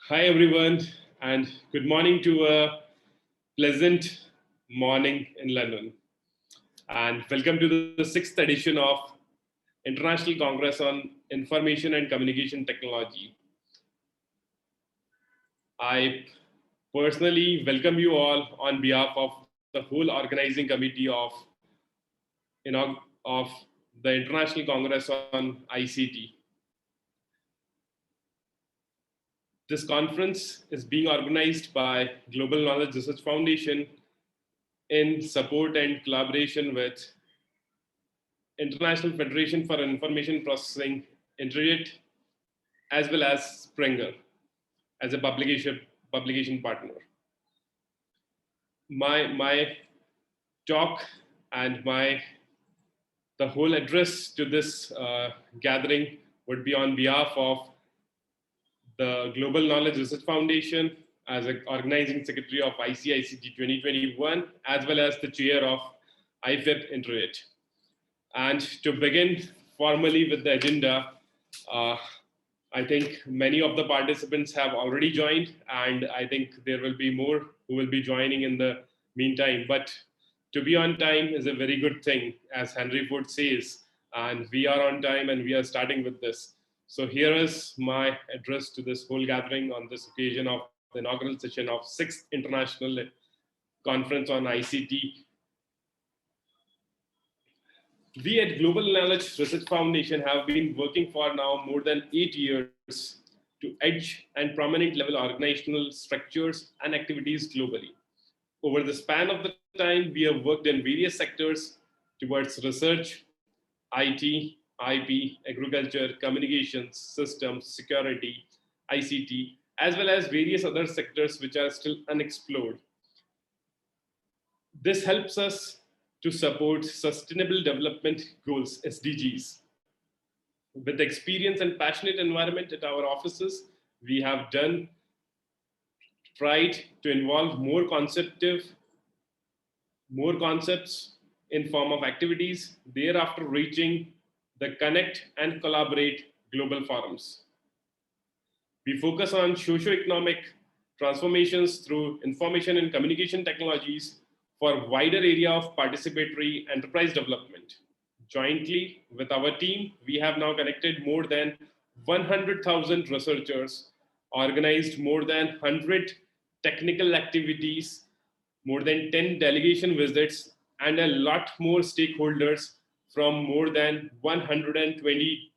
Hi, everyone, and good morning to a pleasant morning in London. And welcome to the sixth edition of International Congress on Information and Communication Technology. I personally welcome you all on behalf of the whole organizing committee of the International Congress on ICT. This conference is being organized by Global Knowledge Research Foundation in support and collaboration with International Federation for Information Processing, Internet, as well as Springer as a publication partner. My talk and my the whole address to this gathering would be on behalf of the Global Knowledge Research Foundation as an organizing secretary of ICICT 2021, as well as the chair of IFEP Internet. And to begin formally with the agenda, uh, I think many of the participants have already joined, and I think there will be more who will be joining in the meantime. But to be on time is a very good thing, as Henry Ford says, and we are on time and we are starting with this. So here is my address to this whole gathering on this occasion of the inaugural session of 6th International Conference on ICT. We at Global Knowledge Research Foundation have been working for now more than 8 years to edge and prominent level organizational structures and activities globally. Over the span of the time, we have worked in various sectors towards research, IT, IP, agriculture, communications, systems, security, ICT, as well as various other sectors which are still unexplored. This helps us to support Sustainable Development Goals, SDGs. With experience and passionate environment at our offices, we have tried to involve more concepts in form of activities, thereafter reaching the connect and collaborate global forums. We focus on socio-economic transformations through information and communication technologies for wider area of participatory enterprise development. Jointly with our team, we have now connected more than 100,000 researchers, organized more than 100 technical activities, more than 10 delegation visits, and a lot more stakeholders from more than 120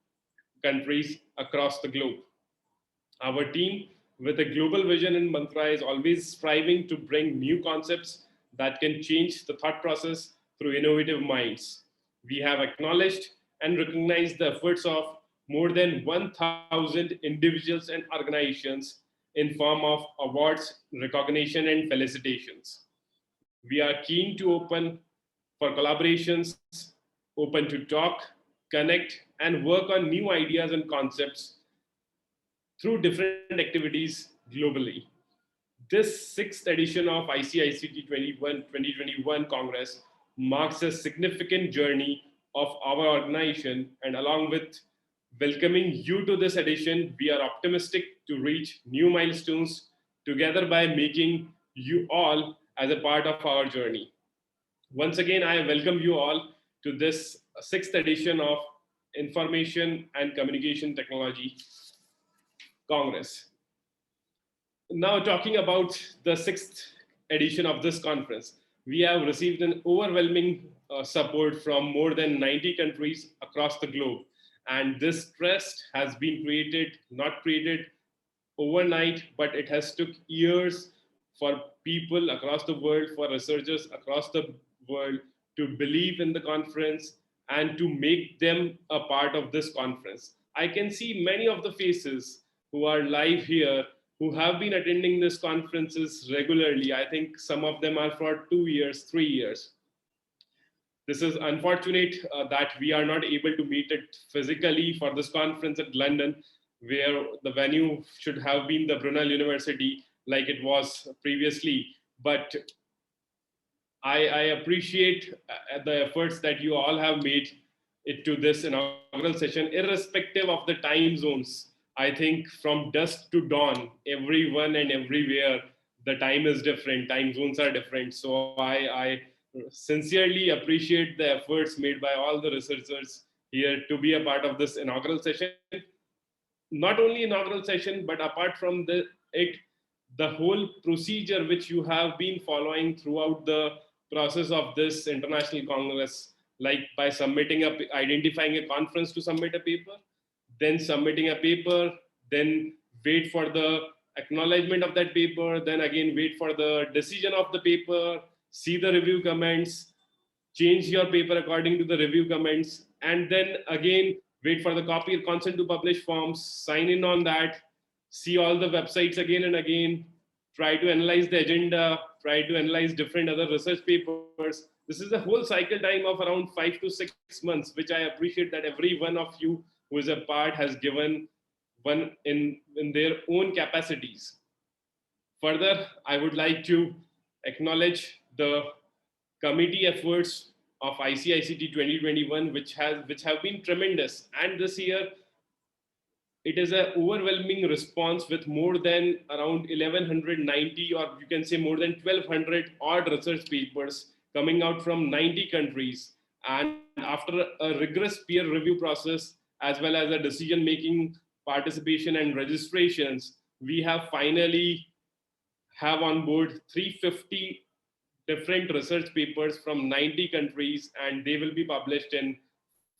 countries across the globe. Our team, with a global vision and mantra, is always striving to bring new concepts that can change the thought process through innovative minds. We have acknowledged and recognized the efforts of more than 1,000 individuals and organizations in form of awards, recognition, and felicitations. We are keen to open for collaborations, open to talk, connect, and work on new ideas and concepts through different activities globally. This sixth edition of ICICT 2021 Congress marks a significant journey of our organization, and along with welcoming you to this edition, we are optimistic to reach new milestones together by making you all as a part of our journey. Once again, I welcome you all to this sixth edition of Information and Communication Technology Congress. Now, talking about the sixth edition of this conference, we have received an overwhelming support from more than 90 countries across the globe. And this trust has been not created overnight, but it has took years for people across the world, for researchers across the world to believe in the conference and to make them a part of this conference. I can see many of the faces who are live here who have been attending these conferences regularly. I think some of them are for 2 years, 3 years. This is unfortunate that we are not able to meet it physically for this conference at London, where the venue should have been the Brunel University like it was previously. But I appreciate the efforts that you all have made it to this inaugural session, irrespective of the time zones. I think from dusk to dawn, everyone and everywhere, the time is different, time zones are different. So I sincerely appreciate the efforts made by all the researchers here to be a part of this inaugural session. Not only inaugural session, but apart from the whole procedure which you have been following throughout the process of this international congress, like by identifying a conference to submit a paper, then submitting a paper, then wait for the acknowledgement of that paper, then again wait for the decision of the paper, see the review comments, change your paper according to the review comments, and then again wait for the copy or consent to publish forms, sign in on that, see all the websites again and again, try to analyze the agenda, try to analyze different other research papers. This is a whole cycle time of around 5 to 6 months, which I appreciate that every one of you who is a part has given one in their own capacities. Further, I would like to acknowledge the committee efforts of ICICT 2021, which have been tremendous. And this year, it is an overwhelming response with more than around 1190, or you can say more than 1200 odd research papers coming out from 90 countries. And after a rigorous peer review process, as well as a decision making participation and registrations, we have finally have on board 350 different research papers from 90 countries, and they will be published in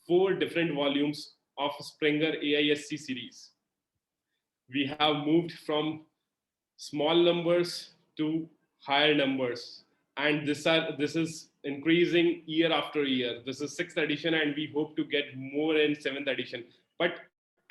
4 different volumes of Springer AISC series. We have moved from small numbers to higher numbers, and this is increasing year after year. This is 6th edition, and we hope to get more in 7th edition. But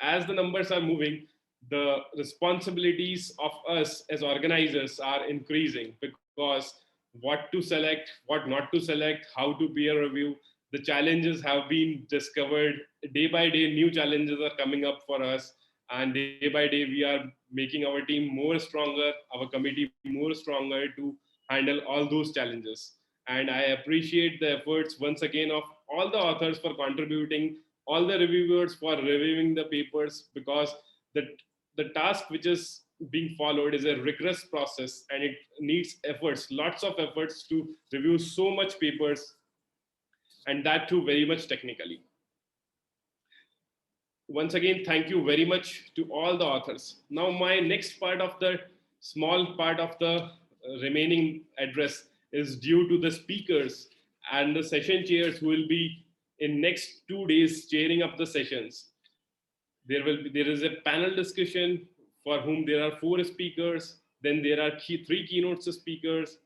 as the numbers are moving, the responsibilities of us as organizers are increasing, because what to select, what not to select, how to peer review, the challenges have been discovered. Day by day new challenges are coming up for us, and day by day we are making our team more stronger, our committee more stronger to handle all those challenges. And I appreciate the efforts once again of all the authors for contributing, all the reviewers for reviewing the papers, because the the task which is being followed is a rigorous process, and it needs efforts, lots of efforts to review so much papers, and that too very much technically. Once again, thank you very much to all the authors. Now, my next part of the small part of the remaining address is due to the speakers and the session chairs who will be in next 2 days chairing up the sessions. There is a panel discussion for whom there are 4 speakers. Then there are 3 keynote speakers.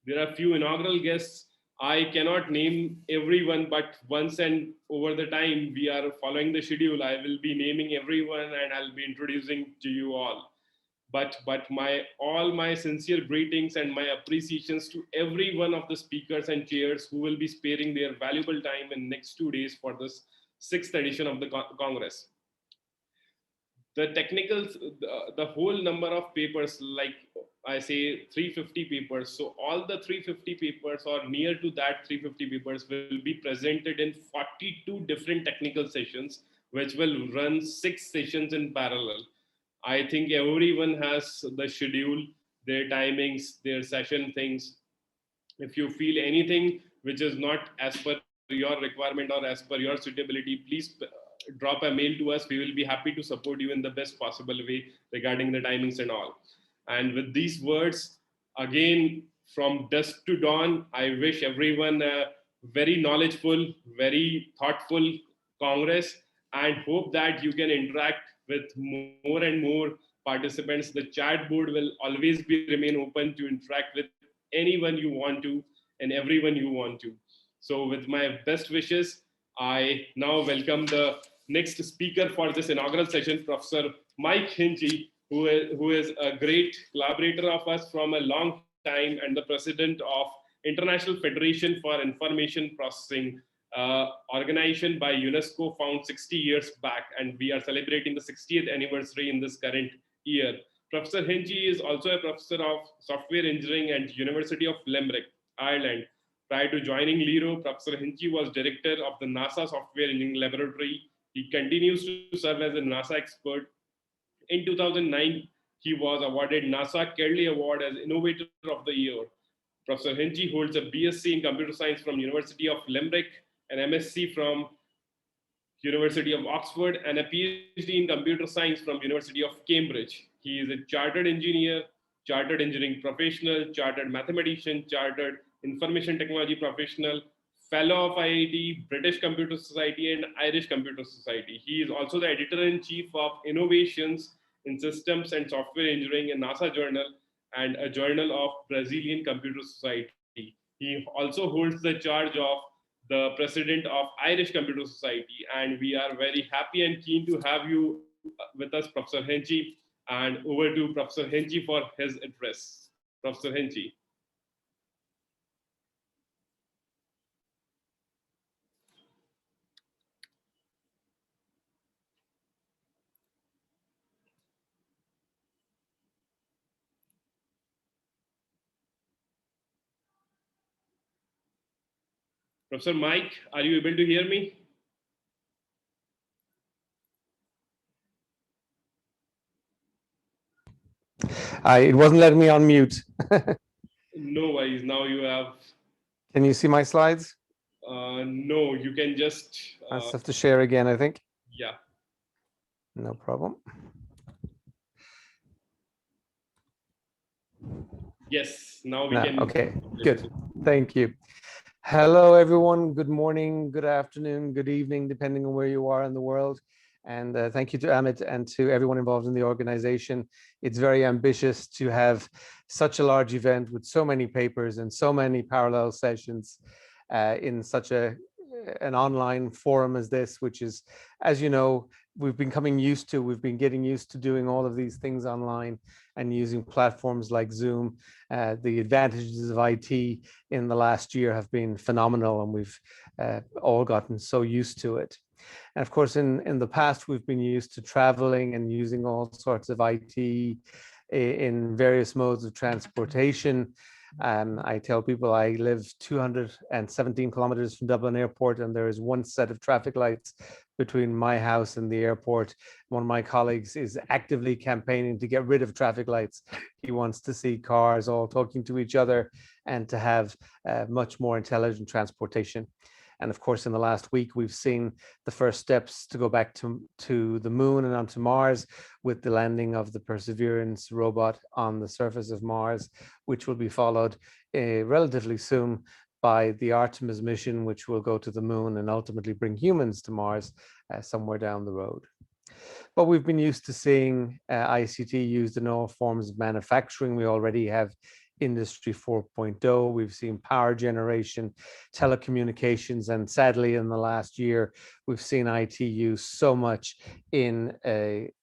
There are few inaugural guests. I cannot name everyone, but once and over the time we are following the schedule, I will be naming everyone and I'll be introducing to you all. But my all my sincere greetings and my appreciations to every one of the speakers and chairs who will be sparing their valuable time in next 2 days for this 6th edition of the Congress. The technicals, the whole number of papers, like I say 350 papers. So all the 350 papers or near to that 350 papers will be presented in 42 different technical sessions, which will run 6 sessions in parallel. I think everyone has the schedule, their timings, their session things. If you feel anything which is not as per your requirement or as per your suitability, please drop a mail to us. We will be happy to support you in the best possible way regarding the timings and all. And with these words, again, from dusk to dawn, I wish everyone a very knowledgeful, very thoughtful Congress, and hope that you can interact with more and more participants. The chat board will always be remain open to interact with anyone you want to and everyone you want to. So with my best wishes, I now welcome the next speaker for this inaugural session, Professor Mike Hinchey, who is a great collaborator of us from a long time and the president of International Federation for Information Processing, organization by UNESCO, found 60 years back, and we are celebrating the 60th anniversary in this current year. Professor Hinchey is also a professor of software engineering at University of Limerick, Ireland. Prior to joining LERO, Professor Hinchey was director of the NASA Software Engineering Laboratory. He continues to serve as a NASA expert In 2009, he was awarded NASA Kelly Award as Innovator of the Year. Professor Hinchi holds a BSc in Computer Science from University of Limerick, an MSc from University of Oxford, and a PhD in Computer Science from University of Cambridge. He is a chartered engineer, chartered engineering professional, chartered mathematician, chartered information technology professional, fellow of IIT, British Computer Society, and Irish Computer Society. He is also the editor-in-chief of Innovations in Systems and Software Engineering, a NASA journal, and a journal of Brazilian Computer Society. He also holds the charge of the president of Irish Computer Society, and we are very happy and keen to have you with us, Professor Henchi. And over to Professor Henchi for his address. Professor Henchi. Professor Mike, are you able to hear me? It wasn't letting me unmute. No worries. Now you have. Can you see my slides? No, you can just. I just have to share again, I think. Yeah. No problem. Yes, now we can. Okay, good. Thank you. Hello, everyone. Good morning, good afternoon, good evening, depending on where you are in the world. And thank you to Amit and to everyone involved in the organization. It's very ambitious to have such a large event with so many papers and so many parallel sessions in such an online forum as this, which is, as you know, we've been getting used to doing all of these things online and using platforms like Zoom. The advantages of IT in the last year have been phenomenal, and we've all gotten so used to it. And of course, in the past, we've been used to traveling and using all sorts of IT in various modes of transportation. I tell people I live 217 kilometers from Dublin Airport, and there is one set of traffic lights between my house and the airport. One of my colleagues is actively campaigning to get rid of traffic lights. He wants to see cars all talking to each other and to have much more intelligent transportation. And of course, in the last week, we've seen the first steps to go back to the moon and onto Mars with the landing of the Perseverance robot on the surface of Mars, which will be followed relatively soon by the Artemis mission, which will go to the moon and ultimately bring humans to Mars somewhere down the road. But we've been used to seeing ICT used in all forms of manufacturing. We already have Industry 4.0. We've seen power generation, telecommunications, and sadly, in the last year, we've seen IT used so much in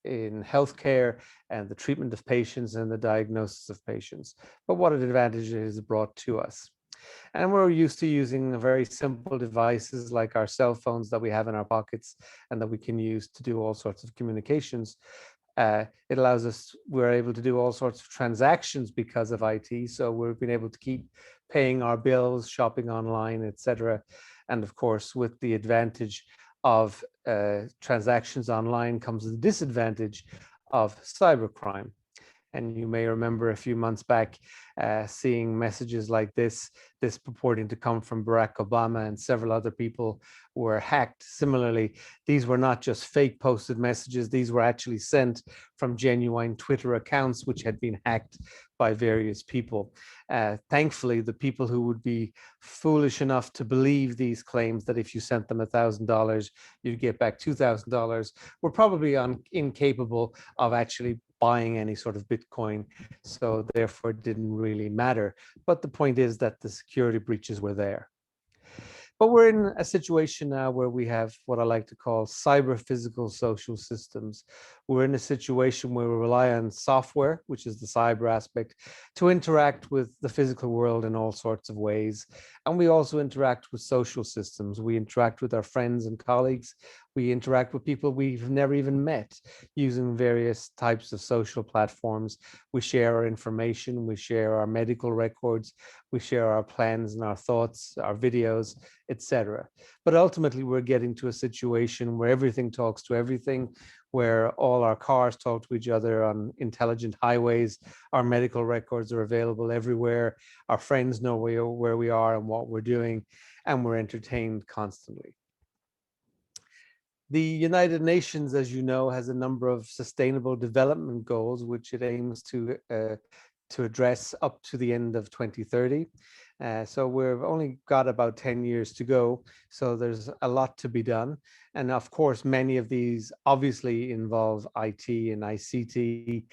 healthcare and the treatment of patients and the diagnosis of patients. But what advantage it has brought to us. And we're used to using very simple devices like our cell phones that we have in our pockets and that we can use to do all sorts of communications. It allows us, we're able to do all sorts of transactions because of IT. So we've been able to keep paying our bills, shopping online, etc. And of course, with the advantage of transactions online comes the disadvantage of cybercrime. And you may remember a few months back seeing messages like this purporting to come from Barack Obama, and several other people were hacked. Similarly, these were not just fake posted messages, these were actually sent from genuine Twitter accounts which had been hacked by various people. Thankfully, the people who would be foolish enough to believe these claims that if you sent them $1,000, you'd get back $2,000 were probably incapable of actually buying any sort of Bitcoin. So therefore it didn't really matter. But the point is that the security breaches were there. But we're in a situation now where we have what I like to call cyber physical social systems. We're in a situation where we rely on software, which is the cyber aspect, to interact with the physical world in all sorts of ways. And we also interact with social systems. We interact with our friends and colleagues. We interact with people we've never even met using various types of social platforms. We share our information, we share our medical records, we share our plans and our thoughts, our videos, etc. But ultimately, we're getting to a situation where everything talks to everything, where all our cars talk to each other on intelligent highways, our medical records are available everywhere, our friends know where we are and what we're doing, and we're entertained constantly. The United Nations, as you know, has a number of sustainable development goals, which it aims to address up to the end of 2030. So we've only got about 10 years to go. So there's a lot to be done. And of course, many of these obviously involve IT and ICT,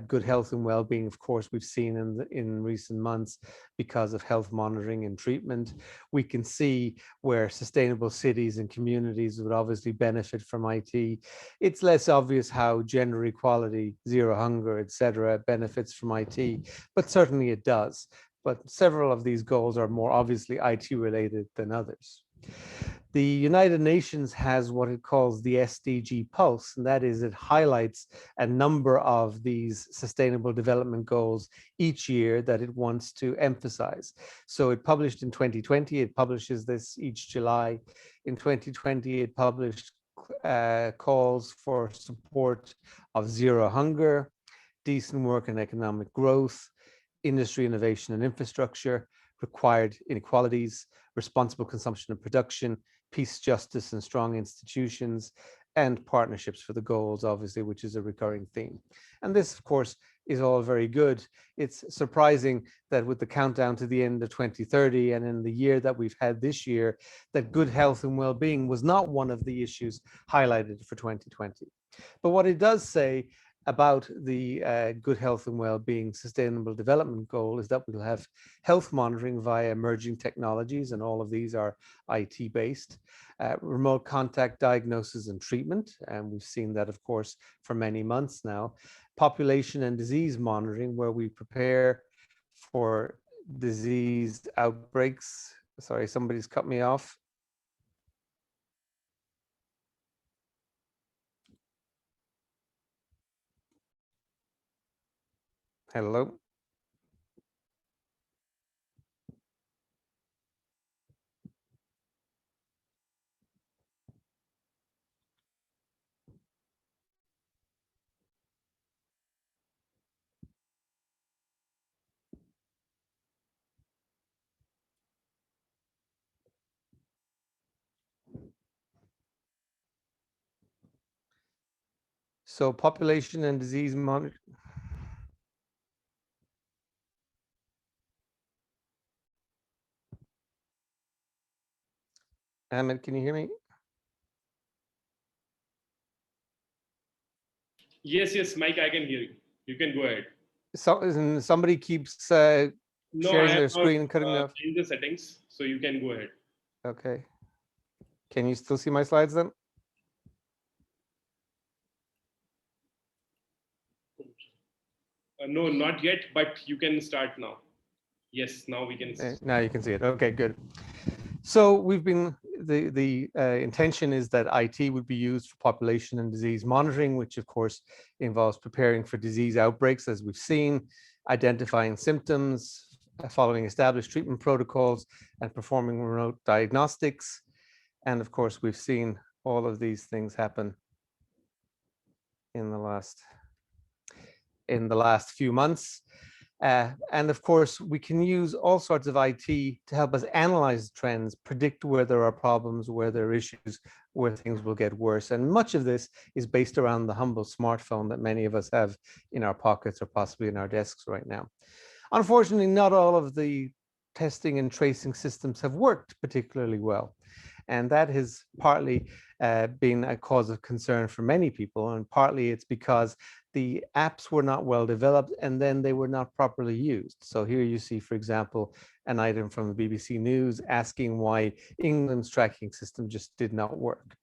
good health and well-being. Of course, we've seen in recent months because of health monitoring and treatment. We can see where sustainable cities and communities would obviously benefit from IT. It's less obvious how gender equality, zero hunger, etc., benefits from IT, but certainly it does. But several of these goals are more obviously IT related than others. The United Nations has what it calls the SDG Pulse, and that is it highlights a number of these sustainable development goals each year that it wants to emphasize. So it published in 2020, it publishes this each July. In 2020, it published calls for support of zero hunger, decent work and economic growth, industry, innovation and infrastructure, required inequalities, responsible consumption and production, peace, justice and strong institutions, and partnerships for the goals, obviously, which is a recurring theme. And this, of course, is all very good. It's surprising that with the countdown to the end of 2030 and in the year that we've had this year, that good health and well-being was not one of the issues highlighted for 2020. But what it does say about the good health and well-being sustainable development goal is that we'll have health monitoring via emerging technologies, and all of these are IT based, remote contact diagnosis and treatment, and we've seen that, of course, for many months now, population and disease monitoring, where we prepare for disease outbreaks. Sorry, somebody's cut me off. Hello. So population and disease monitoring. Ahmed, can you hear me? Yes, Mike, I can hear you. You can go ahead. So somebody keeps No, sharing I their have screen and cutting off. changed the settings, so you can go ahead. Okay. Can you still see my slides then? No, not yet, but you can start now. Yes, now we can. Now you can see it. Okay, good. So we've been, the intention is that IT would be used for population and disease monitoring, which of course involves preparing for disease outbreaks, as we've seen, identifying symptoms, following established treatment protocols, and performing remote diagnostics. And of course, we've seen all of these things happen in the last few months. And of course, we can use all sorts of IT to help us analyze trends, predict where there are problems, where there are issues, where things will get worse. And much of this is based around the humble smartphone that many of us have in our pockets or possibly in our desks right now. Unfortunately, not all of the testing and tracing systems have worked particularly well. And that has partly been a cause of concern for many people. And partly it's because the apps were not well developed and then they were not properly used. So here you see, for example, an item from the BBC News asking why England's tracking system just did not work.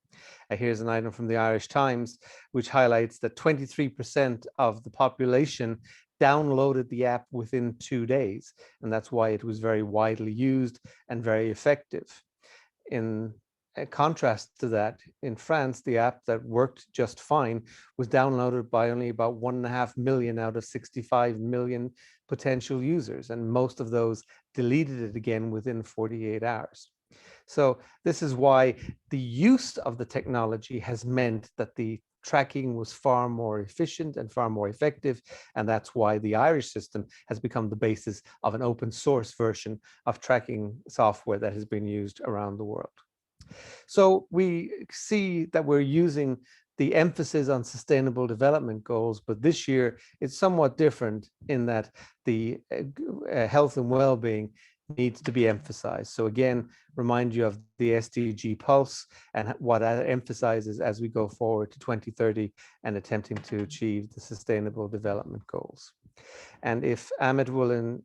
Here's an item from the Irish Times, which highlights that 23% of the population downloaded the app within 2 days. And that's why it was very widely used and very effective. In contrast to that, in France, the app that worked just fine was downloaded by only about 1.5 million out of 65 million potential users, and most of those deleted it again within 48 hours. So this is why the use of the technology has meant that the tracking was far more efficient and far more effective, and that's why the Irish system has become the basis of an open source version of tracking software that has been used around the world. So we see that we're using the emphasis on sustainable development goals, but this year it's somewhat different in that the health and well-being needs to be emphasized. So again, remind you of the SDG Pulse and what that emphasizes as we go forward to 2030 and attempting to achieve the sustainable development goals. And if Amit will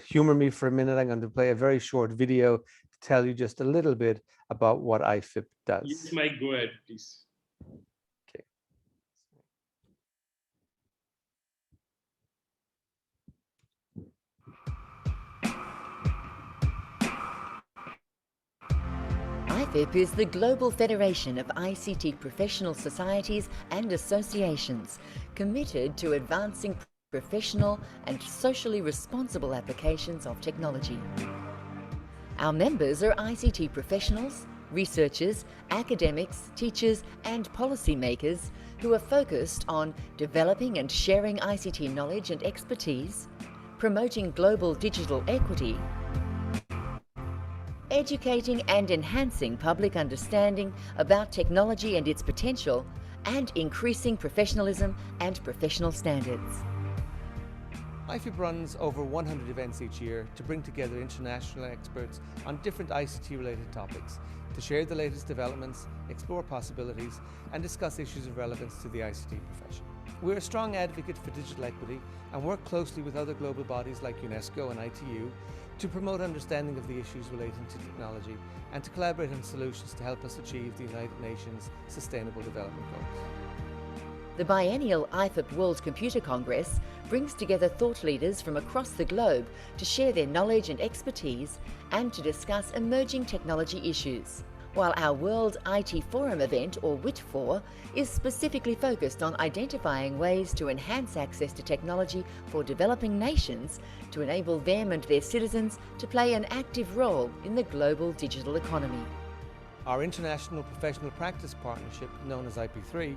humor me for a minute, I'm going to play a very short video to tell you just a little bit about what IFIP does. Yes, Mike, go ahead, please. Okay. IFIP is the global federation of ICT professional societies and associations committed to advancing professional and socially responsible applications of technology. Our members are ICT professionals, researchers, academics, teachers, and policymakers who are focused on developing and sharing ICT knowledge and expertise, promoting global digital equity, educating and enhancing public understanding about technology and its potential, and increasing professionalism and professional standards. IFIP runs over 100 events each year to bring together international experts on different ICT-related topics, to share the latest developments, explore possibilities, and discuss issues of relevance to the ICT profession. We're a strong advocate for digital equity and work closely with other global bodies like UNESCO and ITU to promote understanding of the issues relating to technology and to collaborate on solutions to help us achieve the United Nations Sustainable Development Goals. The biennial IFIP World Computer Congress brings together thought leaders from across the globe to share their knowledge and expertise and to discuss emerging technology issues. While our World IT Forum event, or WIT4, is specifically focused on identifying ways to enhance access to technology for developing nations to enable them and their citizens to play an active role in the global digital economy. Our International Professional Practice Partnership, known as IP3,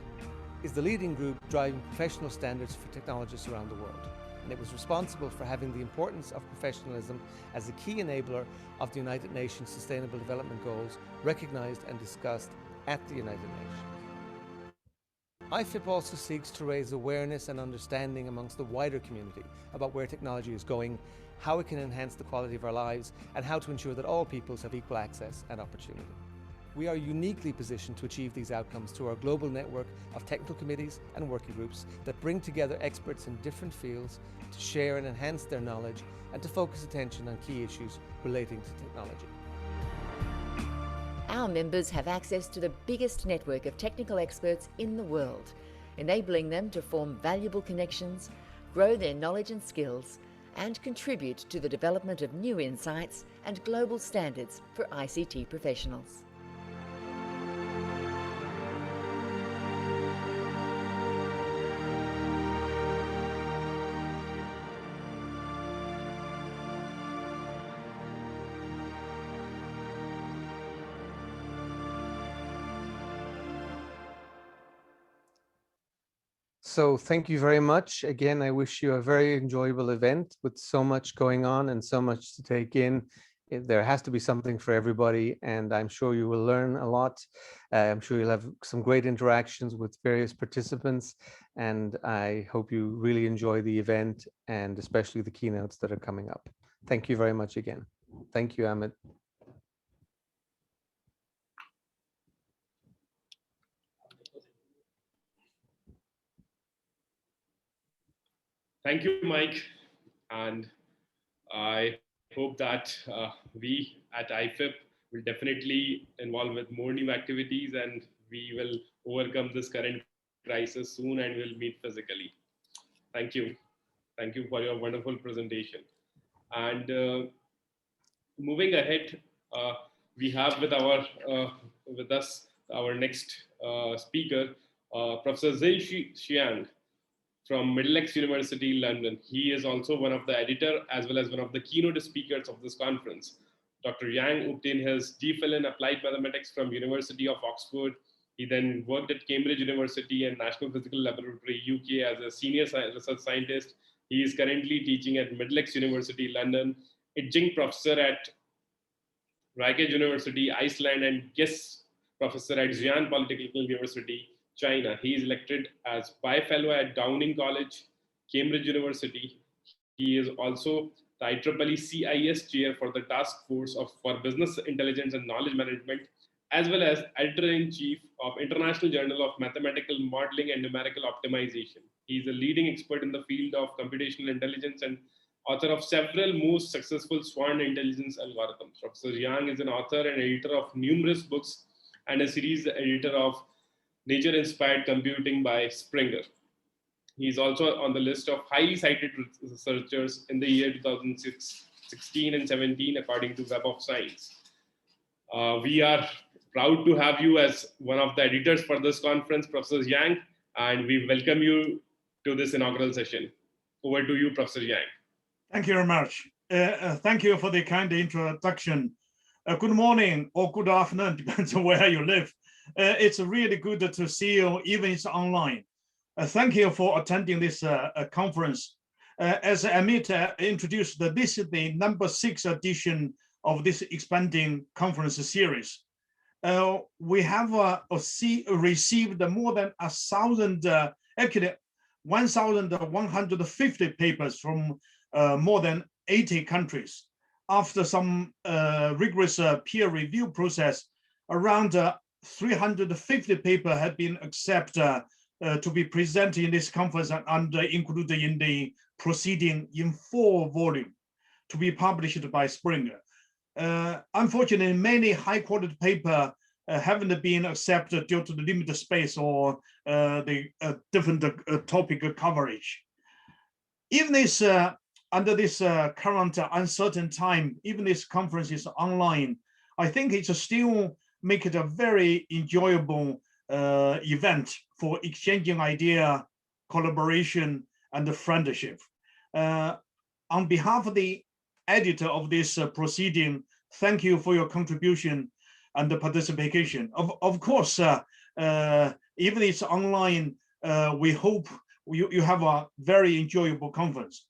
is the leading group driving professional standards for technologists around the world, and it was responsible for having the importance of professionalism as a key enabler of the United Nations Sustainable Development Goals recognized and discussed at the United Nations. IFIP also seeks to raise awareness and understanding amongst the wider community about where technology is going, how it can enhance the quality of our lives, and how to ensure that all peoples have equal access and opportunity. We are uniquely positioned to achieve these outcomes through our global network of technical committees and working groups that bring together experts in different fields to share and enhance their knowledge and to focus attention on key issues relating to technology. Our members have access to the biggest network of technical experts in the world, enabling them to form valuable connections, grow their knowledge and skills, and contribute to the development of new insights and global standards for ICT professionals. So thank you very much. Again, I wish you a very enjoyable event with so much going on and so much to take in. There has to be something for everybody, and I'm sure you will learn a lot. I'm sure you'll have some great interactions with various participants, and I hope you really enjoy the event and especially the keynotes that are coming up. Thank you very much again. Thank you, Amit. Thank you, Mike. And I hope that we at IFIP will definitely involve with more new activities, and we will overcome this current crisis soon and we'll meet physically. Thank you. Thank you for your wonderful presentation. And moving ahead, we have with us our next speaker, Professor Zhen Xiang from Middlesex University, London. He is also one of the editor as well as one of the keynote speakers of this conference. Dr. Yang obtained his DPhil in Applied Mathematics from University of Oxford. He then worked at Cambridge University and National Physical Laboratory, UK as a senior research scientist. He is currently teaching at Middlesex University, London, adjunct professor at Raikage University, Iceland, and guest professor at Xi'an Polytechnical University, China. He is elected as Bi-Fellow at Downing College, Cambridge University. He is also the IEEE CIS Chair for the Task Force for Business Intelligence and Knowledge Management, as well as Editor-in-Chief of International Journal of Mathematical Modeling and Numerical Optimization. He is a leading expert in the field of computational intelligence and author of several most successful swarm intelligence algorithms. Professor Yang is an author and editor of numerous books and a series editor of Nature-Inspired Computing by Springer. He is also on the list of highly cited researchers in the year 2016 and 17, according to Web of Science. We are proud to have you as one of the editors for this conference, Professor Yang, and we welcome you to this inaugural session. Over to you, Professor Yang. Thank you very much. Thank you for the kind introduction. Good morning or good afternoon, depends on where you live. It's really good to see you, even it's online. Thank you for attending this conference. As Amit introduced, this is the number 6 edition of this expanding conference series. We have received more than 1,000, actually 1,150 papers from more than 80 countries. After some rigorous peer review process, around 350 papers have been accepted to be presented in this conference and included in the proceeding in 4 volumes to be published by Springer. Unfortunately, many high-quality papers haven't been accepted due to the limited space or the different topic coverage. Even this, under this current uncertain time, even this conference is online, I think it's still make it a very enjoyable event for exchanging idea, collaboration, and friendship. On behalf of the editor of this proceeding, thank you for your contribution and the participation. Of course, even it's online, we hope you have a very enjoyable conference.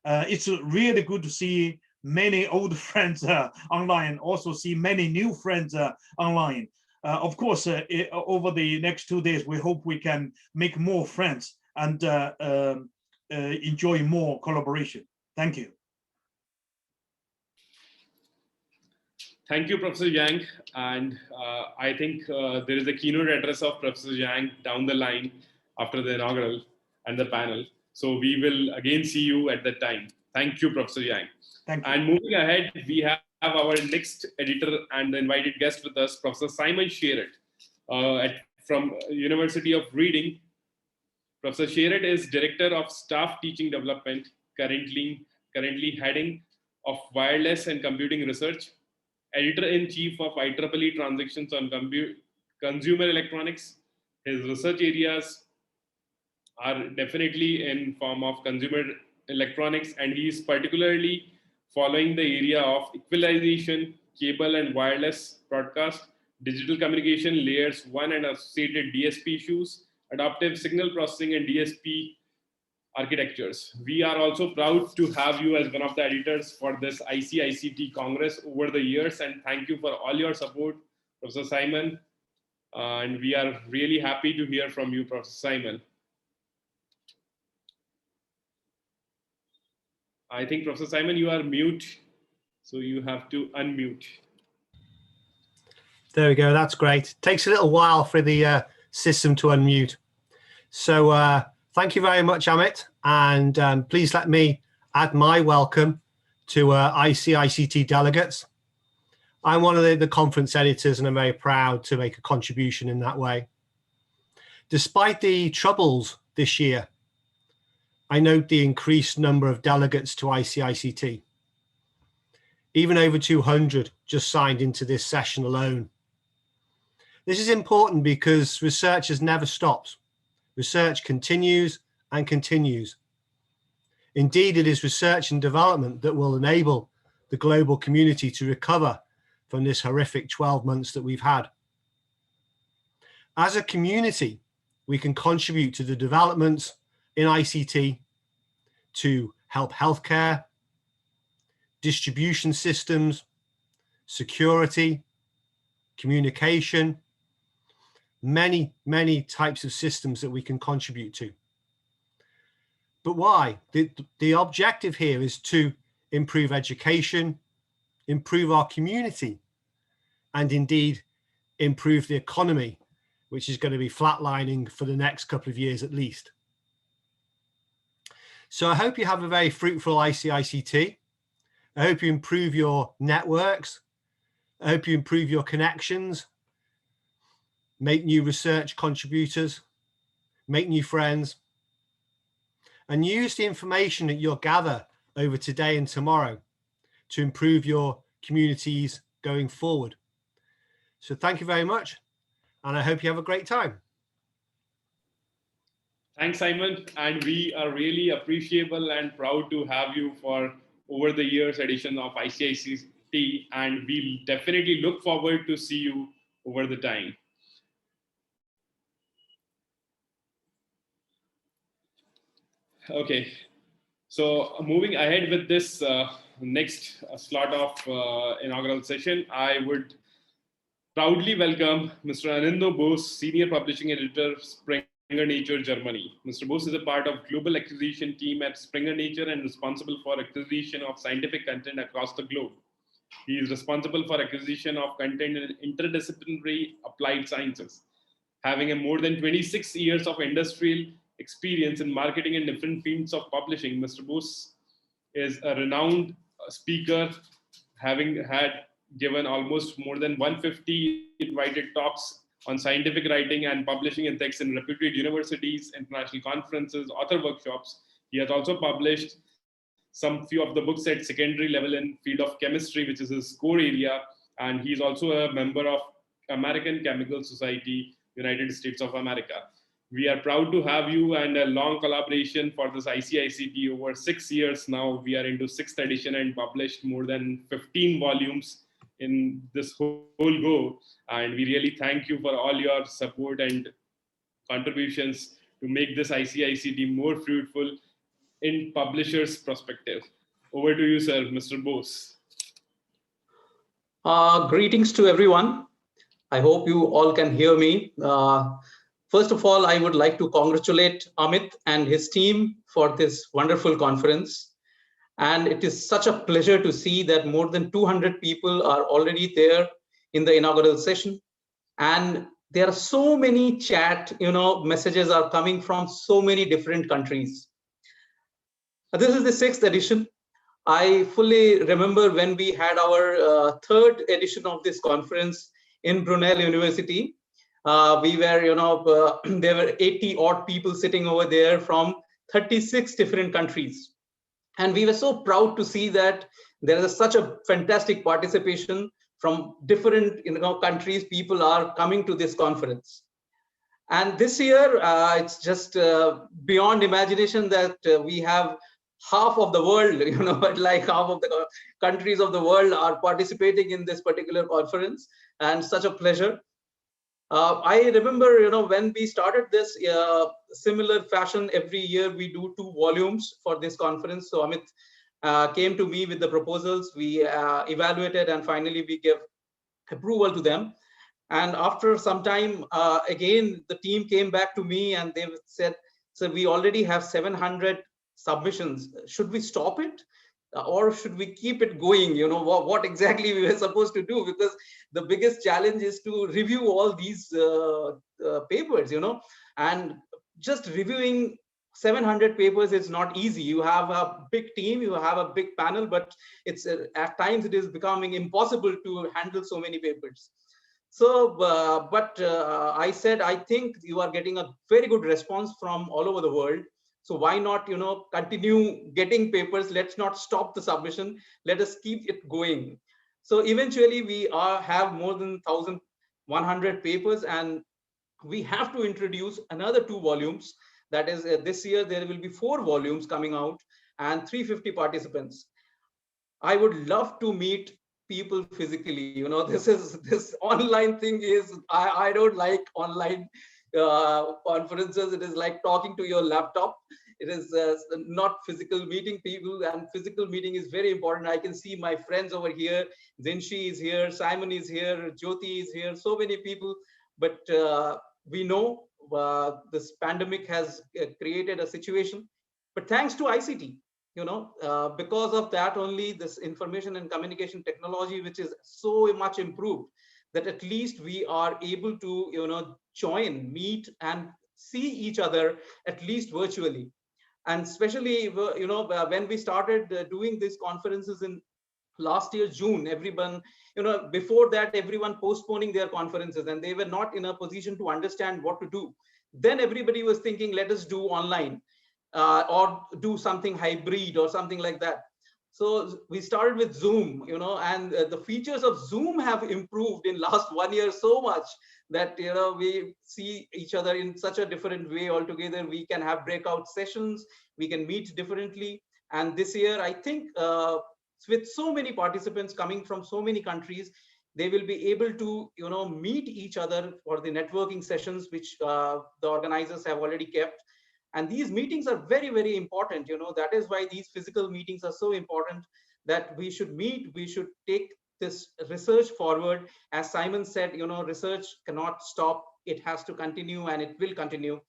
It's really good to see many old friends online, also see many new friends online. Of course, over the next 2 days, we hope we can make more friends and enjoy more collaboration. Thank you. Thank you, Professor Yang. And I think there is a keynote address of Professor Yang down the line after the inaugural and the panel. So we will again see you at that time. Thank you, Professor Yang. Thank you. And moving ahead, we have our next editor and the invited guest with us, Professor Simon Sherratt from University of Reading. Professor Sherratt is Director of Staff Teaching Development, currently heading of Wireless and Computing Research, Editor-in-Chief of IEEE Transactions on Consumer Electronics. His research areas are definitely in form of consumer electronics, and he is particularly following the area of equalization, cable and wireless broadcast, digital communication layers 1 and associated DSP issues, adaptive signal processing and DSP architectures. We are also proud to have you as one of the editors for this ICICT Congress over the years, and thank you for all your support, Professor Simon. And we are really happy to hear from you, Professor Simon. I think, Professor Simon, you are mute, so you have to unmute. There we go. That's great. Takes a little while for the system to unmute. So thank you very much, Amit. And please let me add my welcome to ICICT delegates. I'm one of the conference editors, and I'm very proud to make a contribution in that way. Despite the troubles this year, I note the increased number of delegates to ICICT. even over 200 just signed into this session alone. This is important because research has never stopped. Research continues and continues. Indeed, it is research and development that will enable the global community to recover from this horrific 12 months that we've had. As a community, we can contribute to the developments in ICT to help healthcare, distribution systems, security, communication, many, many types of systems that we can contribute to. But why? The objective here is to improve education, improve our community, and indeed improve the economy, which is going to be flatlining for the next couple of years at least. So I hope you have a very fruitful ICICT. I hope you improve your networks. I hope you improve your connections, make new research contributors, make new friends, and use the information that you'll gather over today and tomorrow to improve your communities going forward. So thank you very much, and I hope you have a great time. Thanks, Simon. And we are really appreciable and proud to have you for over the years edition of ICICT, and we definitely look forward to see you over the time. Okay, so moving ahead with this next slot of inaugural session, I would proudly welcome Mr. Anindya Bose, Senior Publishing Editor, Springer Nature, Germany. Mr. Bose is a part of global acquisition team at Springer Nature and responsible for acquisition of scientific content across the globe. He is responsible for acquisition of content in interdisciplinary applied sciences. Having a more than 26 years of industrial experience in marketing in different fields of publishing, Mr. Bose is a renowned speaker, having had given almost more than 150 invited talks on scientific writing and publishing ethics in reputed universities, international conferences, author workshops. He has also published some few of the books at secondary level in field of chemistry, which is his core area. And he's also a member of American Chemical Society, United States of America. We are proud to have you and a long collaboration for this ICICT over 6 years now. We are into 6th edition and published more than 15 volumes in this whole go. And we really thank you for all your support and contributions to make this ICICT more fruitful in publishers' perspective. Over to you, sir, Mr. Bose. Greetings to everyone. I hope you all can hear me. First of all, I would like to congratulate Amit and his team for this wonderful conference. And it is such a pleasure to see that more than 200 people are already there in the inaugural session. And there are so many chat, messages are coming from so many different countries. This is the 6th edition. I fully remember when we had our 3rd edition of this conference in Brunel University. We were, there were 80 odd people sitting over there from 36 different countries. And we were so proud to see that there is such a fantastic participation from different countries. People are coming to this conference. And this year, it's just beyond imagination that we have half of the world, like half of the countries of the world are participating in this particular conference, and such a pleasure. I remember, when we started this similar fashion, every year we do 2 volumes for this conference. So Amit came to me with the proposals. We evaluated and finally we gave approval to them. And after some time, again, the team came back to me and they said, so we already have 700 submissions. Should we stop it? Or should we keep it going? What exactly we were supposed to do? Because the biggest challenge is to review all these papers, and just reviewing 700 papers is not easy. You have a big team, you have a big panel, but it's at times it is becoming impossible to handle so many papers. So, I said, I think you are getting a very good response from all over the world. So why not, continue getting papers? Let's not stop the submission. Let us keep it going. So eventually we have more than 1,100 papers, and we have to introduce another 2 volumes. That is, this year there will be 4 volumes coming out and 350 participants. I would love to meet people physically. This online thing is, I don't like online conferences. It is like talking to your laptop. It is not physical meeting people, and physical meeting is very important. I can see my friends over here. Zinshi is here, Simon is here, Jyoti is here, so many people. But we know this pandemic has created a situation. But thanks to ICT, because of that only, this information and communication technology, which is so much improved, that at least we are able to join, meet, and see each other at least virtually. And especially when we started doing these conferences in last year June, everyone, before that, everyone postponing their conferences, and they were not in a position to understand what to do. Then everybody was thinking, let us do online, or do something hybrid or something like that. So we started with Zoom, and the features of Zoom have improved in last 1 year so much that we see each other in such a different way altogether. We can have breakout sessions, we can meet differently. And this year, I think, with so many participants coming from so many countries, they will be able to meet each other for the networking sessions, which the organizers have already kept. And these meetings are very, very important. That is why these physical meetings are so important, that we should meet, we should take this research forward. As Simon said, research cannot stop. It has to continue, and it will continue.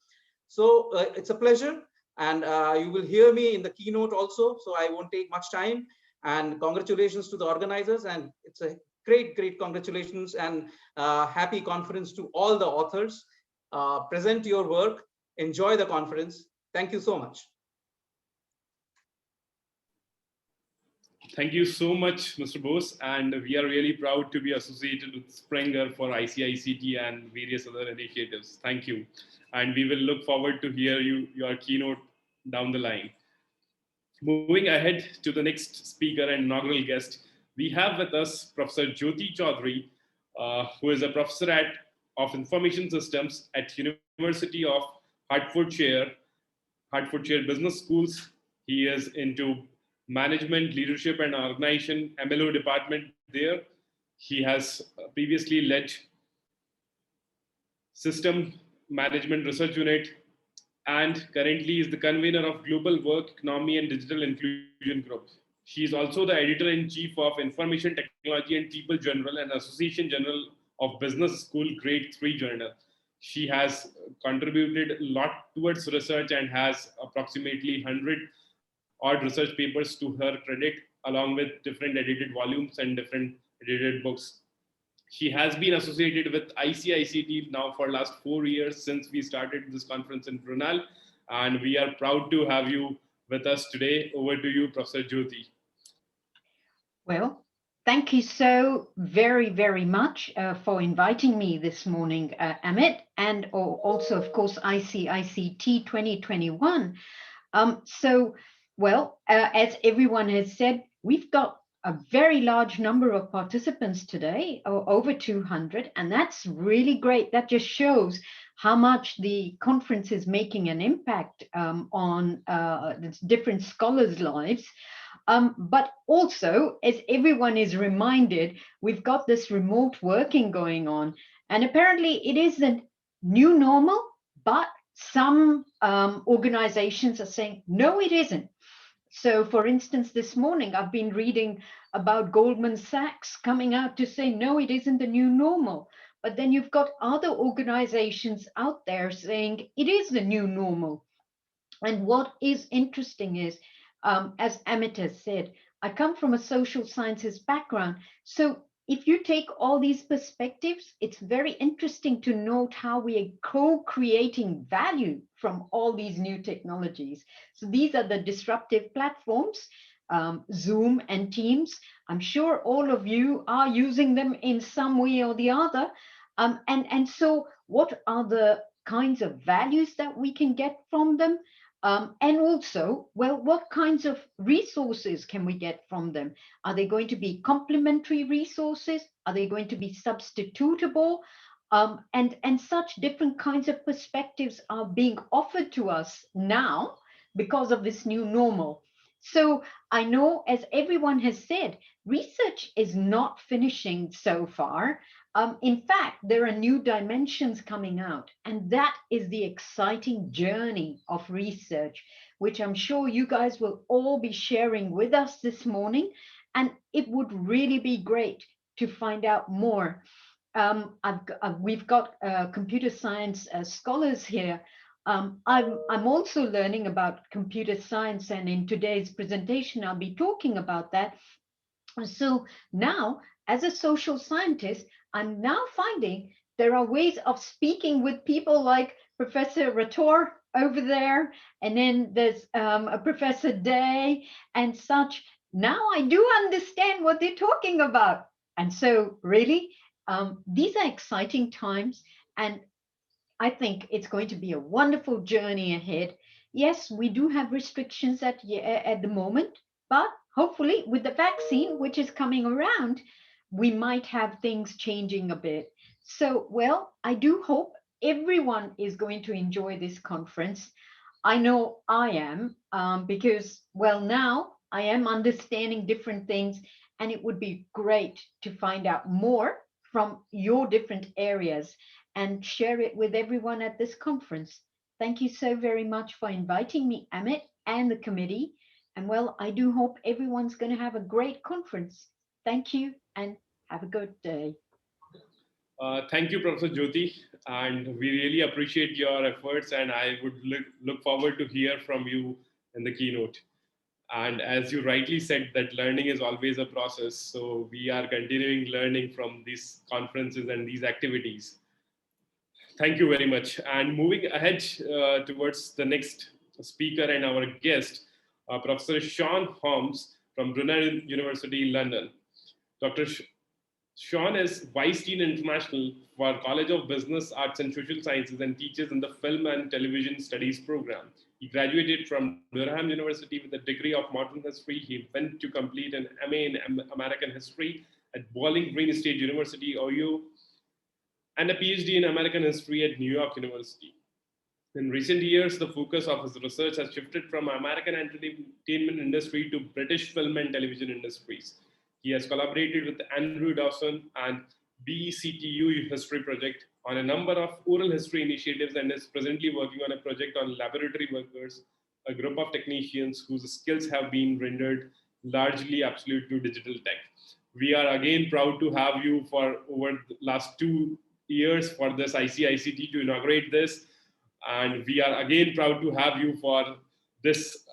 So it's a pleasure. And you will hear me in the keynote also, so I won't take much time. And congratulations to the organizers. And it's a great, great congratulations, and happy conference to all the authors. Present your work. Enjoy the conference. Thank you so much. Thank you so much, Mr. Bose. And we are really proud to be associated with Springer for ICICT and various other initiatives. Thank you. And we will look forward to hear your keynote down the line. Moving ahead to the next speaker and inaugural guest, we have with us Professor Jyoti Chaudhary, who is a professor of Information Systems at University of Hertfordshire Business Schools. He is into management, leadership, and organization MLO department there. He has previously led System Management Research Unit, and currently is the convener of Global Work Economy and Digital Inclusion Group. She is also the editor-in-chief of Information Technology and People Journal and Association Journal of Business School Grade 3 Journal. She has contributed a lot towards research and has approximately 100 odd research papers to her credit, along with different edited volumes and different edited books. She has been associated with ICICT now for last 4 years since we started this conference in Brunel, and we are proud to have you with us today. Over to you, Professor Jyoti. Well, thank you so very, very much for inviting me this morning, Amit, and also, of course, ICICT 2021. As everyone has said, we've got a very large number of participants today, over 200, and that's really great. That just shows how much the conference is making an impact on different scholars' lives. But also, as everyone is reminded, we've got this remote working going on, and apparently it isn't new normal, but some organizations are saying, no, it isn't. So, for instance, this morning, I've been reading about Goldman Sachs coming out to say, no, it isn't the new normal. But then you've got other organizations out there saying it is the new normal. And what is interesting is, as Amit has said, I come from a social sciences background. So if you take all these perspectives, it's very interesting to note how we are co-creating value from all these new technologies. So these are the disruptive platforms, Zoom and Teams. I'm sure all of you are using them in some way or the other. And so what are the kinds of values that we can get from them? And also, well, what kinds of resources can we get from them? Are they going to be complementary resources? Are they going to be substitutable? And such different kinds of perspectives are being offered to us now because of this new normal. So I know, as everyone has said, research is not finishing so far. In fact, there are new dimensions coming out, and that is the exciting journey of research, which I'm sure you guys will all be sharing with us this morning. And it would really be great to find out more. We've got computer science scholars here. I'm also learning about computer science, and in today's presentation, I'll be talking about that. So now, as a social scientist, I'm now finding there are ways of speaking with people like Professor Rator over there, and then there's a Professor Day and such. Now I do understand what they're talking about. And so really, these are exciting times, and I think it's going to be a wonderful journey ahead. Yes, we do have restrictions at the moment, but hopefully with the vaccine, which is coming around, we might have things changing a bit. So, well, I do hope everyone is going to enjoy this conference. I know I am, because, well, now I am understanding different things, and it would be great to find out more from your different areas and share it with everyone at this conference. Thank you so very much for inviting me, Amit, and the committee. And well, I do hope everyone's going to have a great conference. Thank you and have a good day. Thank you, Professor Jyoti, and we really appreciate your efforts, and I would look forward to hear from you in the keynote. And as you rightly said, that learning is always a process. So we are continuing learning from these conferences and these activities. Thank you very much. And moving ahead towards the next speaker and our guest, Professor Sean Holmes from Brunel University, London. Dr. Sean is Vice Dean International for College of Business, Arts and Social Sciences and teaches in the Film and Television Studies program. He graduated from Durham University with a degree of modern history. He went to complete an MA in American history at Bowling Green State University, Ohio, and a PhD in American history at New York University. In recent years, the focus of his research has shifted from American entertainment industry to British film and television industries. He has collaborated with Andrew Dawson and BECTU History Project on a number of oral history initiatives and is presently working on a project on laboratory workers, a group of technicians whose skills have been rendered largely obsolete to digital tech. We are again proud to have you for over the last 2 years for this ICICT to inaugurate this. And we are again proud to have you for this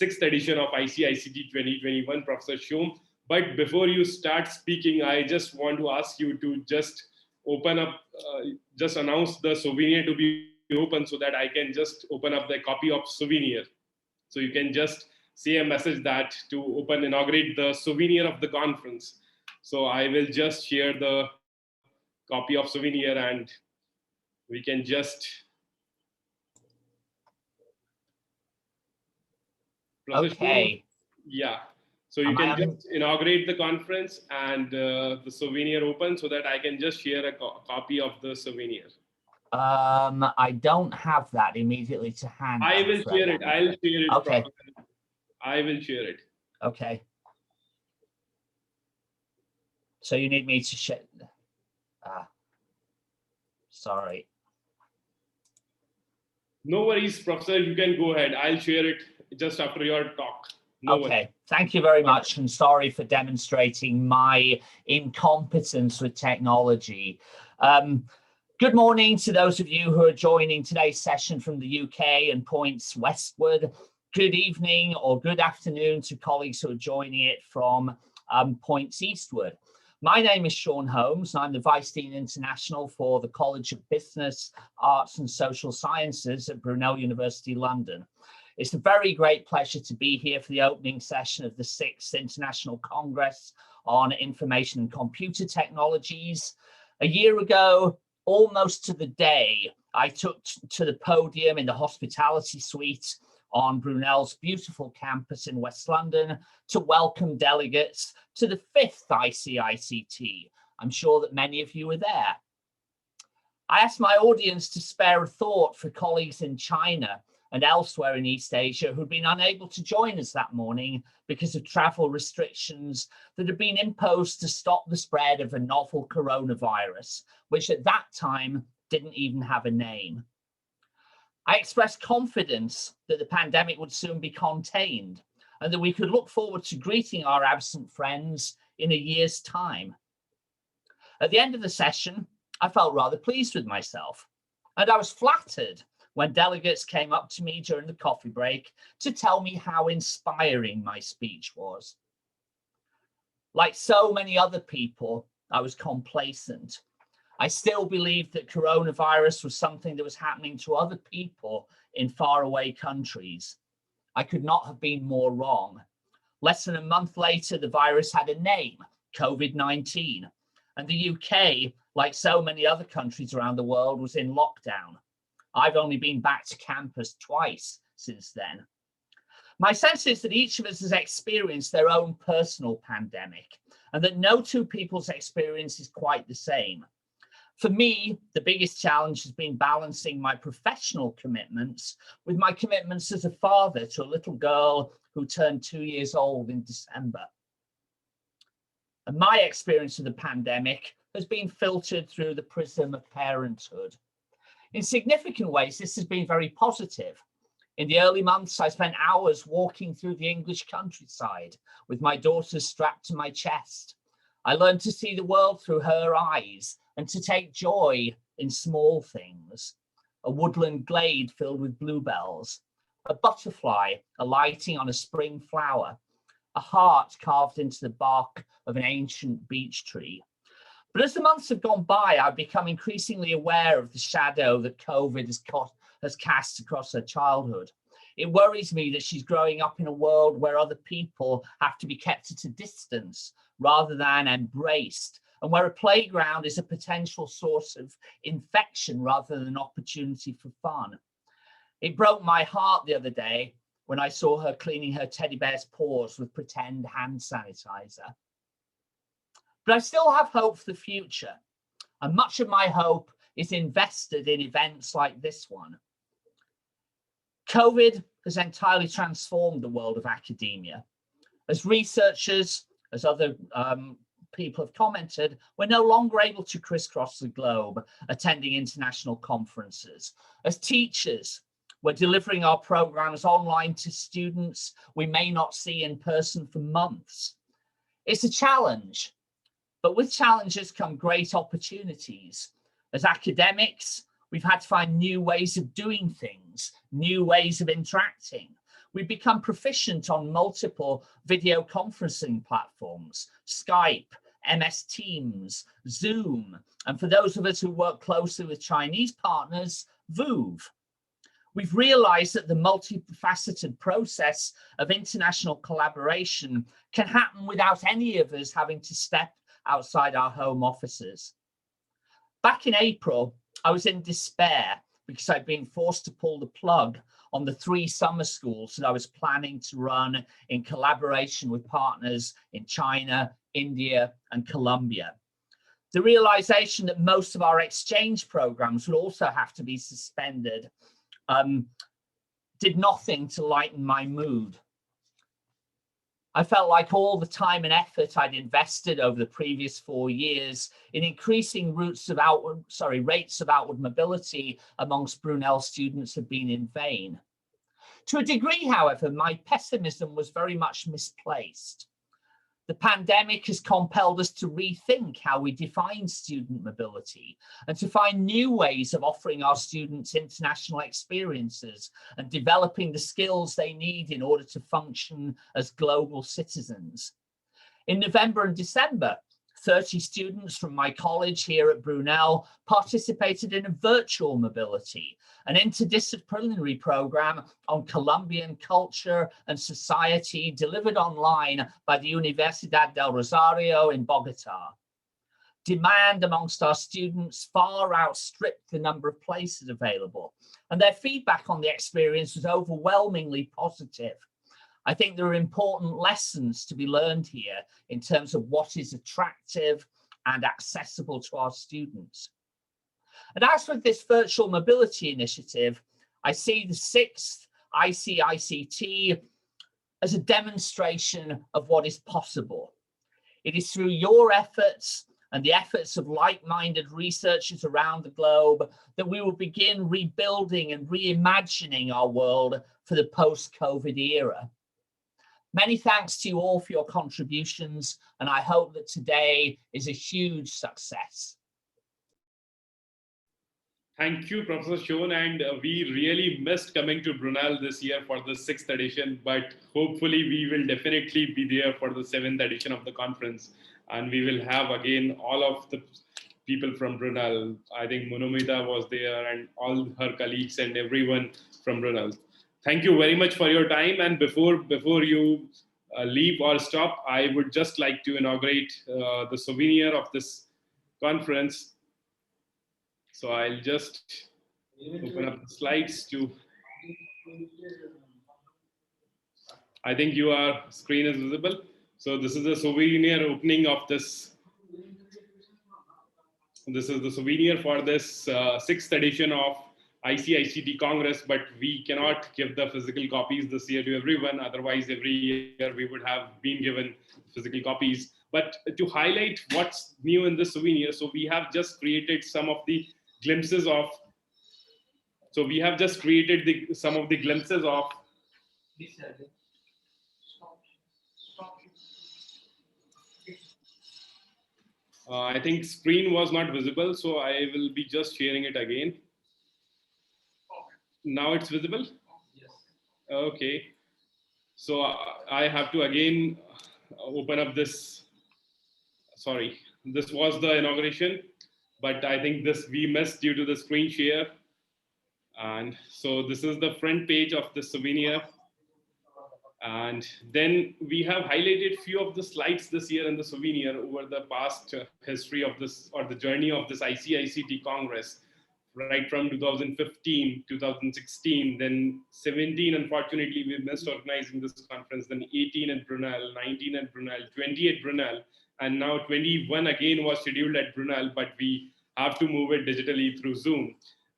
6th edition of ICICT 2021, Professor Shom. But before you start speaking, I just want to ask you to just open up, just announce the souvenir to be open so that I can just open up the copy of souvenir. So you can just say a message that to inaugurate the souvenir of the conference. So I will just share the copy of souvenir and we can just. Okay. Yeah. So you can just inaugurate the conference and the souvenir open so that I can just share a copy of the souvenir. I don't have that immediately to hand. I will share it. I'll share it. Okay. I will share it. Okay. So you need me to share. Sorry. No worries, Professor. You can go ahead. I'll share it just after your talk. No Okay, worries. thank you very much, and sorry for demonstrating my incompetence with technology. Good morning to those of you who are joining today's session from the UK and points westward. Good evening or good afternoon to colleagues who are joining it from points eastward. My name is Sean Holmes, and I'm the Vice Dean International for the College of Business, Arts and Social Sciences at Brunel University, London. It's a very great pleasure to be here for the opening session of the 6th International Congress on Information and Computer Technologies. A year ago, almost to the day, I took to the podium in the hospitality suite on Brunel's beautiful campus in West London to welcome delegates to the 5th ICICT. I'm sure that many of you were there. I asked my audience to spare a thought for colleagues in China and elsewhere in East Asia who'd been unable to join us that morning because of travel restrictions that had been imposed to stop the spread of a novel coronavirus, which at that time didn't even have a name. I expressed confidence that the pandemic would soon be contained and that we could look forward to greeting our absent friends in a year's time. At the end of the session, I felt rather pleased with myself, and I was flattered when delegates came up to me during the coffee break to tell me how inspiring my speech was. Like so many other people, I was complacent. I still believed that coronavirus was something that was happening to other people in faraway countries. I could not have been more wrong. Less than a month later, the virus had a name, COVID-19, and the UK, like so many other countries around the world, was in lockdown. I've only been back to campus twice since then. My sense is that each of us has experienced their own personal pandemic, and that no two people's experience is quite the same. For me, the biggest challenge has been balancing my professional commitments with my commitments as a father to a little girl who turned 2 years old in December. And my experience of the pandemic has been filtered through the prism of parenthood. In significant ways, this has been very positive. In the early months, I spent hours walking through the English countryside with my daughters strapped to my chest. I learned to see the world through her eyes and to take joy in small things. A woodland glade filled with bluebells, a butterfly alighting on a spring flower, a heart carved into the bark of an ancient beech tree. But as the months have gone by, I've become increasingly aware of the shadow that COVID has cast across her childhood. It worries me that she's growing up in a world where other people have to be kept at a distance rather than embraced, and where a playground is a potential source of infection rather than an opportunity for fun. It broke my heart the other day when I saw her cleaning her teddy bear's paws with pretend hand sanitizer. But I still have hope for the future, and much of my hope is invested in events like this one. COVID has entirely transformed the world of academia. As researchers, as other people have commented, we're no longer able to crisscross the globe attending international conferences. As teachers, we're delivering our programs online to students we may not see in person for months. It's a challenge, but with challenges come great opportunities. As academics, we've had to find new ways of doing things, new ways of interacting. We've become proficient on multiple video conferencing platforms, Skype, MS Teams, Zoom, and for those of us who work closely with Chinese partners, VooV. We've realized that the multifaceted process of international collaboration can happen without any of us having to step outside our home offices. Back in April, I was in despair because I'd been forced to pull the plug on the 3 summer schools that I was planning to run in collaboration with partners in China, India, and Colombia. The realization that most of our exchange programs would also have to be suspended did nothing to lighten my mood. I felt like all the time and effort I'd invested over the previous 4 years in increasing rates of outward mobility amongst Brunel students had been in vain. To a degree, however, my pessimism was very much misplaced. The pandemic has compelled us to rethink how we define student mobility and to find new ways of offering our students international experiences and developing the skills they need in order to function as global citizens. In November and December, 30 students from my college here at Brunel participated in a virtual mobility, an interdisciplinary program on Colombian culture and society delivered online by the Universidad del Rosario in Bogota. Demand amongst our students far outstripped the number of places available, and their feedback on the experience was overwhelmingly positive. I think there are important lessons to be learned here in terms of what is attractive and accessible to our students. And as with this virtual mobility initiative, I see the 6th ICICT as a demonstration of what is possible. It is through your efforts and the efforts of like-minded researchers around the globe that we will begin rebuilding and reimagining our world for the post-COVID era. Many thanks to you all for your contributions, and I hope that today is a huge success. Thank you, Professor Shone, and we really missed coming to Brunel this year for the 6th edition, but hopefully we will definitely be there for the 7th edition of the conference, and we will have again all of the people from Brunel. I think Monomita was there and all her colleagues and everyone from Brunel. Thank you very much for your time, and before you leave or stop, I would just like to inaugurate the souvenir of this conference. So I'll just open up the slides to, I think your screen is visible. So this is the souvenir opening of this. This is the souvenir for this 6th edition of ICICT Congress, but we cannot give the physical copies this year to everyone. Otherwise, every year we would have been given physical copies. But to highlight what's new in this souvenir, so we have just created some of the glimpses of, some of the glimpses of, I think screen was not visible, so I will be just sharing it again. Now it's visible? Yes. Okay. So I have to again open up this. Sorry, this was the inauguration, but I think this we missed due to the screen share. And so this is the front page of the souvenir. And then we have highlighted few of the slides this year in the souvenir over the past history of this, or the journey of this ICICT Congress, right from 2015, 2016, then 17, unfortunately, we missed organizing this conference, then 18 at Brunel, 19 at Brunel, 20 at Brunel, and now 21 again was scheduled at Brunel, but we have to move it digitally through Zoom.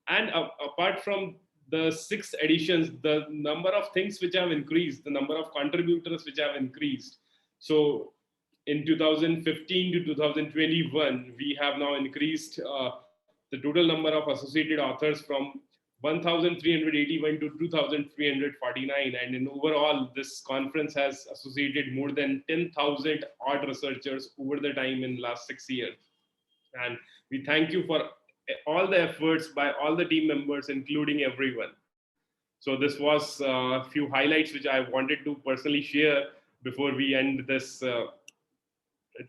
And apart from the 6 editions, the number of things which have increased, the number of contributors which have increased. So in 2015 to 2021, we have now increased the total number of associated authors from 1,381 to 2,349. And in overall, this conference has associated more than 10,000 odd researchers over the time in last 6 years. And we thank you for all the efforts by all the team members, including everyone. So this was a few highlights which I wanted to personally share before we end this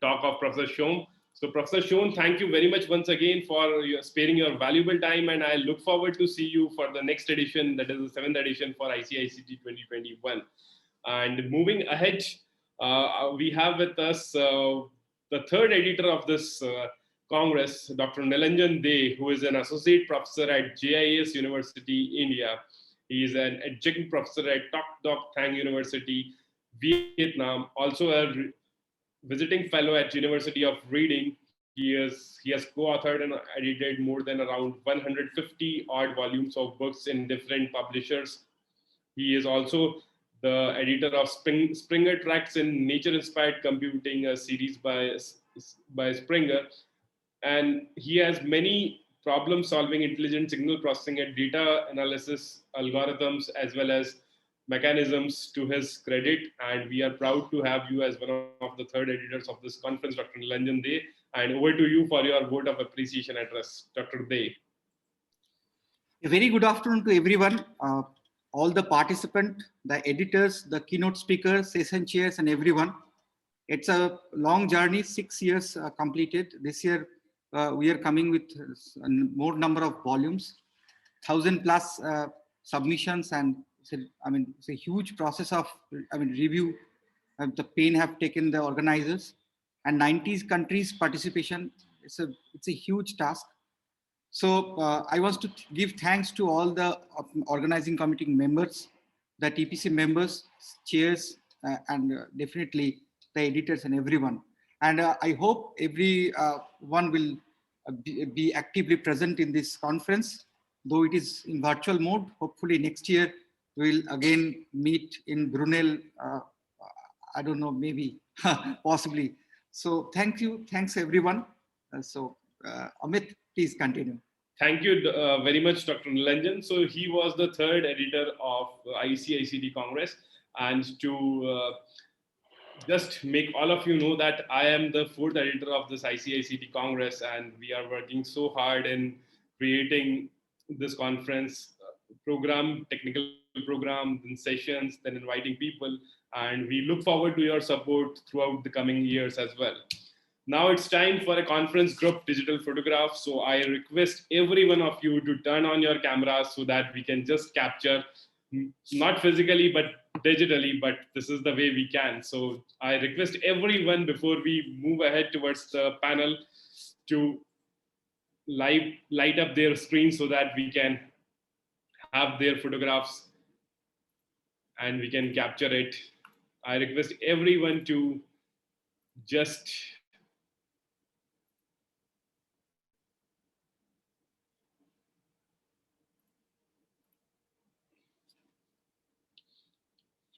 talk of Professor Shone. So Professor Shone, thank you very much once again for sparing your valuable time, and I look forward to see you for the next edition, that is the 7th edition for ICICT 2021. And moving ahead, we have with us the 3rd editor of this Congress, Dr. Nilanjan De, who is an associate professor at JIS University, India. He is an adjunct professor at Toc Doc Thang University, Vietnam, also a visiting fellow at University of Reading. He has co-authored and edited more than around 150 odd volumes of books in different publishers. He is also the editor of Springer Tracks in Nature-Inspired Computing, a series by Springer. And he has many problem-solving, intelligent signal processing and data analysis algorithms, as well as mechanisms to his credit. And we are proud to have you as one of the 3rd editors of this conference, Dr. Nilanjan De. And over to you for your vote of appreciation address, Dr. De. A very good afternoon to everyone, all the participants, the editors, the keynote speakers, session chairs, and everyone. It's a long journey, 6 years completed. This year, we are coming with a more number of volumes, 1,000 plus submissions, and it's a huge process of review. The pain have taken the organizers, and 90 countries participation. It's a huge task. So I want to give thanks to all the organizing committee members, the TPC members, chairs, and definitely the editors and everyone. And I hope everyone will be actively present in this conference, though it is in virtual mode. Hopefully next year we'll again meet in Brunel. I don't know, maybe, possibly. So thank you. Thanks, everyone. Amit, please continue. Thank you very much, Dr. Nilanjan. So he was the third editor of ICICT Congress. And to just make all of you know that I am the fourth editor of this ICICT Congress, and we are working so hard in creating this conference program, technical program, then sessions, then inviting people. And we look forward to your support throughout the coming years as well. Now it's time for a conference group digital photograph. So I request every one of you to turn on your cameras so that we can just capture, not physically, but digitally, but this is the way we can. So I request everyone before we move ahead towards the panel to light up their screen so that we can have their photographs and we can capture it. I request everyone to just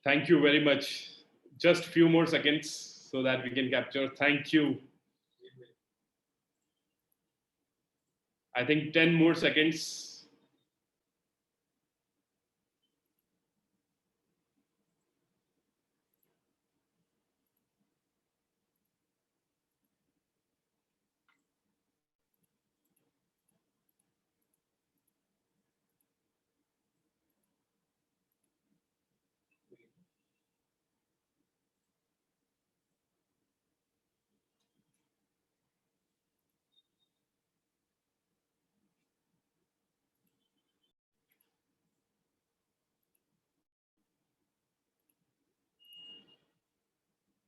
thank you very much. Just few more seconds so that we can capture. Thank you. I think 10 more seconds.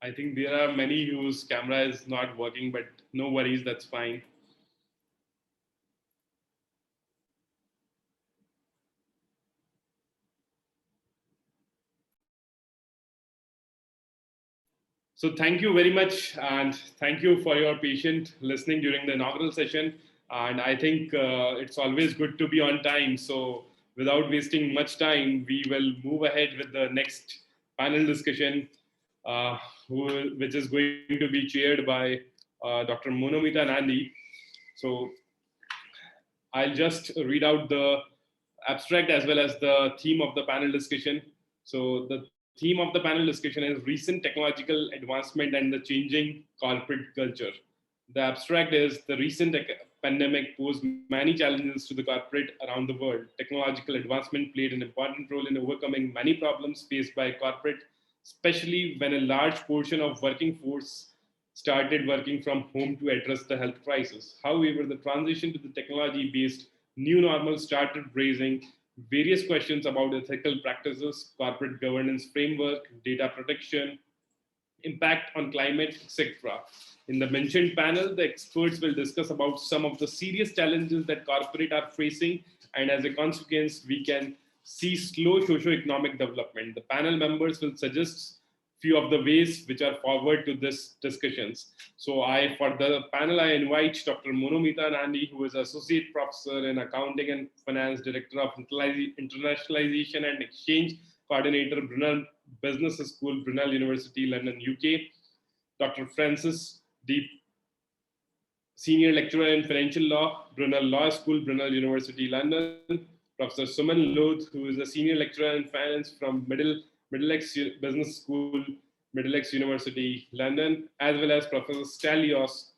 I think there are many whose camera is not working, but no worries, that's fine. So thank you very much, and thank you for your patient listening during the inaugural session. And I think it's always good to be on time. So without wasting much time, we will move ahead with the next panel discussion, which is going to be chaired by Dr. Monomita Nandi. So I'll just read out the abstract as well as the theme of the panel discussion. So the theme of the panel discussion is recent technological advancement and the changing corporate culture. The abstract is the recent pandemic posed many challenges to the corporate around the world. Technological advancement played an important role in overcoming many problems faced by corporate, especially when a large portion of working force started working from home to address the health crisis. However, the transition to the technology-based new normal started raising various questions about ethical practices, corporate governance framework, data protection, impact on climate, etc. In the mentioned panel, the experts will discuss about some of the serious challenges that corporate are facing, and as a consequence, we can see slow socio-economic development. The panel members will suggest few of the ways which are forward to this discussions. So for the panel, I invite Dr. Monomita Nandi, who is Associate Professor in Accounting and Finance, Director of Internationalization and Exchange Coordinator, Brunel Business School, Brunel University, London, UK. Dr. Francis Deep, Senior Lecturer in Financial Law, Brunel Law School, Brunel University, London. Professor Suman Lodh, who is a Senior Lecturer in Finance from Middlesex Business School, Middlesex University, London, as well as Professor Stelios,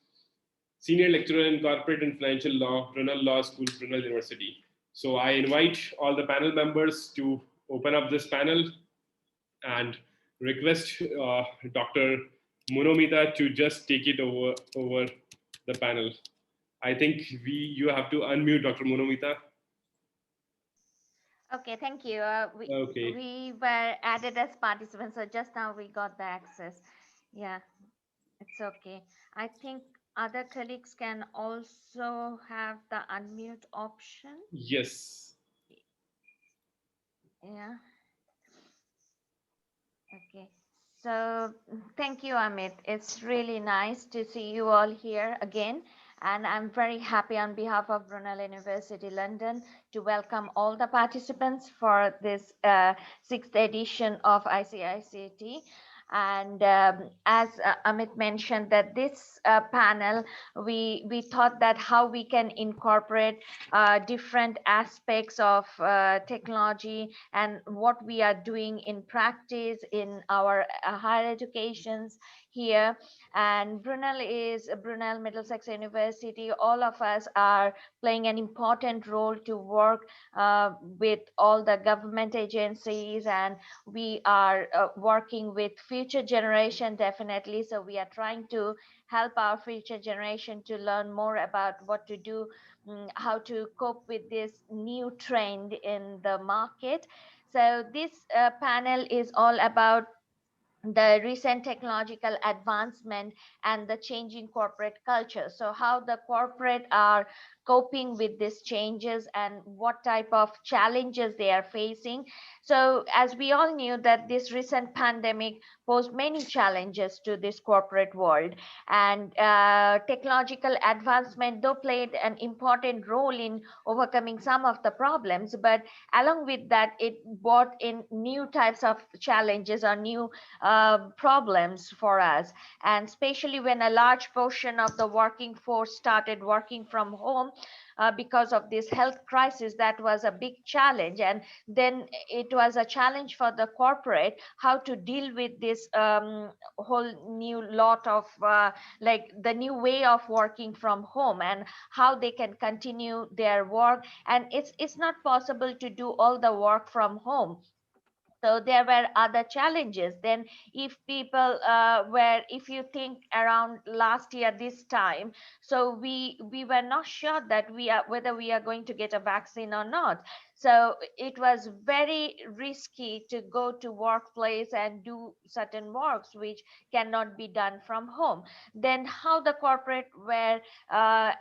Senior Lecturer in Corporate and Financial Law, Brunel Law School, Brunel University. So I invite all the panel members to open up this panel and request Dr. Monomita to just take it over the panel. I think you have to unmute Dr. Monomita. Okay, thank you. Okay. We were added as participants, so just now we got the access. Yeah, it's okay. I think other colleagues can also have the unmute option. Yes. Yeah. Okay. So thank you, Amit. It's really nice to see you all here again. And I'm very happy on behalf of Brunel University London to welcome all the participants for this sixth edition of ICICT. And as Amit mentioned, that this panel, we thought that how we can incorporate different aspects of technology and what we are doing in practice in our higher educations here. And Brunel Middlesex University. All of us are playing an important role to work with all the government agencies, and we are working with future generation definitely. So we are trying to help our future generation to learn more about what to do, how to cope with this new trend in the market. So this panel is all about the recent technological advancement and the changing corporate culture. So how the corporate are coping with these changes and what type of challenges they are facing. So as we all knew that this recent pandemic posed many challenges to this corporate world, and technological advancement though played an important role in overcoming some of the problems, but along with that it brought in new types of challenges or new problems for us. And especially when a large portion of the working force started working from home because of this health crisis, that was a big challenge. And then it was a challenge for the corporate how to deal with this whole new lot of like the new way of working from home and how they can continue their work. And it's not possible to do all the work from home, so there were other challenges. Then if people were, if you think around last year this time, so we were not sure that we are whether we are going to get a vaccine or not. So it was very risky to go to workplace and do certain works which cannot be done from home. Then how the corporate were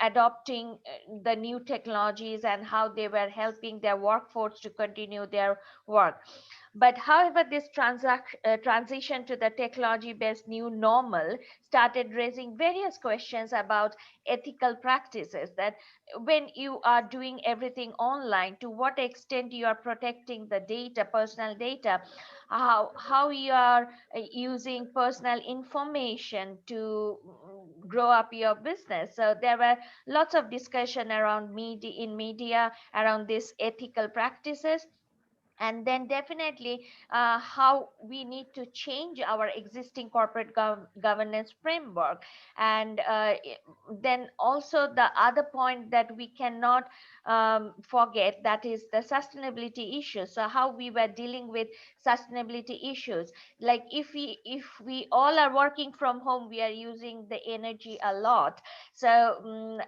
adopting the new technologies and how they were helping their workforce to continue their work. But however, this transition to the technology-based new normal started raising various questions about ethical practices. That when you are doing everything online, to what extent you are protecting the data, personal data, how you are using personal information to grow up your business. So there were lots of discussion around media around these ethical practices. And then definitely how we need to change our existing corporate governance framework. And then also the other point that we cannot forget, that is the sustainability issues. So how we were dealing with sustainability issues, like if we all are working from home, we are using the energy a lot. So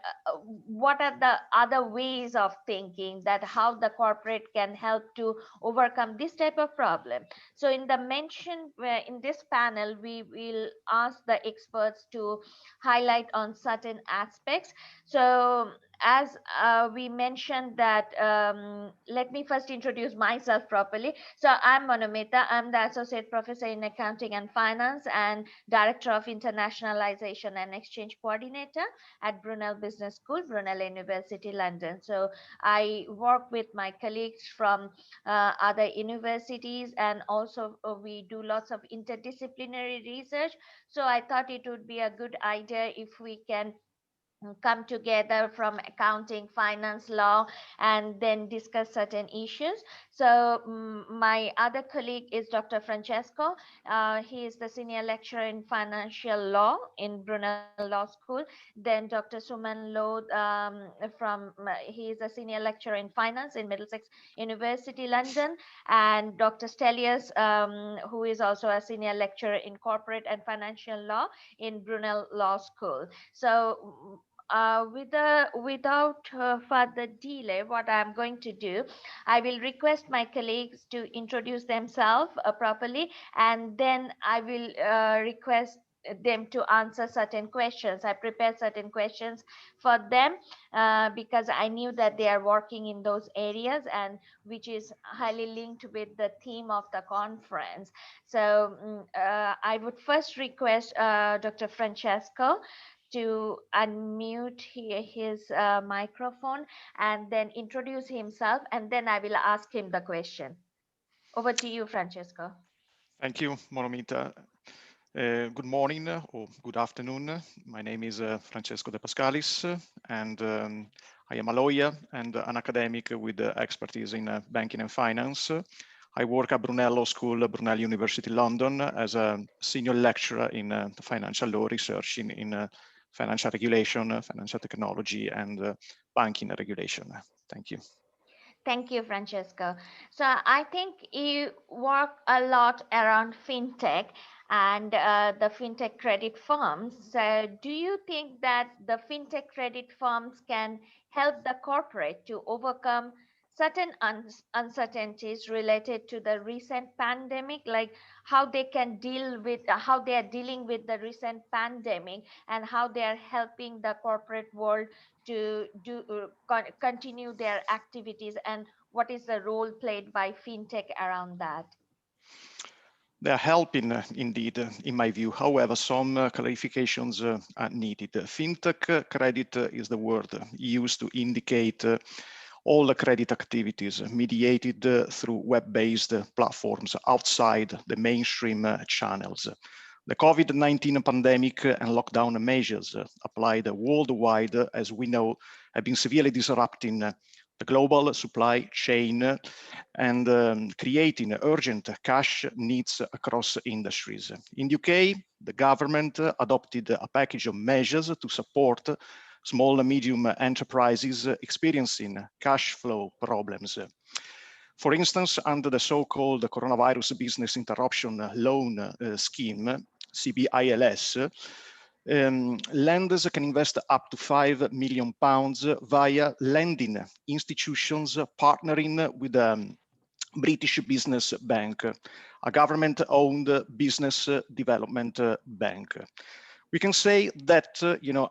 what are the other ways of thinking that how the corporate can help to overcome this type of problem? So in the mention in this panel, we will ask the experts to highlight on certain aspects. So as we mentioned that, let me first introduce myself properly. So I'm Monomita. I'm the Associate Professor in Accounting and Finance and Director of Internationalization and Exchange Coordinator at Brunel Business School, Brunel University, London. So I work with my colleagues from other universities, and also we do lots of interdisciplinary research. So I thought it would be a good idea if we can come together from accounting, finance, law, and then discuss certain issues. So my other colleague is Dr. Francesco. He is the senior lecturer in financial law in Brunel Law School. Then Dr. Suman Lod, he is a senior lecturer in finance in Middlesex University, London. And Dr. Stelios, who is also a senior lecturer in corporate and financial law in Brunel Law School. So without further delay, what I'm going to do, I will request my colleagues to introduce themselves properly, and then I will request them to answer certain questions. I prepared certain questions for them because I knew that they are working in those areas, and which is highly linked with the theme of the conference. So I would first request Dr. Francesco to unmute his microphone and then introduce himself, and then I will ask him the question. Over to you, Francesco. Thank you, Moromita. Good morning or good afternoon. My name is Francesco De Pascalis, and I am a lawyer and an academic with expertise in banking and finance. I work at Brunel Law School, Brunel University, London, as a senior lecturer in financial law research in financial regulation, financial technology, and banking regulation. Thank you. Thank you, Francesco. So I think you work a lot around fintech and the fintech credit firms. So do you think that the fintech credit firms can help the corporate to overcome certain uncertainties related to the recent pandemic, like how they can deal with how they are dealing with the recent pandemic and how they are helping the corporate world to continue their activities, and what is the role played by fintech around that? They are helping indeed, in my view. However, some clarifications are needed. Fintech credit is the word used to indicate all the credit activities mediated through web-based platforms outside the mainstream channels. The COVID-19 pandemic and lockdown measures applied worldwide, as we know, have been severely disrupting the global supply chain and creating urgent cash needs across industries. In the UK, the government adopted a package of measures to support small and medium enterprises experiencing cash flow problems. For instance, under the so-called Coronavirus Business Interruption Loan Scheme, CBILS, lenders can invest up to £5 million via lending institutions partnering with a British Business Bank, a government-owned business development bank. We can say that,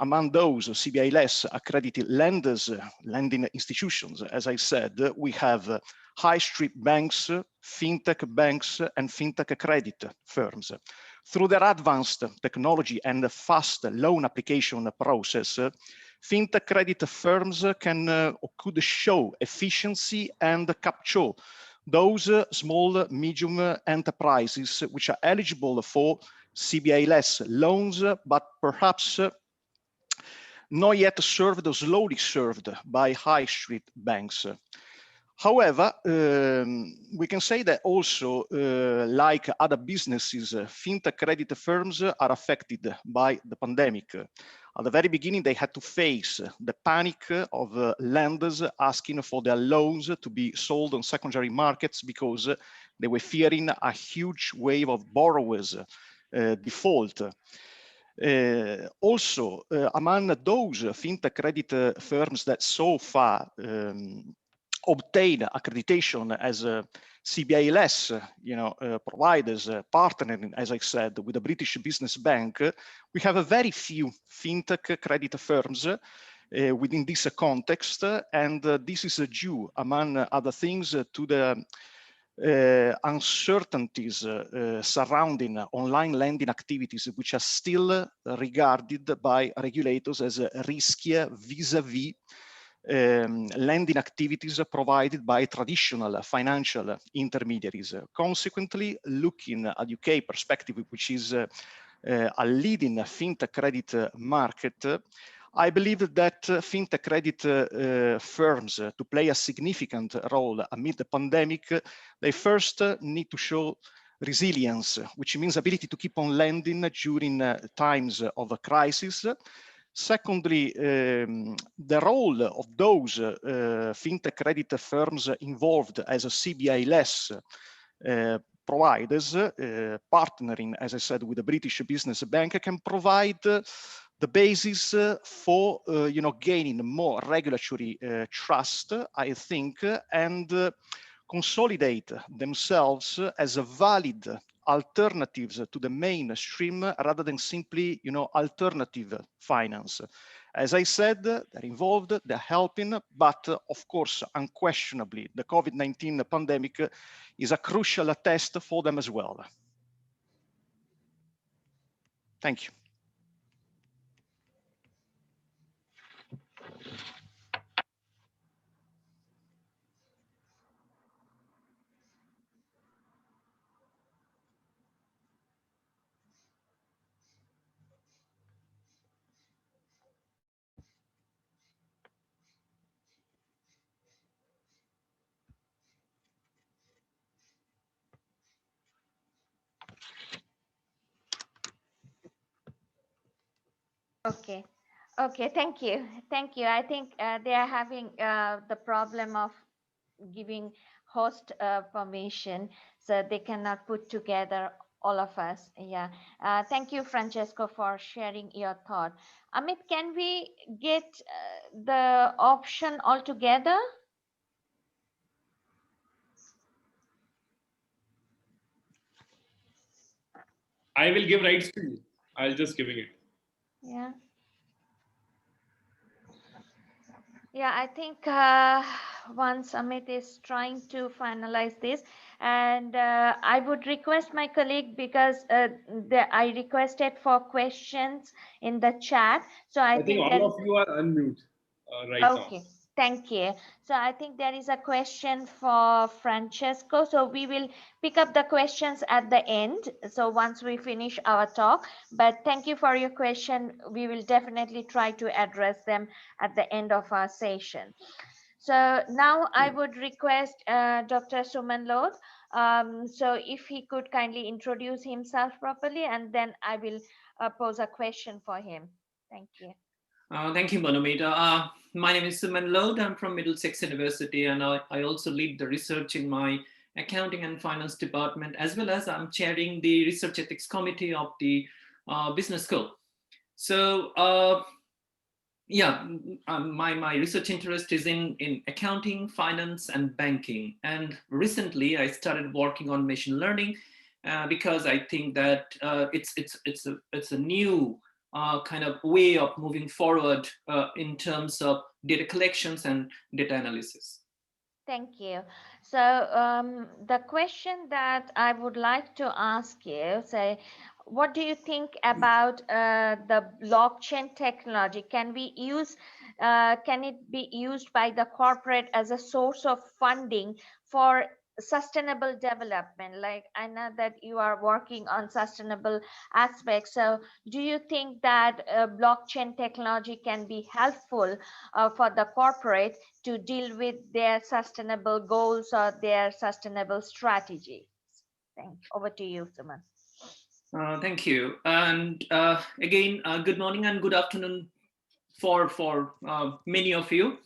among those CBILS accredited lenders, lending institutions, as I said, we have high street banks, fintech banks, and fintech credit firms. Through their advanced technology and fast loan application process, fintech credit firms can or could show efficiency and capture those small, medium enterprises which are eligible for CBILS loans, but perhaps not yet served or slowly served by high street banks. However, we can say that also, like other businesses, fintech credit firms are affected by the pandemic. At the very beginning, they had to face the panic of lenders asking for their loans to be sold on secondary markets because they were fearing a huge wave of borrowers default. Also, among those fintech credit firms that so far obtain accreditation as CBILS, providers partnering, as I said, with the British Business Bank, we have a very few fintech credit firms within this context, and this is due, among other things, to the uncertainties surrounding online lending activities, which are still regarded by regulators as riskier vis-a-vis lending activities provided by traditional financial intermediaries. Consequently, looking at UK perspective, which is a leading fintech credit market, I believe that fintech credit firms, to play a significant role amid the pandemic, they first need to show resilience, which means ability to keep on lending during times of a crisis. Secondly, the role of those fintech credit firms involved as a CBILS providers, partnering, as I said, with the British Business Bank, can provide the basis for gaining more regulatory trust, I think, and consolidate themselves as a valid alternatives to the mainstream rather than simply, alternative finance. As I said, they're involved, they're helping, but of course, unquestionably, the COVID-19 pandemic is a crucial test for them as well. Thank you. Okay. Okay, thank you. Thank you. I think they are having the problem of giving host permission, so they cannot put together all of us. Yeah. Thank you, Francesco, for sharing your thought. Amit, can we get the option altogether? I will give rights to you. I'll just giving it. Yeah. Yeah, I think once Amit is trying to finalize this, and I would request my colleague, because I requested for questions in the chat. So I think think all of you are unmute right now. okay. Thank you. So I think there is a question for Francesco. So we will pick up the questions at the end. So once we finish our talk, but thank you for your question. We will definitely try to address them at the end of our session. So now I would request Dr. Suman Lod. So if he could kindly introduce himself properly, and then I will pose a question for him. Thank you. Thank you, Manumita. My name is Suman Lod. I'm from Middlesex University, and I also lead the research in my accounting and finance department, as well as I'm chairing the research ethics committee of the business school. So my research interest is in accounting, finance, and banking. And recently I started working on machine learning because I think that it's a new kind of way of moving forward in terms of data collections and data analysis. Thank you. So the question that I would like to ask you, say, what do you think about the blockchain technology? Can it be used by the corporate as a source of funding for sustainable development? Like, I know that you are working on sustainable aspects. So do you think that blockchain technology can be helpful for the corporate to deal with their sustainable goals or their sustainable strategy? Over to you, Suman. Thank you. And again, good morning and good afternoon for many of you.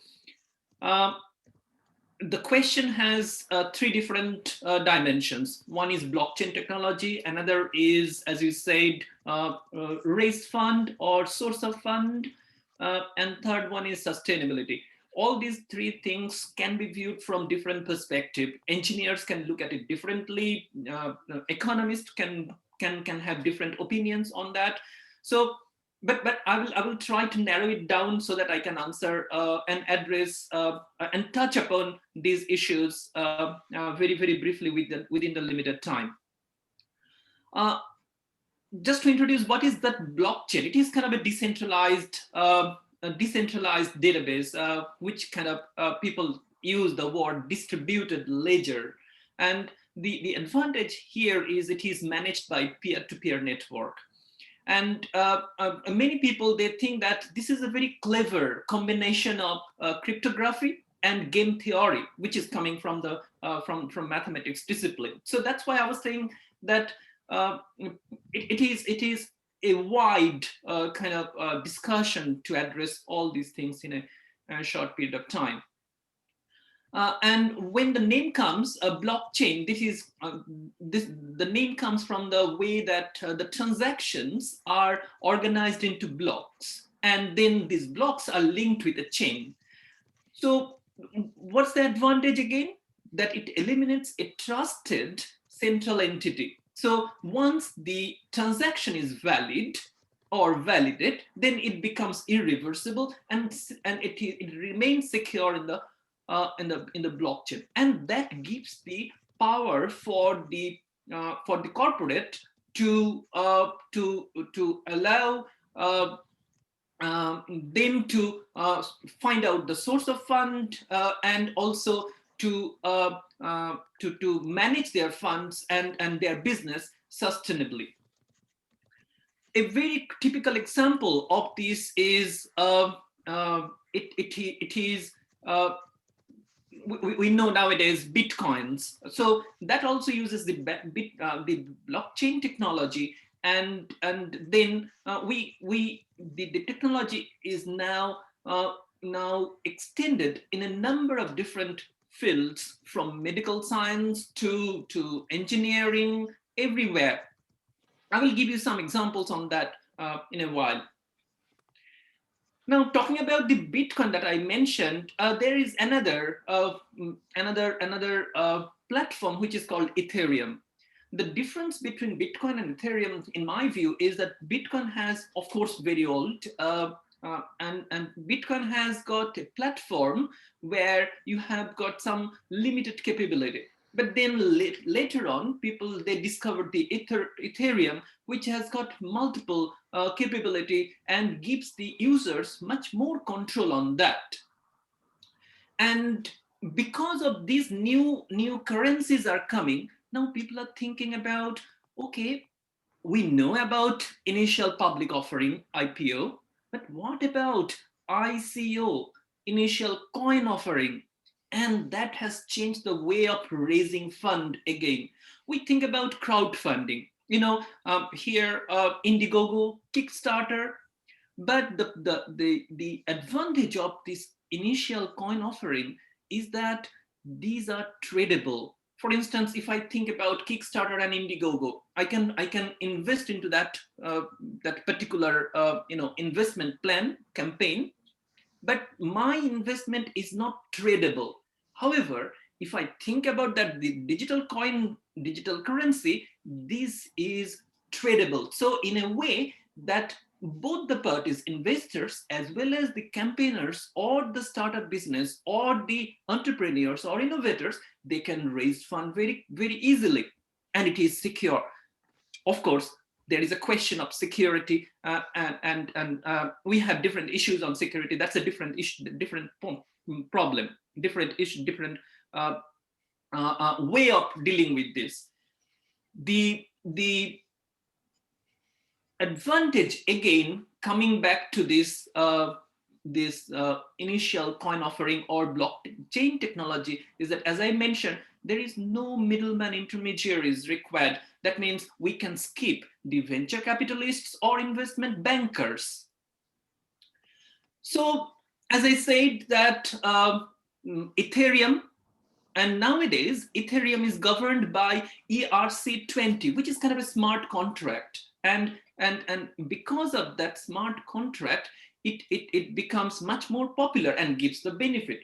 The question has three different dimensions. One is blockchain technology, another is, as you said, raised fund or source of fund, and third one is sustainability. All these three things can be viewed from different perspectives. Engineers can look at it differently. Economists can have different opinions on that. So, but I will try to narrow it down so that I can answer and address and touch upon these issues very briefly within the limited time. Just to introduce what is that blockchain. It is kind of a decentralized database, which kind of people use the word distributed ledger. And the advantage here is it is managed by peer-to-peer network. And many people, they think that this is a very clever combination of cryptography and game theory, which is coming from the from mathematics discipline. So that's why I was saying that it is a wide kind of discussion to address all these things in a short period of time. And when the name comes, a blockchain, the name comes from the way that the transactions are organized into blocks, and then these blocks are linked with a chain. So what's the advantage again? That it eliminates a trusted central entity. So once the transaction is valid or validated, then it becomes irreversible, and it remains secure in the blockchain, and that gives the power for the corporate to allow them to find out the source of fund, and also to manage their funds and their business sustainably. A very typical example of this is we know nowadays Bitcoins. So that also uses the blockchain technology, and then the technology is now extended in a number of different fields, from medical science to engineering, everywhere. I will give you some examples on that in a while. Now, talking about the Bitcoin that I mentioned, there is another platform which is called Ethereum. The difference between Bitcoin and Ethereum, in my view, is that Bitcoin has, of course, very old, and Bitcoin has got a platform where you have got some limited capability. But then later on, they discovered the Ethereum, which has got multiple capability and gives the users much more control on that. And because of these new currencies are coming, now people are thinking about, okay, we know about initial public offering, IPO, but what about ICO, initial coin offering? And that has changed the way of raising fund again. We think about crowdfunding, here Indiegogo, Kickstarter, but the advantage of this initial coin offering is that these are tradable. For instance, if I think about Kickstarter and Indiegogo, I can invest into that particular investment plan campaign, but my investment is not tradable. However, if I think about that, the digital coin, digital currency, this is tradable. So in a way that both the parties, investors as well as the campaigners or the startup business or the entrepreneurs or innovators, they can raise fund very, very easily, and it is secure. Of course, there is a question of security, and we have different issues on security. That's a different issue, different problem, different issue, different way of dealing with this. The advantage, again, coming back to this initial coin offering or blockchain technology, is that, as I mentioned, there is no middleman intermediaries required. That means we can skip the venture capitalists or investment bankers. So, as I said, that Ethereum, and nowadays Ethereum is governed by ERC20, which is kind of a smart contract, and because of that smart contract, it becomes much more popular and gives the benefit.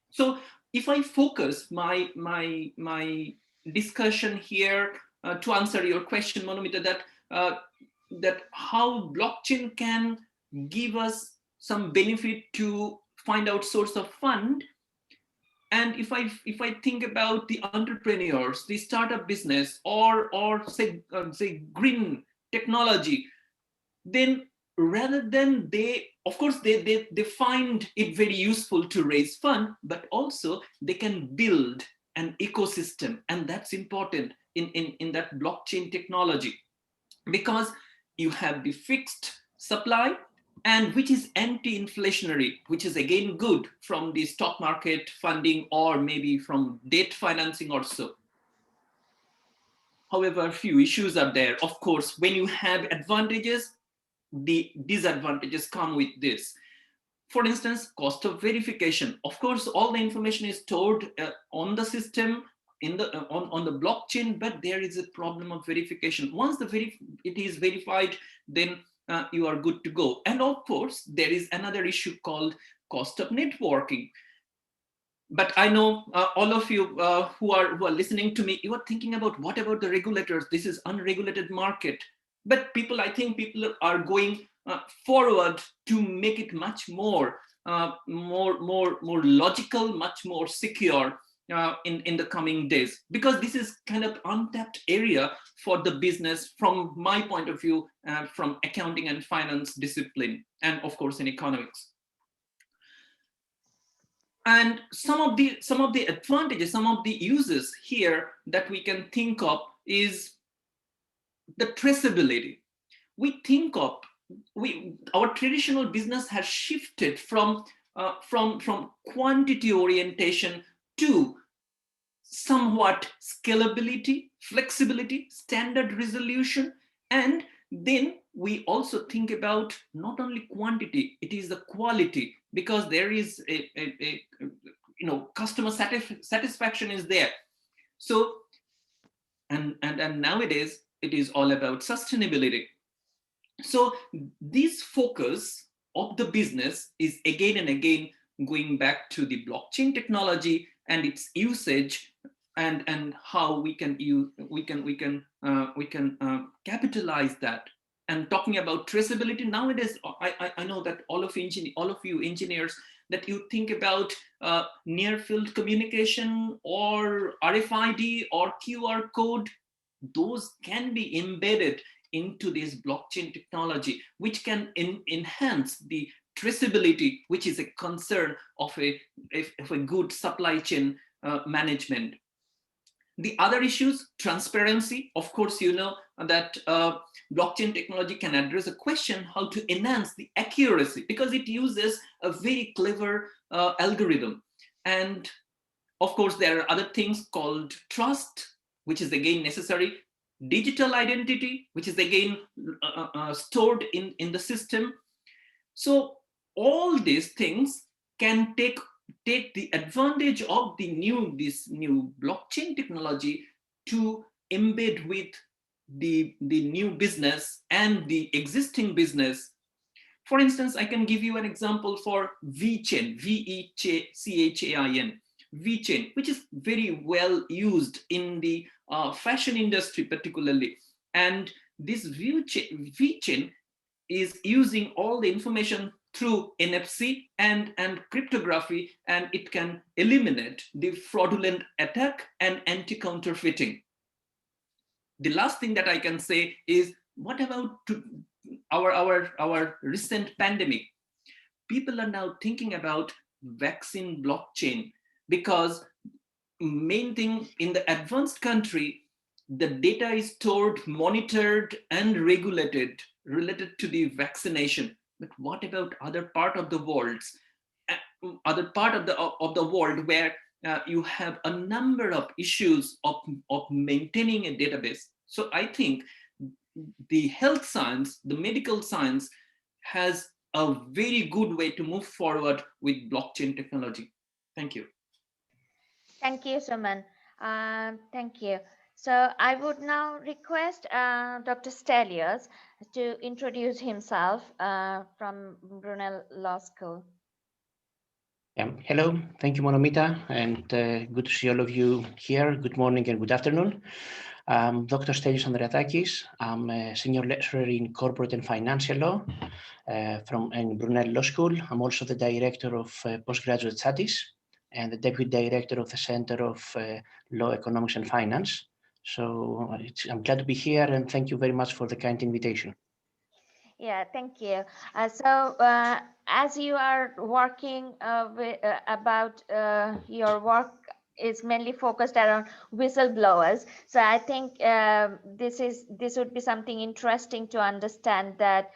So if I focus my discussion here to answer your question, Monomita, that how blockchain can give us some benefit to find out source of fund, and if I think about the entrepreneurs, the startup business, or say green technology, then rather than they find it very useful to raise fund, but also they can build an ecosystem, and that's important in that blockchain technology, because you have the fixed supply, and which is anti-inflationary, which is again good from the stock market funding or maybe from debt financing or so. However, a few issues are there. Of course, when you have advantages, the disadvantages come with this. For instance, cost of verification. Of course, all the information is stored on the system, on the blockchain, but there is a problem of verification. Once it is verified, then you are good to go. And of course, there is another issue called cost of networking. but I know all of you who are listening to me, you are thinking about what about the regulators? This is unregulated market. But I think people are going forward to make it much more logical, much more secure in the coming days, because this is kind of untapped area for the business from my point of view, from accounting and finance discipline, and of course in economics. And some of the advantages, some of the uses here that we can think of is the traceability. We think of our traditional business has shifted from quantity orientation to somewhat scalability, flexibility, standard resolution, and then we also think about not only quantity, it is the quality, because there is a customer satisfaction is there. So and nowadays it is all about sustainability. So this focus of the business is again and again going back to the blockchain technology and its usage, and how we can capitalize that. And talking about traceability nowadays, I know that all of you engineers, that you think about near field communication or RFID or QR code, those can be embedded into this blockchain technology, which can enhance the traceability, which is a concern of a good supply chain management. The other issues, transparency. Of course, you know that blockchain technology can address a question how to enhance the accuracy, because it uses a very clever algorithm. And of course, there are other things called trust, which is again necessary. Digital identity, which is again stored in the system. So all these things can take the advantage of this new blockchain technology to embed with the new business and the existing business. For instance, I can give you an example for VeChain, VeChain, VeChain, which is very well used in the fashion industry particularly. And this VeChain is using all the information through NFC and cryptography, and it can eliminate the fraudulent attack and anti-counterfeiting. The last thing that I can say is, what about our recent pandemic? People are now thinking about vaccine blockchain, because main thing in the advanced country, the data is stored, monitored, and regulated related to the vaccination. But what about other part of the world, where you have a number of issues of maintaining a database? So I think the health science, the medical science, has a very good way to move forward with blockchain technology. Thank you. Thank you, Suman. Thank you. So I would now request Dr. Stelios to introduce himself from Brunel Law School. Hello, thank you, Monomita, and good to see all of you here. Good morning and good afternoon. I'm Dr. Stelios Andreatakis. I'm a senior lecturer in corporate and financial law in Brunel Law School. I'm also the director of postgraduate studies and the deputy director of the Center of Law, Economics and Finance. So I'm glad to be here, and thank you very much for the kind invitation. Yeah, thank you. As you are working about your work is mainly focused around whistleblowers, so I think this would be something interesting to understand, that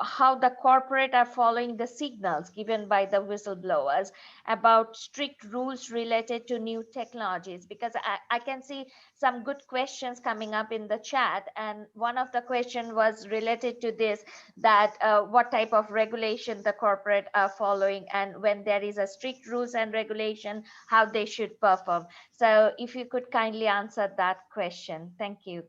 how the corporate are following the signals given by the whistleblowers about strict rules related to new technologies, because I can see some good questions coming up in the chat, and one of the question was related to this, that what type of regulation the corporate are following, and when there is a strict rules and regulation, how they should perform. So if you could kindly answer that question. Thank you.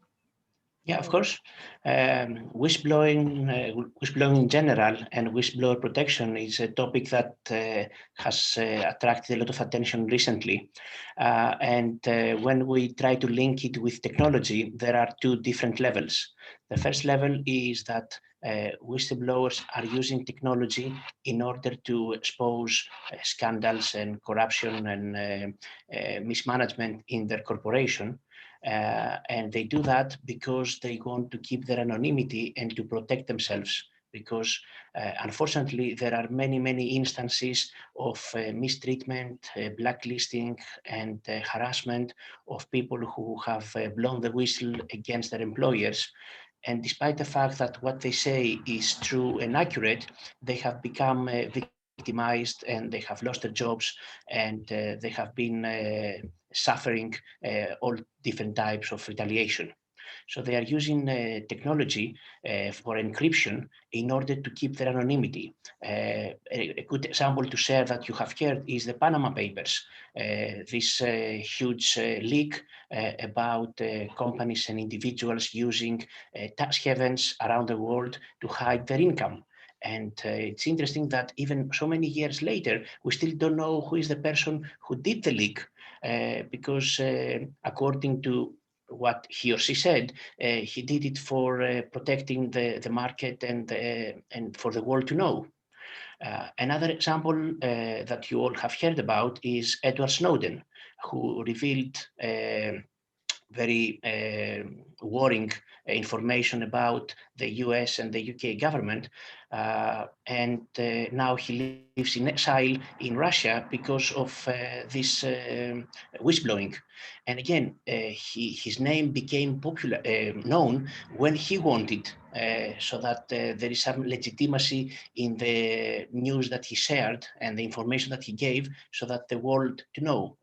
Yeah, of course. Whistleblowing in general and whistleblower protection is a topic that has attracted a lot of attention recently. When we try to link it with technology, there are two different levels. The first level is that whistleblowers are using technology in order to expose scandals and corruption and mismanagement in their corporation. And they do that because they want to keep their anonymity and to protect themselves, because unfortunately there are many instances of mistreatment, blacklisting and harassment of people who have blown the whistle against their employers. And despite the fact that what they say is true and accurate, they have become victimized and they have lost their jobs, and they have been suffering all different types of retaliation. So they are using technology for encryption in order to keep their anonymity. A good example to share that you have heard is the Panama Papers, this huge leak about companies and individuals using tax havens around the world to hide their income. And it's interesting that even so many years later, we still don't know who is the person who did the leak, because according to what he or she said, he did it for protecting the market and for the world to know. Another example that you all have heard about is Edward Snowden, who revealed very worrying information about the US and the UK government. And now he lives in exile in Russia because of this whistleblowing. And again, his name became popular, known when he wanted, so that there is some legitimacy in the news that he shared and the information that he gave, so that the world to know.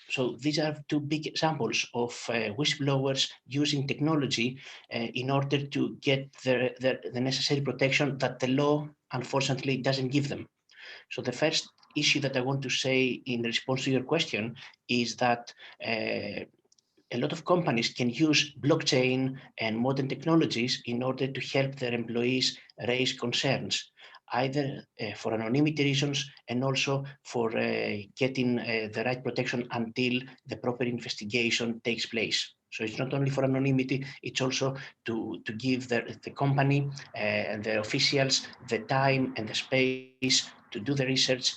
So these are two big examples of whistleblowers using technology in order to get the necessary protection that the law, unfortunately, doesn't give them. So the first issue that I want to say in response to your question is that a lot of companies can use blockchain and modern technologies in order to help their employees raise concerns, either for anonymity reasons and also for getting the right protection until the proper investigation takes place. So it's not only for anonymity, it's also to give the company and the officials the time and the space to do the research,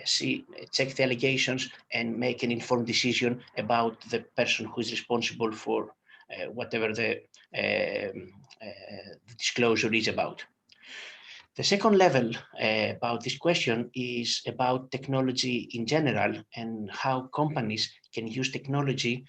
check the allegations, and make an informed decision about the person who is responsible for whatever the disclosure is about. The second level about this question is about technology in general and how companies can use technology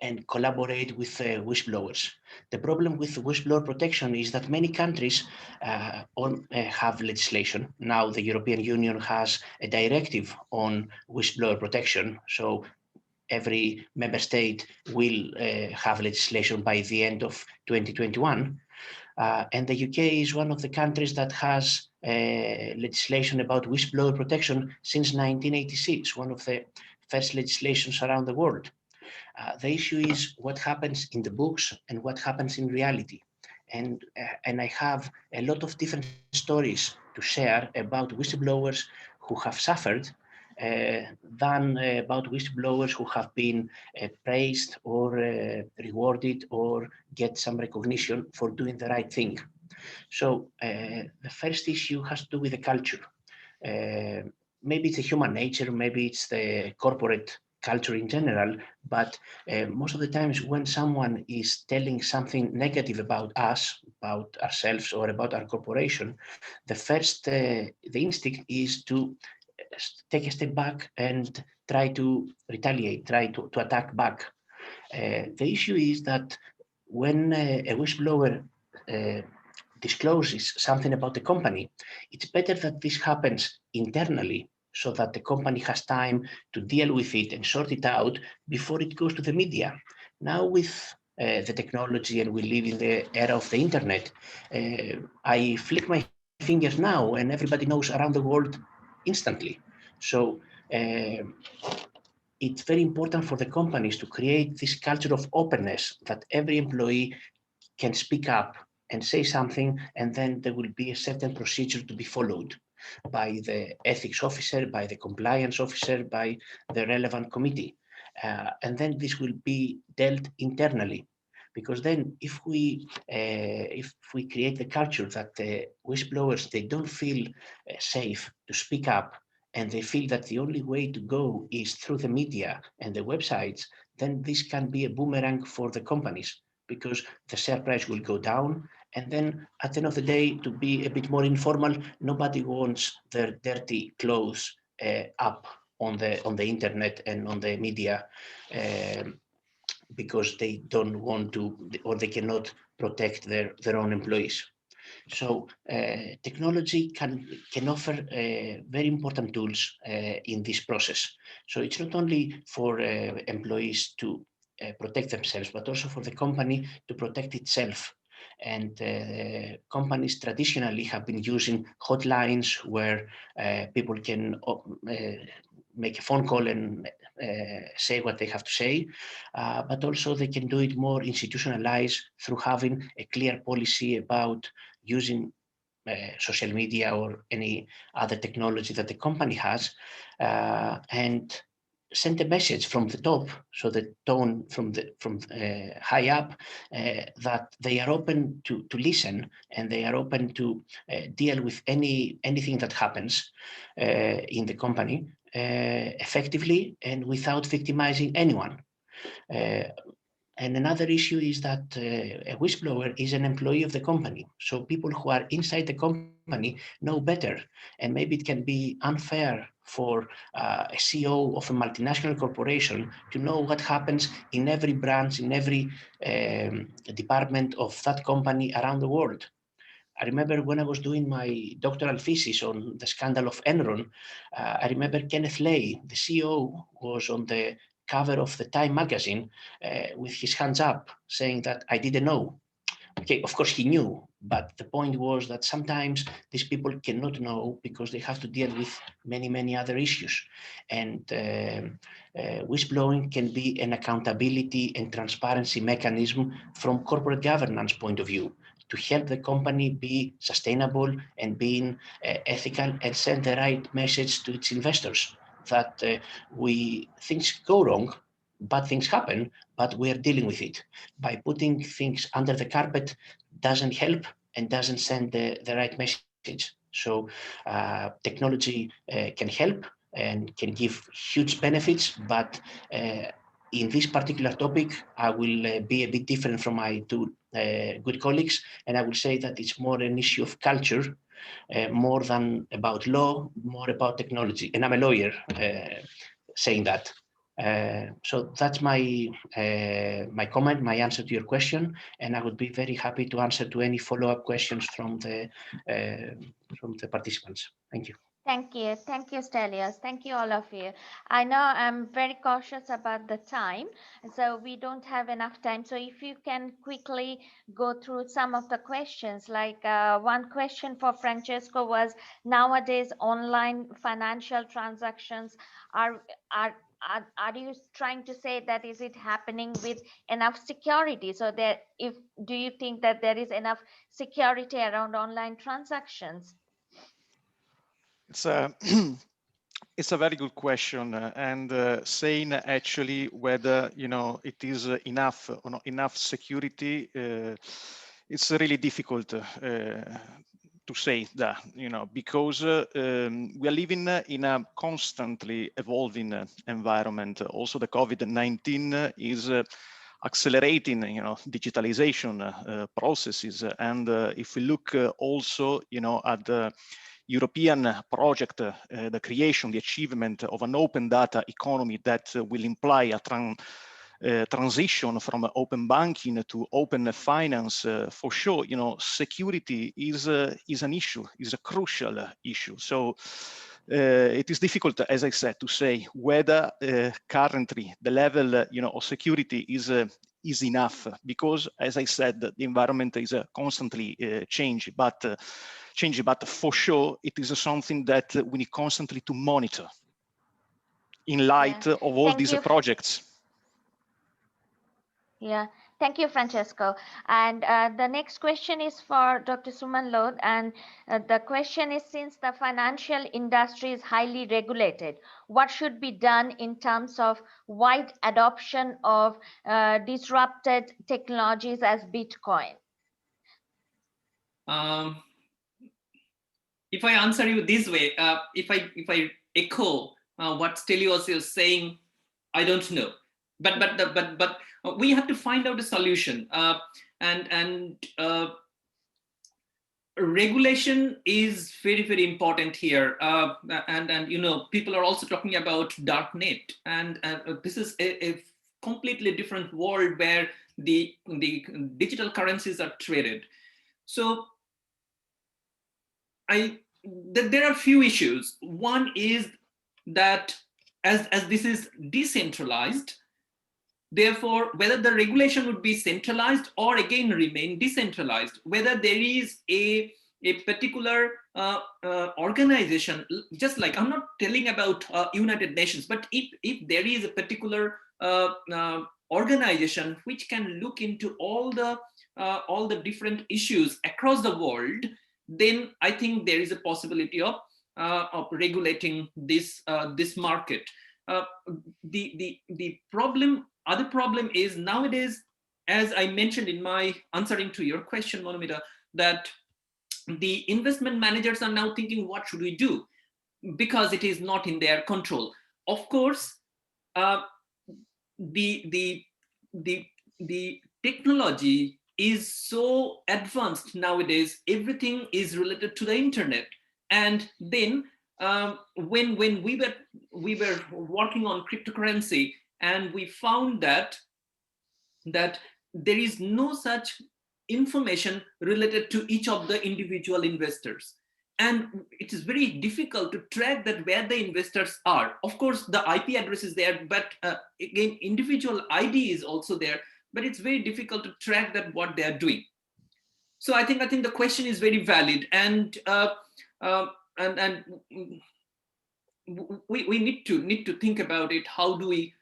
and collaborate with whistleblowers. The problem with whistleblower protection is that many countries have legislation. Now the European Union has a directive on whistleblower protection. So every member state will have legislation by the end of 2021. And the UK is one of the countries that has legislation about whistleblower protection since 1986, one of the first legislations around the world. The issue is what happens in the books and what happens in reality. And I have a lot of different stories to share about whistleblowers who have suffered than about whistleblowers who have been praised or rewarded or get some recognition for doing the right thing. So the first issue has to do with the culture. Maybe it's a human nature, maybe it's the corporate culture in general, but most of the times when someone is telling something negative about us, about ourselves or about our corporation, the first, the instinct is to take a step back and try to retaliate, try to attack back. The issue is that when a whistleblower discloses something about the company, it's better that this happens internally so that the company has time to deal with it and sort it out before it goes to the media. Now with the technology, and we live in the era of the internet, I flick my fingers now and everybody knows around the world instantly. So it's very important for the companies to create this culture of openness that every employee can speak up and say something, and then there will be a certain procedure to be followed by the ethics officer, by the compliance officer, by the relevant committee. And then this will be dealt internally. Because then if we create the culture that the whistleblowers, they don't feel safe to speak up, and they feel that the only way to go is through the media and the websites, then this can be a boomerang for the companies, because the share price will go down. And then at the end of the day, to be a bit more informal, nobody wants their dirty clothes up on the internet and on the media, because they don't want to, or they cannot protect their own employees. So technology can offer very important tools in this process. So it's not only for employees to protect themselves, but also for the company to protect itself. And companies traditionally have been using hotlines where people can make a phone call and say what they have to say, but also they can do it more institutionalized through having a clear policy about using social media or any other technology that the company has, and send a message from the top, so the tone from high up, that they are open to listen, and they are open to deal with anything that happens in the company effectively and without victimizing anyone. And another issue is that a whistleblower is an employee of the company. So people who are inside the company know better. And maybe it can be unfair for a CEO of a multinational corporation to know what happens in every branch, in every department of that company around the world. I remember when I was doing my doctoral thesis on the scandal of Enron, I remember Kenneth Lay, the CEO, was on the cover of the Time magazine with his hands up, saying that I didn't know. Okay, of course he knew, but the point was that sometimes these people cannot know because they have to deal with many other issues. And whistleblowing can be an accountability and transparency mechanism from corporate governance point of view, to help the company be sustainable and being ethical and send the right message to its investors that things go wrong, bad things happen, but we are dealing with it. By putting things under the carpet doesn't help and doesn't send the right message. So technology can help and can give huge benefits, but in this particular topic, I will be a bit different from my two good colleagues, and I will say that it's more an issue of culture, more than about law, more about technology. And I'm a lawyer saying that. So that's my comment, my answer to your question, and I would be very happy to answer to any follow-up questions from the participants. Thank you. Thank you, Stelios. Thank you, all of you. I know I'm very cautious about the time, so we don't have enough time. So if you can quickly go through some of the questions, like one question for Francesco was, nowadays online financial transactions are you trying to say that is it happening with enough security? So do you think that there is enough security around online transactions? It's a very good question, and saying actually whether it is enough or not enough security, it's really difficult to say that, because we are living in a constantly evolving environment. Also, the COVID-19 is accelerating, digitalization processes, and if we look also, at the European project, the creation, the achievement of an open data economy that will imply a transition from open banking to open finance, for sure, security is an issue, is a crucial issue. So it is difficult, as I said, to say whether currently the level, of security is enough, because, as I said, the environment is constantly changing. But for sure, it is something that we need constantly to monitor. in light of all Thank these you. projects. Yeah, thank you, Francesco. And the next question is for Dr. Suman Lodh. And the question is, since the financial industry is highly regulated, what should be done in terms of wide adoption of disrupted technologies as Bitcoin? If I answer you this way, if I echo what Stelios is saying, I don't know. But we have to find out a solution. And regulation is very, very important here. And you know, people are also talking about dark net, and this is a completely different world where the digital currencies are traded. So there are few issues. One is that as this is decentralized, therefore, whether the regulation would be centralized or again remain decentralized, whether there is a particular organization, just like, I'm not telling about United Nations, but if there is a particular organization which can look into all the different issues across the world, then I think there is a possibility of regulating this market. The other problem is nowadays, as I mentioned in my answering to your question, Monomita, that the investment managers are now thinking, what should we do? Because it is not in their control. Of course, the technology is so advanced nowadays. Everything is related to the internet. And then when we were working on cryptocurrency, and we found that there is no such information related to each of the individual investors, and it is very difficult to track that where the investors are. Of course, the IP address is there, but again, individual ID is also there, but it's very difficult to track that what they are doing. So I think the question is very valid, and we need to think about it. How do we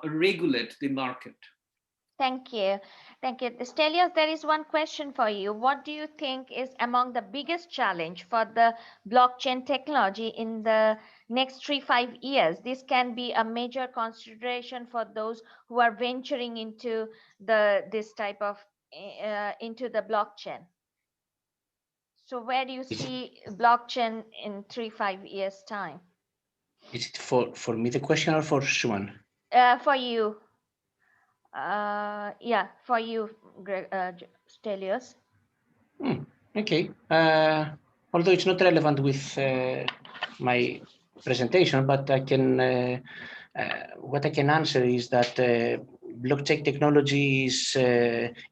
regulate the market? Thank you. Thank you. Stelios, there is one question for you. What do you think is among the biggest challenge for the blockchain technology in the next 3-5 years? This can be a major consideration for those who are venturing into this type of into the blockchain. So where do you see blockchain in 3-5 years time? Is it for me the question, or for Suman? For you. Yeah, for you, Stelios. Okay. Although it's not relevant with my presentation, but I can. What I can answer is that blockchain technology is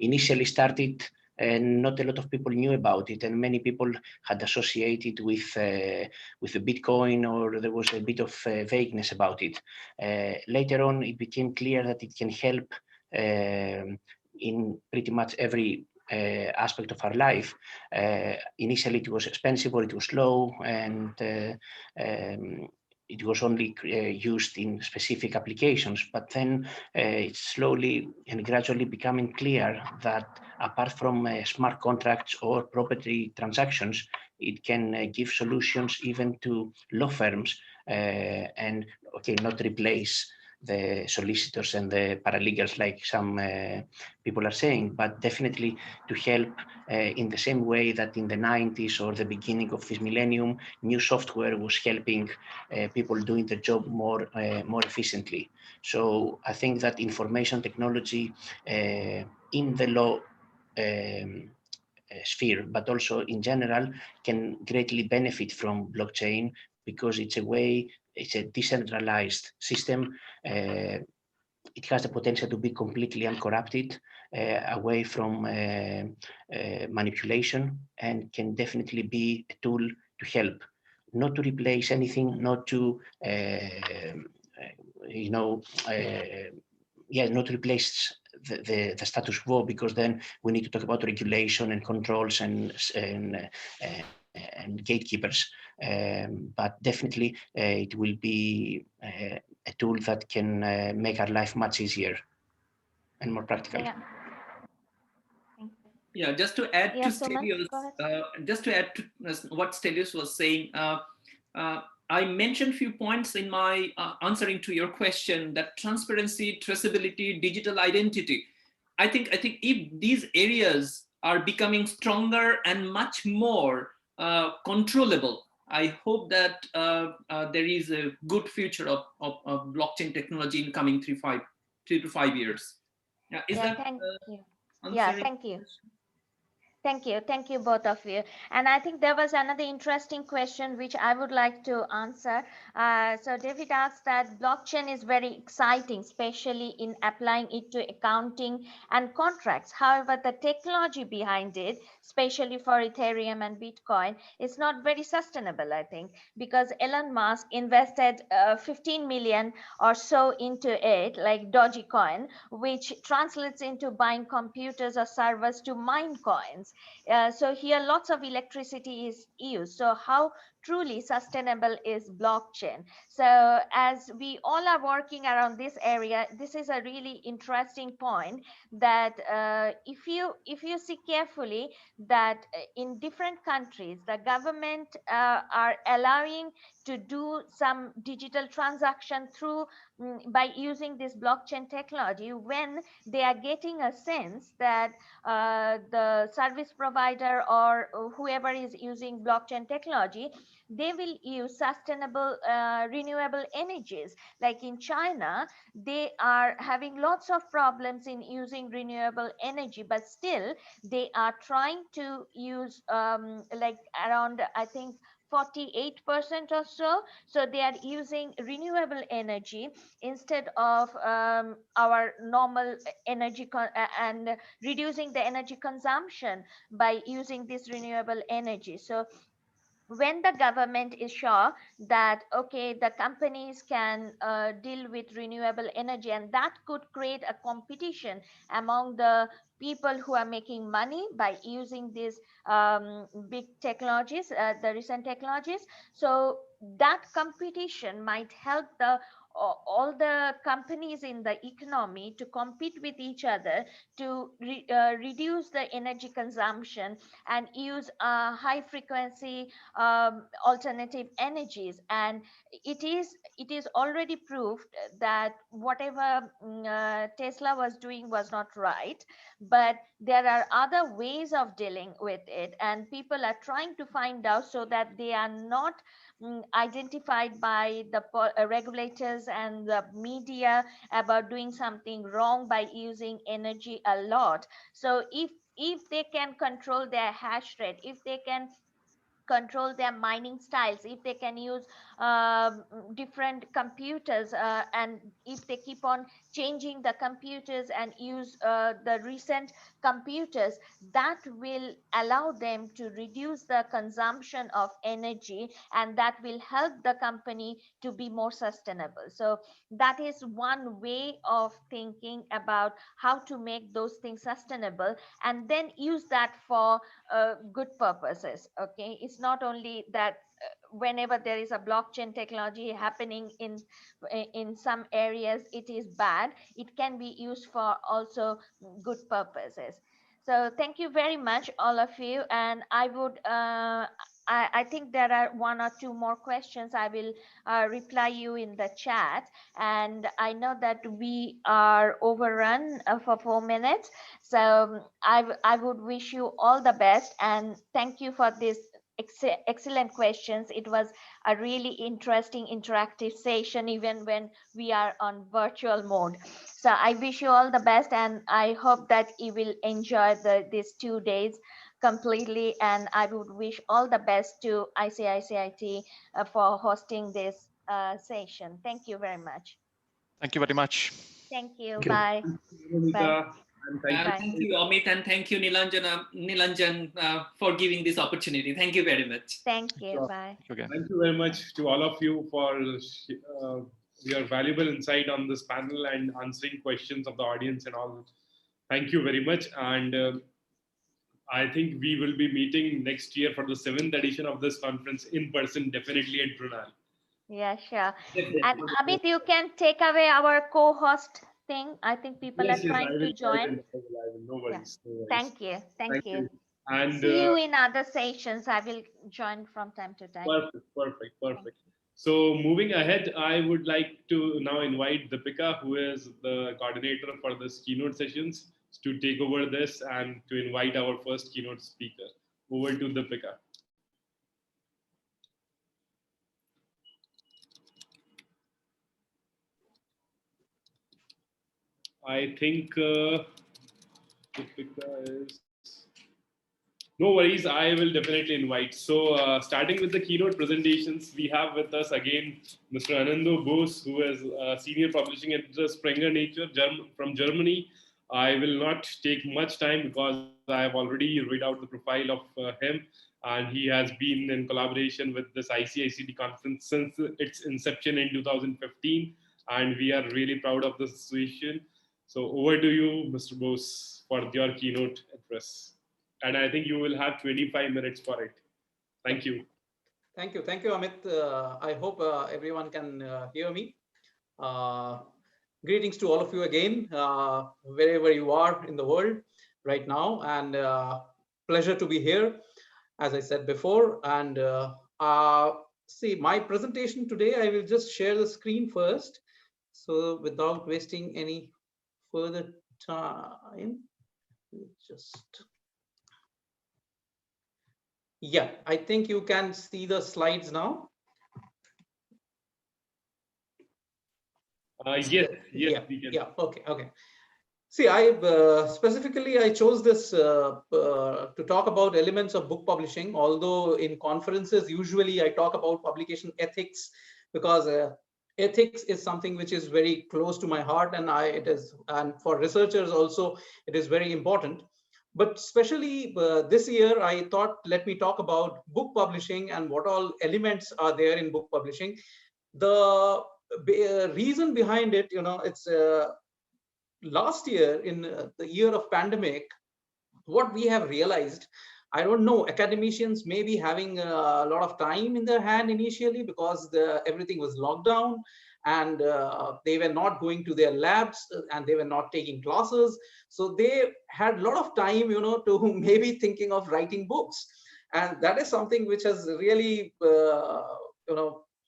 initially started, and not a lot of people knew about it, and many people had associated with the Bitcoin, or there was a bit of vagueness about it. Later on, it became clear that it can help in pretty much every aspect of our life. Initially, it was expensive, or it was slow, and it was only used in specific applications. But then it's slowly and gradually becoming clear that apart from smart contracts or property transactions, it can give solutions even to law firms, and not replace the solicitors and the paralegals like some people are saying, but definitely to help in the same way that in the 90s or the beginning of this millennium, new software was helping people doing the job more efficiently. So I think that information technology in the law sphere, but also in general, can greatly benefit from blockchain, because it's a decentralized system. It has the potential to be completely uncorrupted, away from manipulation, and can definitely be a tool to help, not to replace anything, not to not to replace the status quo, because then we need to talk about regulation and controls and gatekeepers, but definitely it will be a tool that can make our life much easier and more practical. Yeah. Yeah, just to add to Suman, Stelios, go ahead. just to add to what Stelios was saying, I mentioned a few points in my answering to your question, that transparency, traceability, digital identity. I think if these areas are becoming stronger and much more controllable, I hope that there is a good future of blockchain technology in coming 3 to 5 years. Is that Thank you. answering? Thank you. Thank you both of you. And I think there was another interesting question which I would like to answer. So David asked that blockchain is very exciting, especially in applying it to accounting and contracts. However, the technology behind it, especially for Ethereum and Bitcoin, is not very sustainable, I think, because Elon Musk invested 15 million or so into it, like Dogecoin, which translates into buying computers or servers to mine coins. So here lots of electricity is used. So how truly sustainable is blockchain? So as we all are working around this area, this is a really interesting point that if you see carefully that in different countries, the government are allowing to do some digital transaction through by using this blockchain technology, when they are getting a sense that the service provider or whoever is using blockchain technology, they will use sustainable renewable energies. Like in China, they are having lots of problems in using renewable energy, but still they are trying to use like around, I think, 48% or so. So they are using renewable energy instead of our normal energy and reducing the energy consumption by using this renewable energy. So when the government is sure that okay, the companies can deal with renewable energy, and that could create a competition among the people who are making money by using these big technologies, the recent technologies. So that competition might help the all the companies in the economy to compete with each other to reduce the energy consumption and use high frequency alternative energies. And it is already proved that whatever Tesla was doing was not right, but there are other ways of dealing with it, and people are trying to find out so that they are not identified by the regulators and the media about doing something wrong by using energy a lot. So if they can control their hash rate, if they can control their mining styles, if they can use different computers, and if they keep on changing the computers and use the recent computers, that will allow them to reduce the consumption of energy, and that will help the company to be more sustainable. So that is one way of thinking about how to make those things sustainable, and then use that for good purposes. Okay, it's not only that whenever there is a blockchain technology happening in some areas it is bad, it can be used for also good purposes. So thank you very much, all of you. And I would I think there are one or two more questions. I will reply you in the chat. And I know that we are overrun for 4 minutes. So I would wish you all the best, and thank you for this excellent questions. It was a really interesting interactive session, even when we are on virtual mode. So I wish you all the best, and I hope that you will enjoy these 2 days completely. And I would wish all the best to ICICT for hosting this session. Thank you very much. Thank you very much. Thank you. Thank you. Bye. Bye. Thank you, Amit, and thank you, Nilanjan, for giving this opportunity. Thank you very much. Thank you. Bye. Thank you very much to all of you for your valuable insight on this panel and answering questions of the audience and all. Thank you very much. And I think we will be meeting next year for the 7th edition of this conference in person, definitely at Brunel. Yeah, sure. Definitely. And Amit, you can take away our co-host thing. I think people Yes, are yes, trying to join. I will. No Yeah. worries, no worries. Thank you. Thank you. And See you in other sessions. I will join from time to time. perfect. So moving ahead, I would like to now invite Deepika, who is the coordinator for this keynote sessions, to take over this and to invite our first keynote speaker. Over to Deepika. I think Deepika is... No worries, I will definitely invite. So, starting with the keynote presentations, we have with us again Mr. Anando Bose, who is senior publishing editor, Springer Nature from Germany. I will not take much time because I have already read out the profile of him, and he has been in collaboration with this ICICT conference since its inception in 2015, and we are really proud of this association. So, over to you, Mr. Bose, for your keynote address. And I think you will have 25 minutes for it. Thank you. Thank you, Amit. I hope everyone can hear me. Greetings to all of you again, wherever you are in the world right now, and pleasure to be here, as I said before. And see, my presentation today, I will just share the screen first. So without wasting any further time, just... Yeah, I think you can see the slides now. Yes, we can. Yeah, okay. See, I specifically I chose this to talk about elements of book publishing. Although in conferences usually I talk about publication ethics, because ethics is something which is very close to my heart, and and for researchers also it is very important. But especially this year, I thought, let me talk about book publishing and what all elements are there in book publishing. The reason behind it, it's last year, in the year of pandemic, what we have realized, I don't know, academicians may be having a lot of time in their hand initially because everything was locked down, and they were not going to their labs, and they were not taking classes. So they had a lot of time, to maybe thinking of writing books. And that is something which has really,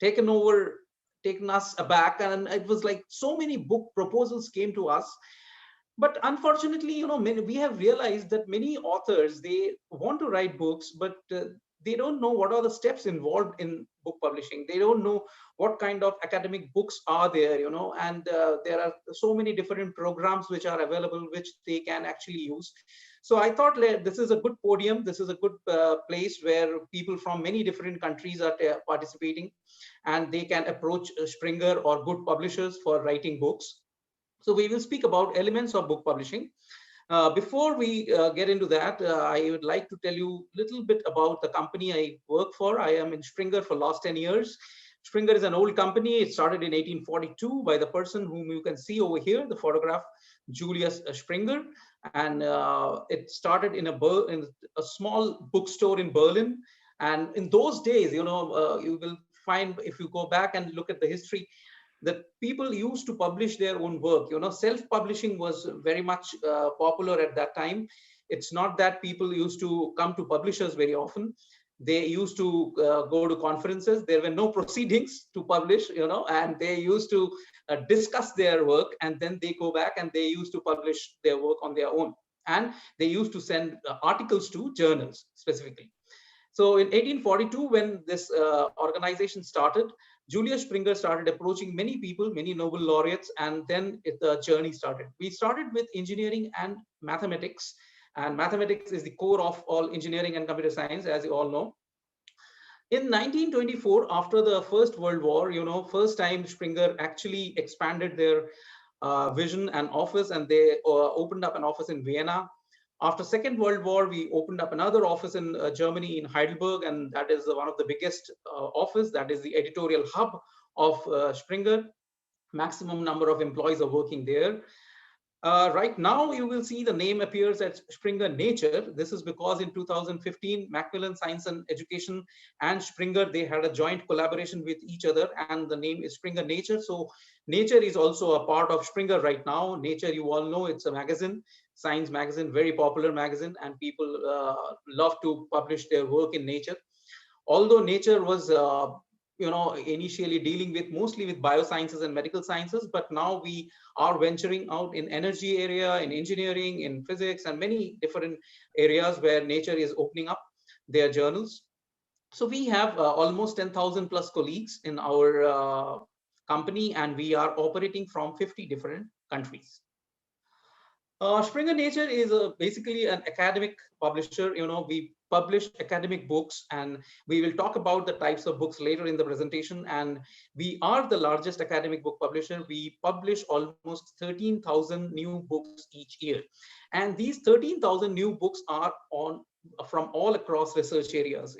taken us aback. And it was like so many book proposals came to us. But unfortunately, we have realized that many authors, they want to write books, but they don't know what are the steps involved in book publishing. They don't know what kind of academic books are there, and there are so many different programs which are available, which they can actually use. So I thought this is a good podium. This is a good place where people from many different countries are participating, and they can approach Springer or good publishers for writing books. So we will speak about elements of book publishing. Before we get into that, I would like to tell you a little bit about the company I work for. I am in Springer for the last 10 years. Springer is an old company. It started in 1842 by the person whom you can see over here, the photograph, Julius Springer. And it started in a small bookstore in Berlin. And in those days, you will find, if you go back and look at the history, that people used to publish their own work. Self-publishing was very much popular at that time. It's not that people used to come to publishers very often. They used to go to conferences. There were no proceedings to publish, and they used to discuss their work, and then they go back and they used to publish their work on their own. And they used to send articles to journals specifically. So in 1842, when this organization started, Julius Springer started approaching many people, many Nobel laureates, and then the journey started. We started with engineering and mathematics, and mathematics is the core of all engineering and computer science, as you all know. In 1924, after the First World War, first time Springer actually expanded their vision and office, and they opened up an office in Vienna. After Second World War, we opened up another office in Germany, in Heidelberg, and that is one of the biggest office. That is the editorial hub of Springer. Maximum number of employees are working there. Right now, you will see the name appears at Springer Nature. This is because in 2015, Macmillan Science and Education and Springer, they had a joint collaboration with each other, and the name is Springer Nature. So Nature is also a part of Springer right now. Nature, you all know, it's a magazine, science magazine, very popular magazine, and people love to publish their work in Nature. Although Nature was initially dealing with mostly with biosciences and medical sciences, but now we are venturing out in energy area, in engineering, in physics, and many different areas where Nature is opening up their journals. So we have almost 10,000 plus colleagues in our company, and we are operating from 50 different countries. Springer Nature is basically an academic publisher. We publish academic books, and we will talk about the types of books later in the presentation. And we are the largest academic book publisher. We publish almost 13,000 new books each year. And these 13,000 new books are from all across research areas.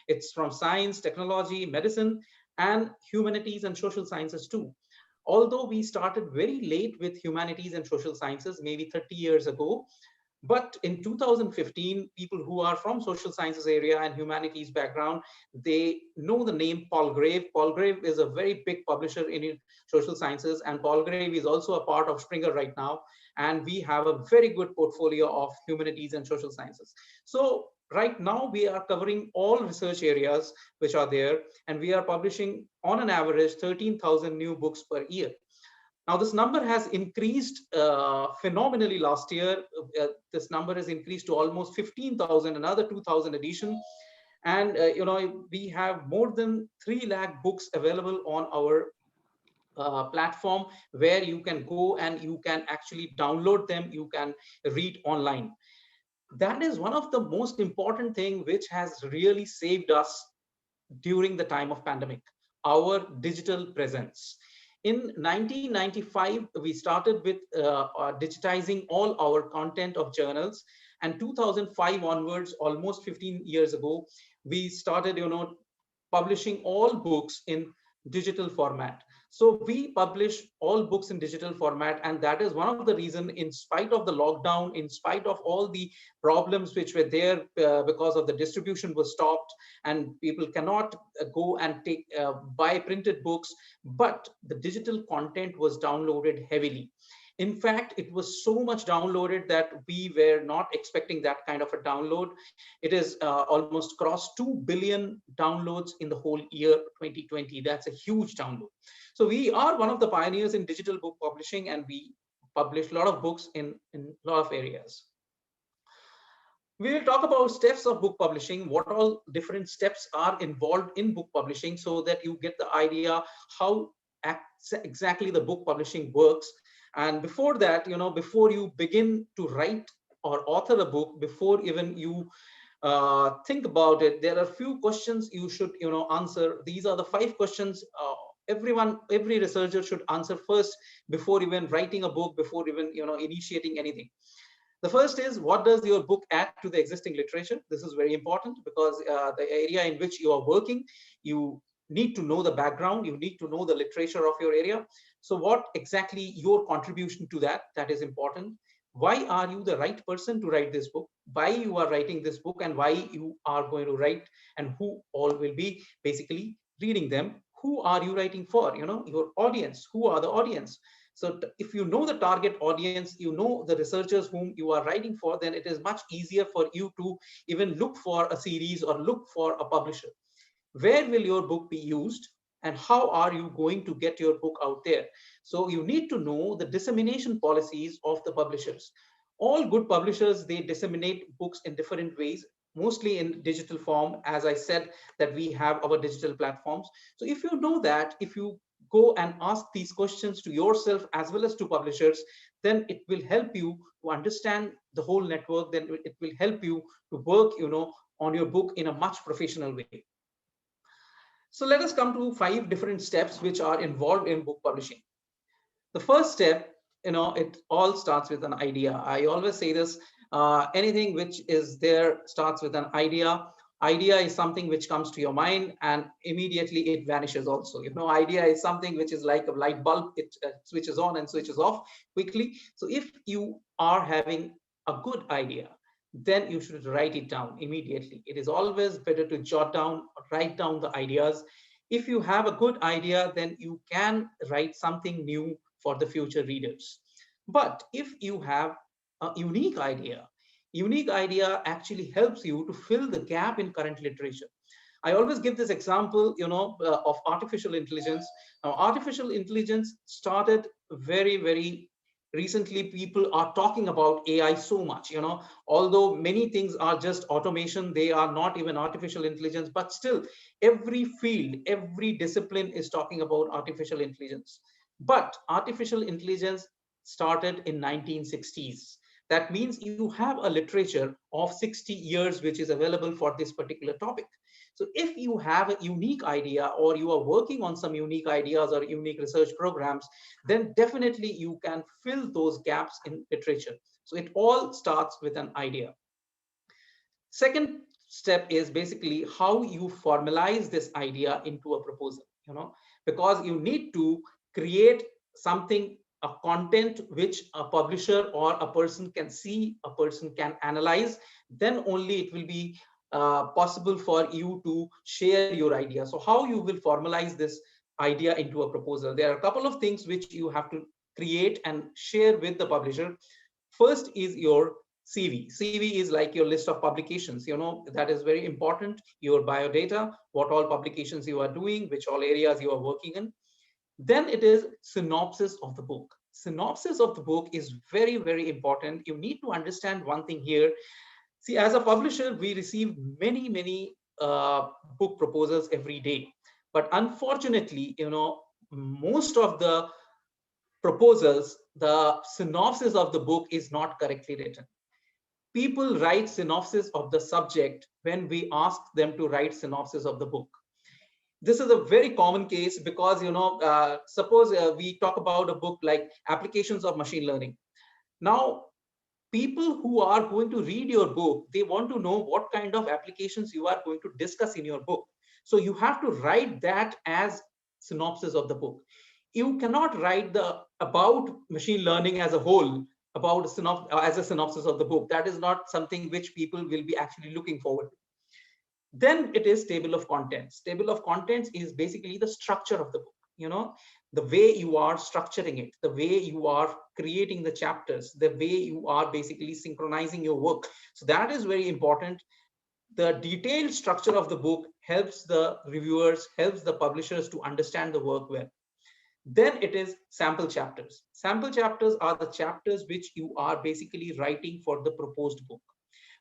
It's from science, technology, medicine, and humanities and social sciences too. Although we started very late with humanities and social sciences, maybe 30 years ago, but in 2015, people who are from social sciences area and humanities background, they know the name Palgrave. Palgrave is a very big publisher in social sciences, and Palgrave is also a part of Springer right now. And we have a very good portfolio of humanities and social sciences. So right now we are covering all research areas which are there, and we are publishing on an average 13,000 new books per year. Now, this number has increased phenomenally last year. This number has increased to almost 15,000, another 2,000 addition. And, we have more than 3 lakh books available on our platform, where you can go and you can actually download them, you can read online. That is one of the most important thing which has really saved us during the time of pandemic, our digital presence. In 1995, we started with digitizing all our content of journals, and 2005 onwards, almost 15 years ago, we started, publishing all books in digital format. So we publish all books in digital format, and that is one of the reason, in spite of the lockdown, in spite of all the problems which were there because of the distribution was stopped and people cannot go and buy printed books, but the digital content was downloaded heavily. In fact, it was so much downloaded that we were not expecting that kind of a download. It is almost crossed 2 billion downloads in the whole year 2020. That's a huge download. So we are one of the pioneers in digital book publishing, and we publish a lot of books in a lot of areas. We will talk about steps of book publishing, what all different steps are involved in book publishing, so that you get the idea how exactly the book publishing works. And before that, before you begin to write or author a book, before even you think about it, there are a few questions you should answer. These are the 5 questions every researcher should answer first before even writing a book, before even initiating anything. The first is, what does your book add to the existing literature? This is very important, because the area in which you are working, you need to know the background, you need to know the literature of your area. So what exactly your contribution to that is important. Why are you the right person to write this book? Why you are writing this book, and why you are going to write, and who all will be basically reading them? Who are you writing for? Your audience. Who are the audience? So if you know the target audience, you know the researchers whom you are writing for, then it is much easier for you to even look for a series or look for a publisher. Where will your book be used, and how are you going to get your book out there? So you need to know the dissemination policies of the publishers. All good publishers, they disseminate books in different ways, mostly in digital form. As I said, that we have our digital platforms. So if you know that, if you go and ask these questions to yourself as well as to publishers, then it will help you to understand the whole network. Then it will help you to work on your book in a much professional way. So let us come to 5 different steps which are involved in book publishing. The first step, it all starts with an idea. I always say this, anything which is there starts with an idea. idea is something which comes to your mind and immediately it vanishes also. Idea is something which is like a light bulb. It switches on and switches off quickly. So if you are having a good idea, then you should write it down immediately. It is always better to jot down, write down the ideas. If you have a good idea, then you can write something new for the future readers. But if you have a unique idea actually helps you to fill the gap in current literature. I always give this example, of artificial intelligence. Now, artificial intelligence started very, very recently. People are talking about AI so much, although many things are just automation, they are not even artificial intelligence, but still every field, every discipline is talking about artificial intelligence. But artificial intelligence started in 1960s. That means you have a literature of 60 years which is available for this particular topic. So if you have a unique idea or you are working on some unique ideas or unique research programs, then definitely you can fill those gaps in literature. So it all starts with an idea. Second step is basically how you formalize this idea into a proposal, because you need to create something, a content which a publisher or a person can see, a person can analyze. Then only it will be possible for you to share your idea. So how you will formalize this idea into a proposal? There are a couple of things which you have to create and share with the publisher. First is your CV. CV is like your list of publications, that is very important. Your biodata, what all publications you are doing, which all areas you are working in. Then it is synopsis of the book. Synopsis of the book is very, very important. You need to understand one thing here. See, as a publisher, we receive many, many book proposals every day. But unfortunately, most of the proposals, the synopsis of the book is not correctly written. People write synopsis of the subject when we ask them to write synopsis of the book. This is a very common case because, suppose we talk about a book like Applications of Machine Learning. Now, people who are going to read your book, they want to know what kind of applications you are going to discuss in your book. So you have to write that as synopsis of the book. You cannot write the about machine learning as a whole, about as a synopsis of the book. That is not something which people will be actually looking forward to. Then it is table of contents. Table of contents is basically the structure of the book, the way you are structuring it, the way you are creating the chapters, the way you are basically synchronizing your work. So that is very important. The detailed structure of the book helps the reviewers, helps the publishers to understand the work well. Then it is sample chapters. Sample chapters are the chapters which you are basically writing for the proposed book.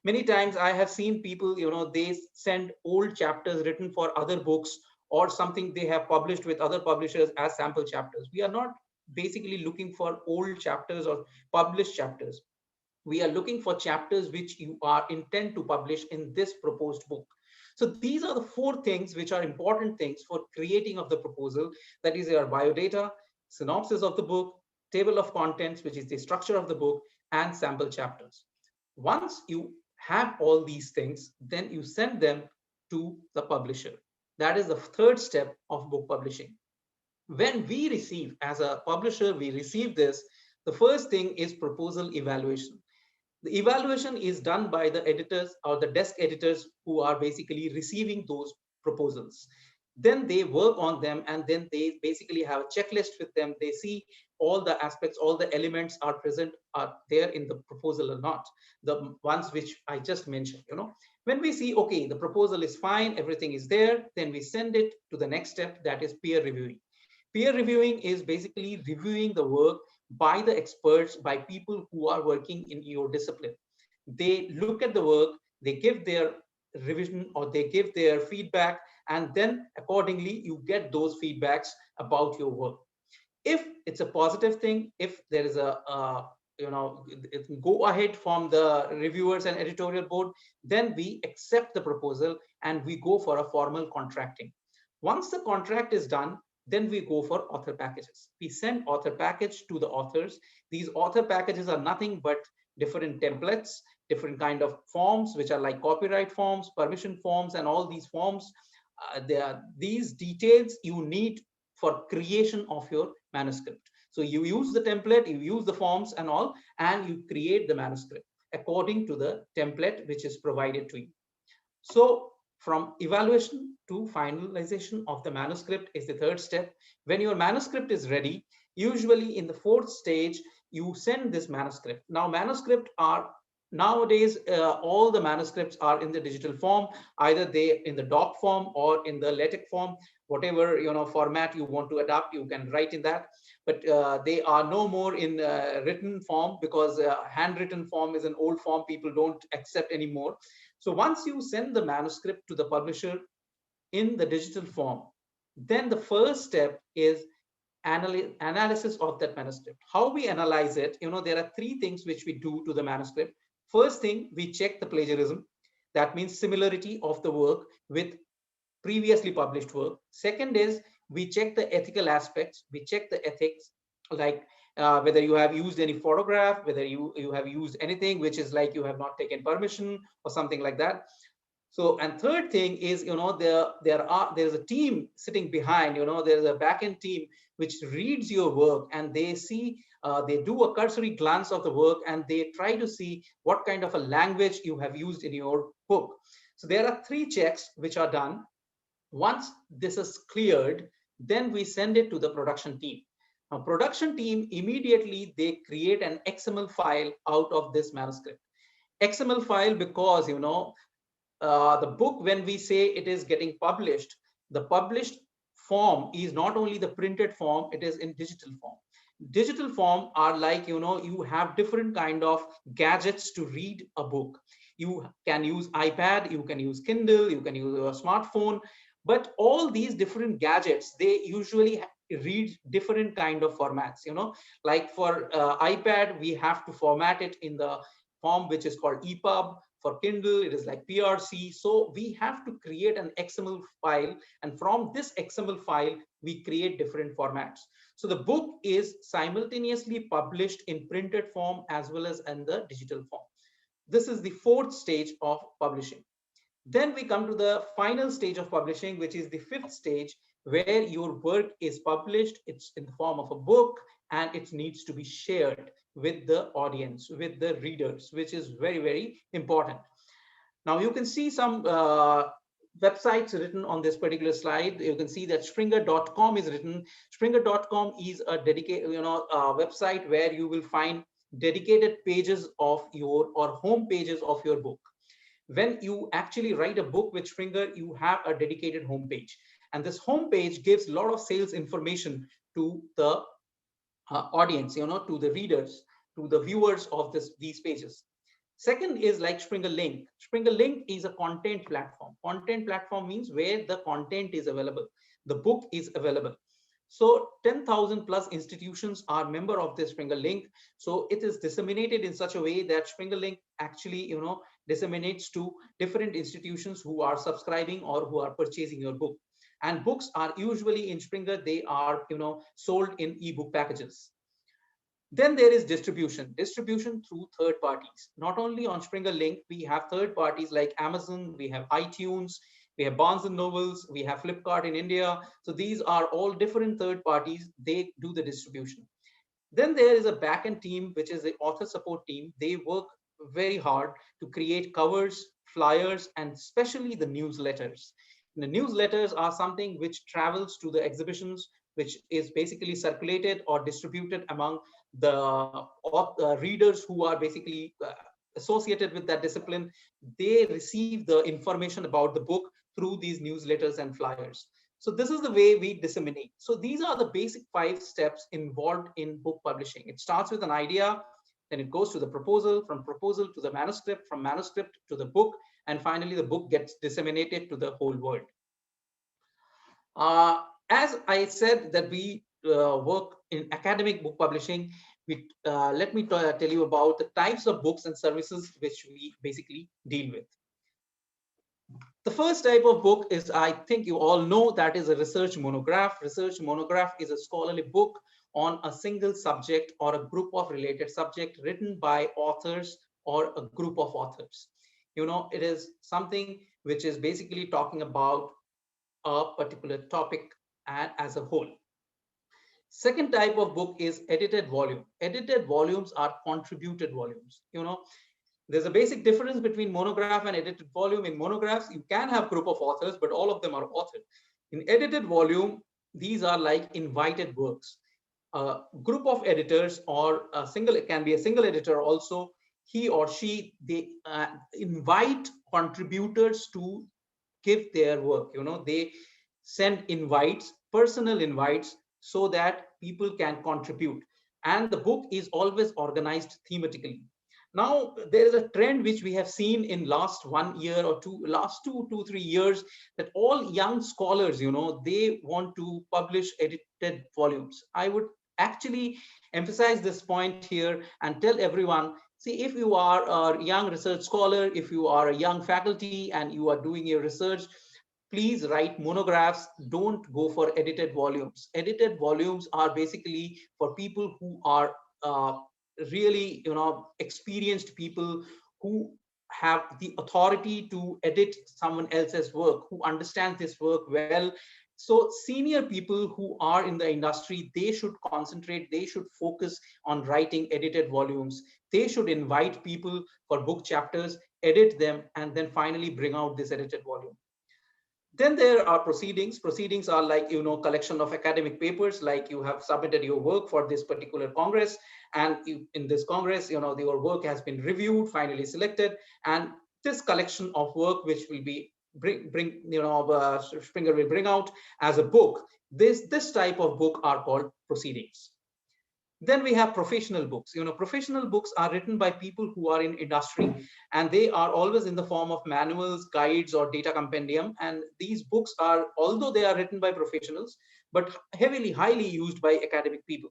Many times I have seen people, they send old chapters written for other books or something they have published with other publishers as sample chapters. We are not basically looking for old chapters or published chapters. We are looking for chapters which you are intent to publish in this proposed book. So these are the 4 things which are important things for creating of the proposal. That is your biodata, synopsis of the book, table of contents, which is the structure of the book, and sample chapters. Once you have all these things, then you send them to the publisher. That is the 3rd step of book publishing. When we receive, as a publisher, we receive this, the first thing is proposal evaluation. The evaluation is done by the editors or the desk editors who are basically receiving those proposals. Then they work on them and then they basically have a checklist with them. They see all the aspects, all the elements are present, are there in the proposal or not. The ones which I just mentioned, When we see, okay, the proposal is fine, everything is there, then we send it to the next step, that is peer reviewing. Peer reviewing is basically reviewing the work by the experts, by people who are working in your discipline. They look at the work, they give their revision or they give their feedback, and then accordingly you get those feedbacks about your work. If it's a positive thing, if there is go ahead from the reviewers and editorial board, then we accept the proposal and we go for a formal contracting. Once the contract is done, then we go for author packages. We send author package to the authors. These author packages are nothing but different templates different kind of forms, which are like copyright forms, permission forms, and all these forms. These details you need for creation of your manuscript. So you use the template, you use the forms and all, and you create the manuscript according to the template which is provided to you. So from evaluation to finalization of the manuscript is the third step. When your manuscript is ready, usually in the fourth stage, you send this manuscript. Now, manuscript are nowadays, all the manuscripts are in the digital form, either they in the doc form or in the LaTeX form, whatever format you want to adapt, you can write in that. But they are no more in written form, because handwritten form is an old form people don't accept anymore. So once you send the manuscript to the publisher in the digital form, then the first step is analysis of that manuscript. How we analyze it, there are three things which we do to the manuscript. First thing, we check the plagiarism. That means similarity of the work with previously published work. Second is we check the ethical aspects. We check the ethics, like whether you have used any photograph, whether you have used anything which is like you have not taken permission or something like that. So, and third thing is, there's a team sitting behind, there's a backend team which reads your work, and they see, they do a cursory glance of the work, and they try to see what kind of a language you have used in your book. So there are three checks which are done. Once this is cleared, then we send it to the production team. Now, production team immediately, they create an XML file out of this manuscript. XML file, because the book, when we say it is getting published, the published form is not only the printed form, it is in digital form. Digital form are like, you have different kind of gadgets to read a book. You can use iPad, you can use Kindle, you can use a smartphone, but all these different gadgets, they usually read different kind of formats. Like for iPad, we have to format it in the form which is called EPUB. For Kindle, it is like PRC. So we have to create an XML file, and from this XML file, we create different formats. So the book is simultaneously published in printed form as well as in the digital form. This is the fourth stage of publishing. Then we come to the final stage of publishing, which is the fifth stage, where your work is published. It's in the form of a book, and it needs to be shared with the audience, with the readers, which is very, very important. Now you can see some websites written on this particular slide. You can see that springer.com is written. Springer.com is a dedicated, website where you will find dedicated pages of your, or home pages of your book. When you actually write a book with Springer, you have a dedicated home page, and this home page gives a lot of sales information to the audience, to the readers, to the viewers of these pages. Second is like Springer Link. Springer Link is a content platform. Content platform means where the content is available, the book is available. So 10,000 plus institutions are member of this Springer Link. So it is disseminated in such a way that Springer Link actually, disseminates to different institutions who are subscribing or who are purchasing your book. And books are usually in Springer, they are, sold in ebook packages. Then there is distribution through third parties. Not only on Springer Link, we have third parties like Amazon, we have iTunes, we have Barnes and Nobles, we have Flipkart in India. So these are all different third parties. They do the distribution. Then there is a backend team, which is the author support team. They work very hard to create covers, flyers, and especially the newsletters. And the newsletters are something which travels to the exhibitions, which is basically circulated or distributed among the readers who are basically associated with that discipline. They receive the information about the book through these newsletters and flyers. So this is the way we disseminate. So these are the basic 5 steps involved in book publishing. It starts with an idea, then it goes to the proposal, from proposal to the manuscript, from manuscript to the book, and finally the book gets disseminated to the whole world. As I said that we work in academic book publishing, let me tell you about the types of books and services which we basically deal with. The first type of book is, I think you all know, that is a research monograph. Research monograph is a scholarly book on a single subject or a group of related subjects written by authors or a group of authors. It is something which is basically talking about a particular topic and as a whole. Second type of book is edited volume. Edited volumes are contributed volumes. There's a basic difference between monograph and edited volume. In monographs, you can have group of authors, but all of them are authored. In edited volume, these are like invited works. A group of editors or it can be a single editor also, he or she, they invite contributors to give their work. They send invites, personal invites, so that people can contribute. And the book is always organized thematically. Now, there is a trend which we have seen in last 1 year or last 2-3 years, that all young scholars, they want to publish edited volumes. I would actually emphasize this point here and tell everyone, see, if you are a young research scholar, if you are a young faculty and you are doing your research, please write monographs. Don't go for edited volumes. Edited volumes are basically for people who are really experienced people, who have the authority to edit someone else's work, who understand this work well. So senior people who are in the industry, they should concentrate, they should focus on writing edited volumes. They should invite people for book chapters, edit them, and then finally bring out this edited volume. Then there are proceedings. Proceedings are like, collection of academic papers, like you have submitted your work for this particular Congress. And in this Congress, your work has been reviewed, finally selected. And this collection of work, which will be Springer will bring out as a book. This type of book are called proceedings. Then we have professional books. Professional books are written by people who are in industry, and they are always in the form of manuals, guides, or data compendium. And these books are, although they are written by professionals, but highly used by academic people.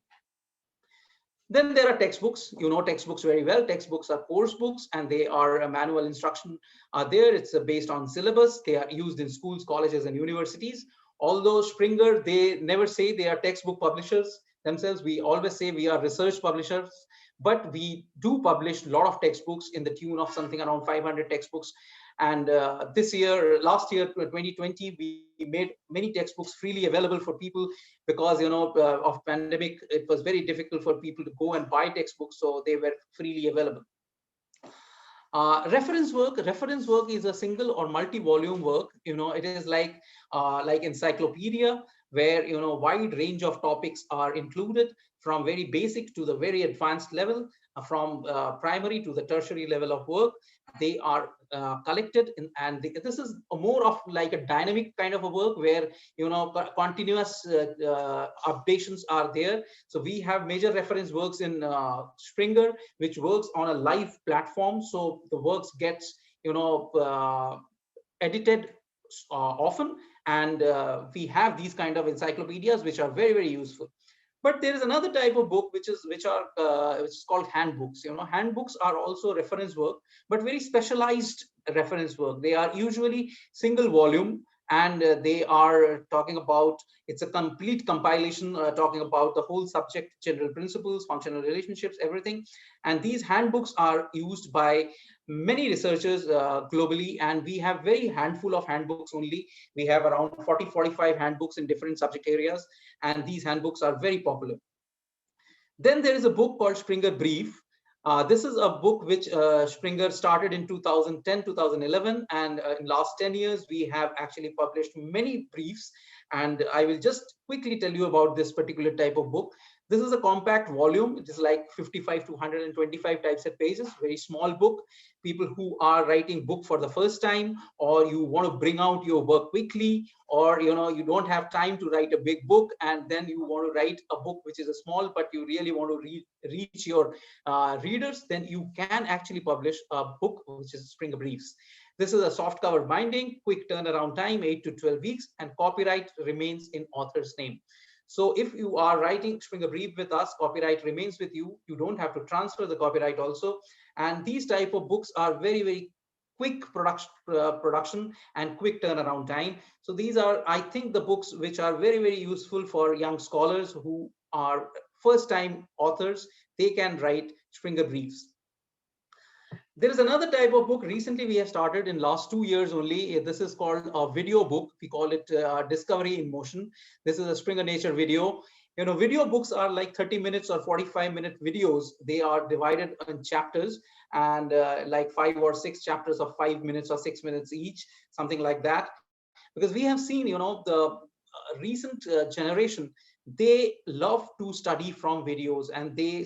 Then there are textbooks. Textbooks very well. Textbooks are course books, and they are a manual instruction are there. It's based on syllabus. They are used in schools, colleges, and universities. Although Springer, they never say they are textbook publishers themselves. We always say we are research publishers, but we do publish a lot of textbooks in the tune of something around 500 textbooks. And last year, 2020, we made many textbooks freely available for people because, of pandemic, it was very difficult for people to go and buy textbooks, so they were freely available. Reference work is a single or multi-volume work. It is like encyclopedia, where wide range of topics are included, from very basic to the very advanced level, from primary to the tertiary level of work. They are collected and this is more of like a dynamic kind of a work, where continuous updations are there. So we have major reference works in Springer, which works on a live platform. So the works gets edited often, and we have these kind of encyclopedias which are very useful. But there is another type of book which is called handbooks. Handbooks are also reference work, but very specialized reference work. They are usually single volume, and they are talking about, it's a complete compilation talking about the whole subject, general principles, functional relationships, everything. And these handbooks are used by many researchers globally, and we have very handful of handbooks only. We have around 40-45 handbooks in different subject areas, and these handbooks are very popular. Then there is a book called Springer Brief. This is a book which Springer started in 2010-2011, and in last 10 years we have actually published many briefs, and I will just quickly tell you about this particular type of book. This is a compact volume. It is like 55 to 125 typeset pages, very small book. People who are writing book for the first time, or you want to bring out your work quickly, or you don't have time to write a big book, and then you want to write a book which is a small, but you really want to reach your readers, then you can actually publish a book which is Springer Briefs. This is a soft cover binding, quick turnaround time, 8 to 12 weeks, and copyright remains in author's name. So if you are writing Springer Brief with us, copyright remains with you. You don't have to transfer the copyright also. And these type of books are very quick production and quick turnaround time. So these are, I think, the books which are very useful for young scholars who are first time authors. They can write Springer Briefs. There is another type of book recently we have started in last 2 years only. This is called a video book. We call it Discovery in Motion. This is a Springer Nature video. You know, video books are like 30 minutes or 45-minute videos. They are divided in chapters, and like 5 or 6 chapters of 5 minutes or 6 minutes each, something like that. Because we have seen, you know, the recent generation, they love to study from videos, and they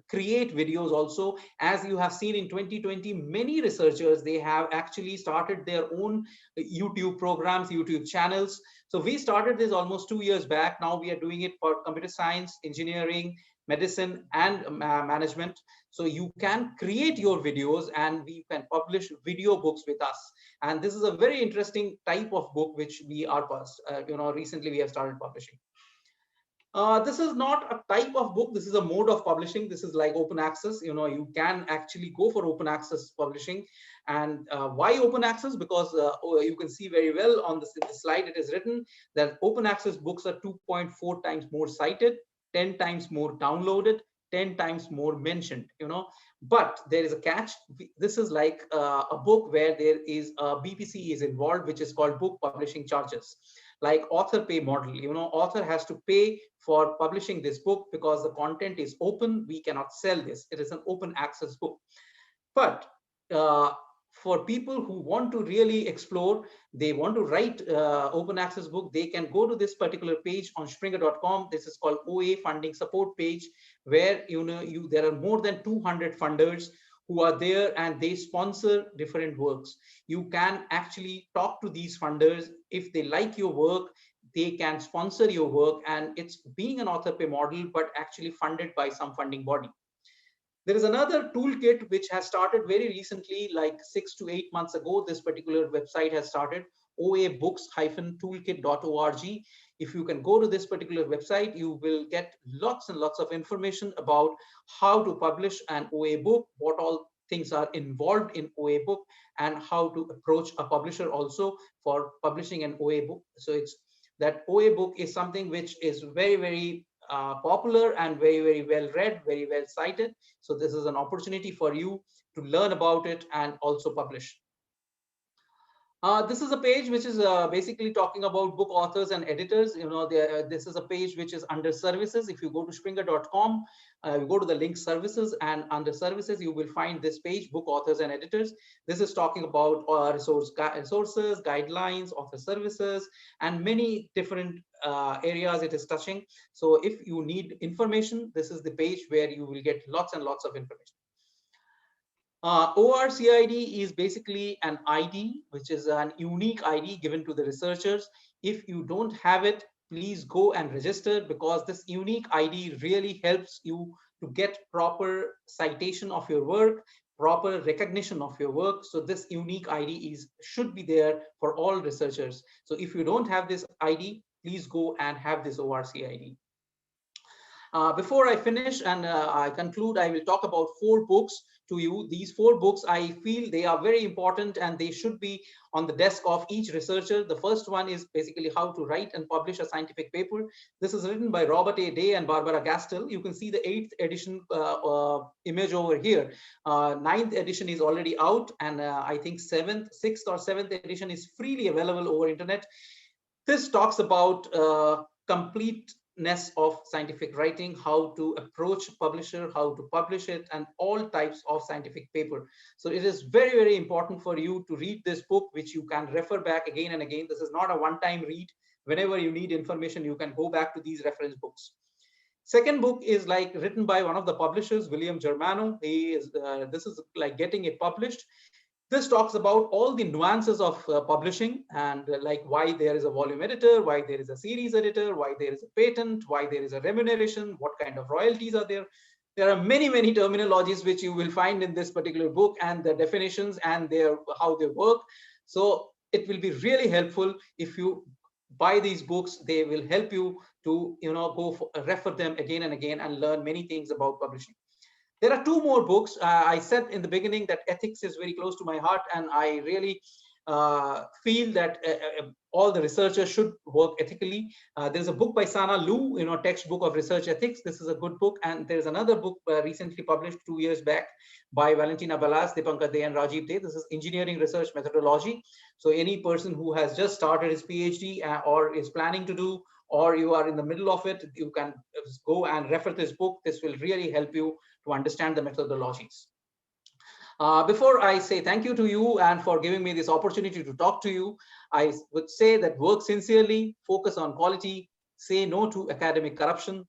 create videos also. As you have seen in 2020, many researchers, they have actually started their own YouTube programs, YouTube channels. So we started this almost 2 years back. Now we are doing it for computer science, engineering, medicine, and management. So you can create your videos, and we can publish video books with us. And this is a very interesting type of book which we are recently we have started publishing. This is not a type of book. This is a mode of publishing. This is like open access. You know, you can actually go for open access publishing. And why open access? Because you can see very well on this slide, it is written that open access books are 2.4 times more cited, 10 times more downloaded, 10 times more mentioned, you know. But there is a catch. This is like a book where there is a BPC is involved, which is called book publishing charges, like author pay model. You know, author has to pay for publishing this book because the content is open. We cannot sell this. It is an open access book. But for people who want to really explore, they want to write open access book, they can go to this particular page on springer.com. This is called OA funding support page, where there are more than 200 funders who are there, and they sponsor different works. You can actually talk to these funders. If they like your work, they can sponsor your work, and it's being an author pay model, but actually funded by some funding body. There is another toolkit which has started very recently, like 6 to 8 months ago. This particular website has started, oabooks-toolkit.org. If you can go to this particular website, you will get lots and lots of information about how to publish an OA book, what all things are involved in OA book, and how to approach a publisher also for publishing an OA book. So it's that OA book is something which is very, very popular and very, very well read, very well cited. So this is an opportunity for you to learn about it and also publish. This is a page which is basically talking about book authors and editors. You know, this is a page which is under services. If you go to springer.com, you go to the link services, and under services, you will find this page, book authors and editors. This is talking about resources, guidelines, author services, and many different areas it is touching. So if you need information, this is the page where you will get lots and lots of information. ORCID is basically an ID, which is an unique ID given to the researchers. If you don't have it, please go and register, because this unique ID really helps you to get proper citation of your work, proper recognition of your work. So this unique ID should be there for all researchers. So if you don't have this ID, please go and have this ORCID. Before I finish and I conclude, I will talk about 4 books to you. These 4 books, I feel they are very important, and they should be on the desk of each researcher. The first one is basically how to write and publish a scientific paper. This is written by Robert A. Day and Barbara Gastel. You can see the 8th edition image over here. 9th edition is already out, and I think 6th or 7th edition is freely available over internet. This talks about completeness of scientific writing, how to approach a publisher, how to publish it, and all types of scientific paper. So it is very, very important for you to read this book, which you can refer back again and again. This is not a one-time read. Whenever you need information, you can go back to these reference books. Second book is like written by one of the publishers, William Germano. This is like getting it published. This talks about all the nuances of publishing, and like why there is a volume editor, why there is a series editor, why there is a patent, why there is a remuneration, what kind of royalties are there. There are many, many terminologies which you will find in this particular book, and the definitions and how they work. So it will be really helpful if you buy these books. They will help you to refer them again and again and learn many things about publishing. There are 2 more books. I said in the beginning that ethics is very close to my heart, and I really feel that all the researchers should work ethically. There's a book by Sana Liu, textbook of research ethics. This is a good book. And there's another book recently published 2 years back by Valentina Balazs, Dipankar De, and Rajiv De. This is engineering research methodology. So any person who has just started his PhD or is planning to do, or you are in the middle of it, you can go and refer this book. This will really help you to understand the methodologies. Before I say thank you to you and for giving me this opportunity to talk to you, I would say that work sincerely, focus on quality, say no to academic corruption.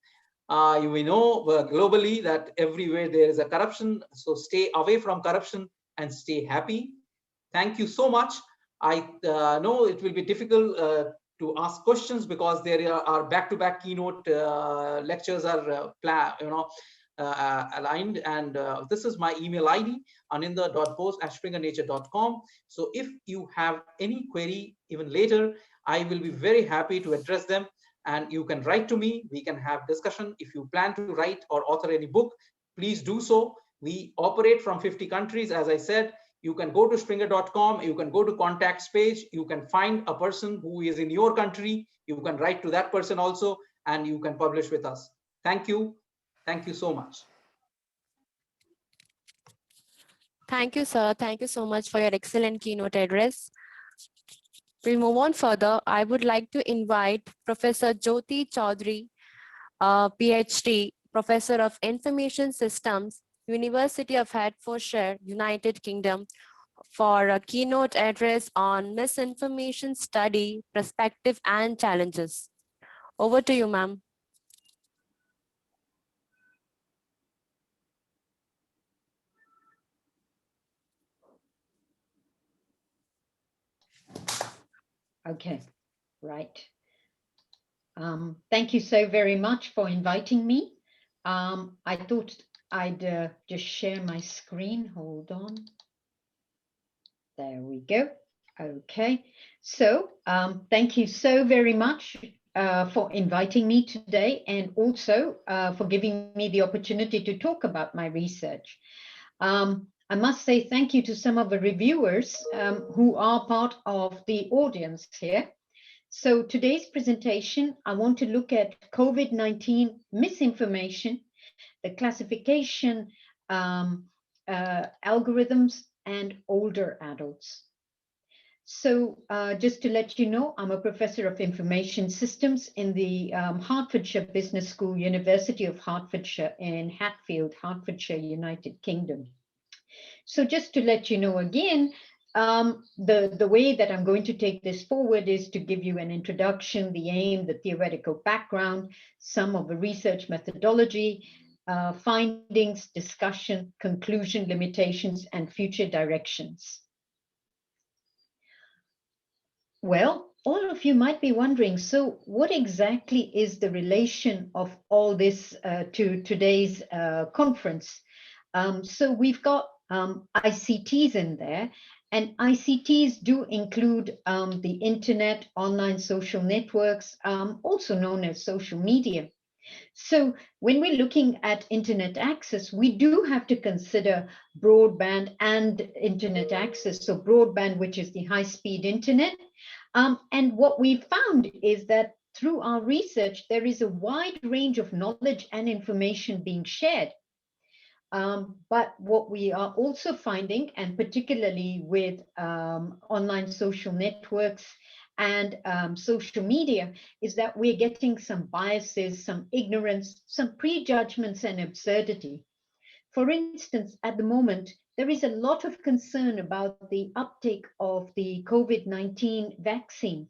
You may know globally that everywhere there is a corruption, so stay away from corruption and stay happy. Thank you so much. I know it will be difficult to ask questions because there are back-to-back keynote lectures are aligned, and this is my email ID, aninda.bose@springernature.com. So if you have any query even later, I will be very happy to address them, and you can write to me. We can have discussion. If you plan to write or author any book, please do so. We operate from 50 countries, as I said. You can go to springer.com, you can go to contacts page, you can find a person who is in your country, you can write to that person also, and you can publish with us. Thank you. Thank you so much. Thank you, sir. Thank you so much for your excellent keynote address. We'll move on further. I would like to invite Professor Jyoti Chaudhary, PhD, Professor of Information Systems, University of Hertfordshire, United Kingdom, for a keynote address on misinformation study, perspective, and challenges. Over to you, ma'am. Okay, right. Thank you so very much for inviting me. I thought I'd just share my screen. Hold on. There we go. Okay, so thank you so very much for inviting me today, and also for giving me the opportunity to talk about my research. I must say thank you to some of the reviewers who are part of the audience here. So today's presentation, I want to look at COVID-19 misinformation, the classification algorithms, and older adults. So just to let you know, I'm a professor of information systems in the Hertfordshire Business School, University of Hertfordshire in Hatfield, Hertfordshire, United Kingdom. So just to let you know again, the way that I'm going to take this forward is to give you an introduction, the aim, the theoretical background, some of the research methodology, findings, discussion, conclusion, limitations, and future directions. Well, all of you might be wondering, so what exactly is the relation of all this to today's conference? So we've got ICTs in there, and ICTs do include the internet, online social networks, also known as social media. So when we're looking at internet access, we do have to consider broadband and internet access. So broadband, which is the high-speed internet. And what we found is that through our research, there is a wide range of knowledge and information being shared. But what we are also finding, and particularly with online social networks and social media, is that we're getting some biases, some ignorance, some prejudgments, and absurdity. For instance, at the moment, there is a lot of concern about the uptake of the COVID-19 vaccine.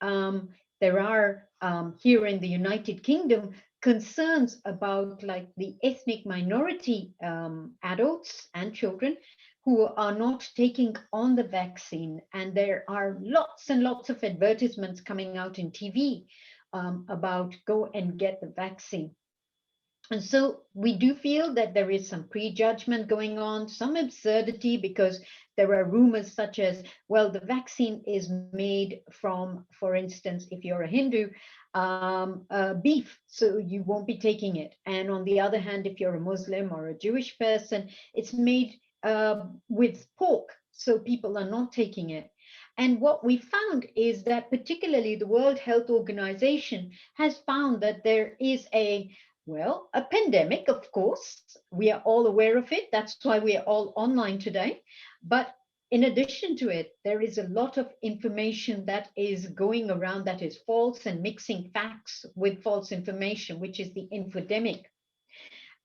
There are, here in the United Kingdom, concerns about like the ethnic minority adults and children who are not taking on the vaccine. And there are lots and lots of advertisements coming out in TV about go and get the vaccine. And so we do feel that there is some prejudgment going on, some absurdity, because there are rumors such as, well, the vaccine is made from, for instance, if you're a Hindu, beef, so you won't be taking it. And on the other hand, if you're a Muslim or a Jewish person, it's made with pork, so people are not taking it. And what we found is that particularly the World Health Organization has found that there is a pandemic, of course. We are all aware of it. That's why we are all online today. But in addition to it, there is a lot of information that is going around that is false and mixing facts with false information, which is the infodemic.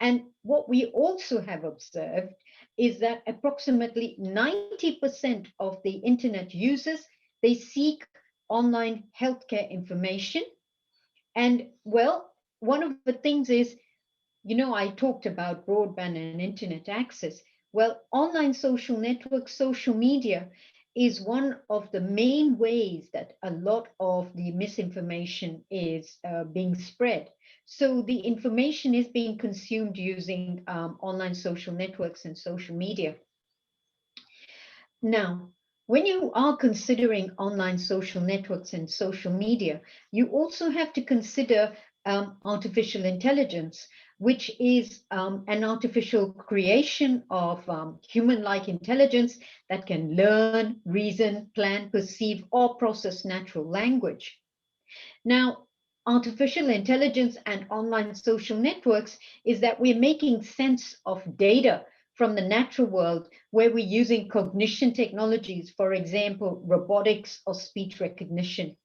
And what we also have observed is that approximately 90% of the internet users, they seek online healthcare information. And well, one of the things is, I talked about broadband and internet access. Well, online social networks, social media is one of the main ways that a lot of the misinformation is being spread. So the information is being consumed using online social networks and social media. Now, when you are considering online social networks and social media, you also have to consider artificial intelligence, which is an artificial creation of human-like intelligence that can learn, reason, plan, perceive, or process natural language. Now, artificial intelligence and online social networks is that we're making sense of data from the natural world where we're using cognition technologies, for example, robotics or speech recognition.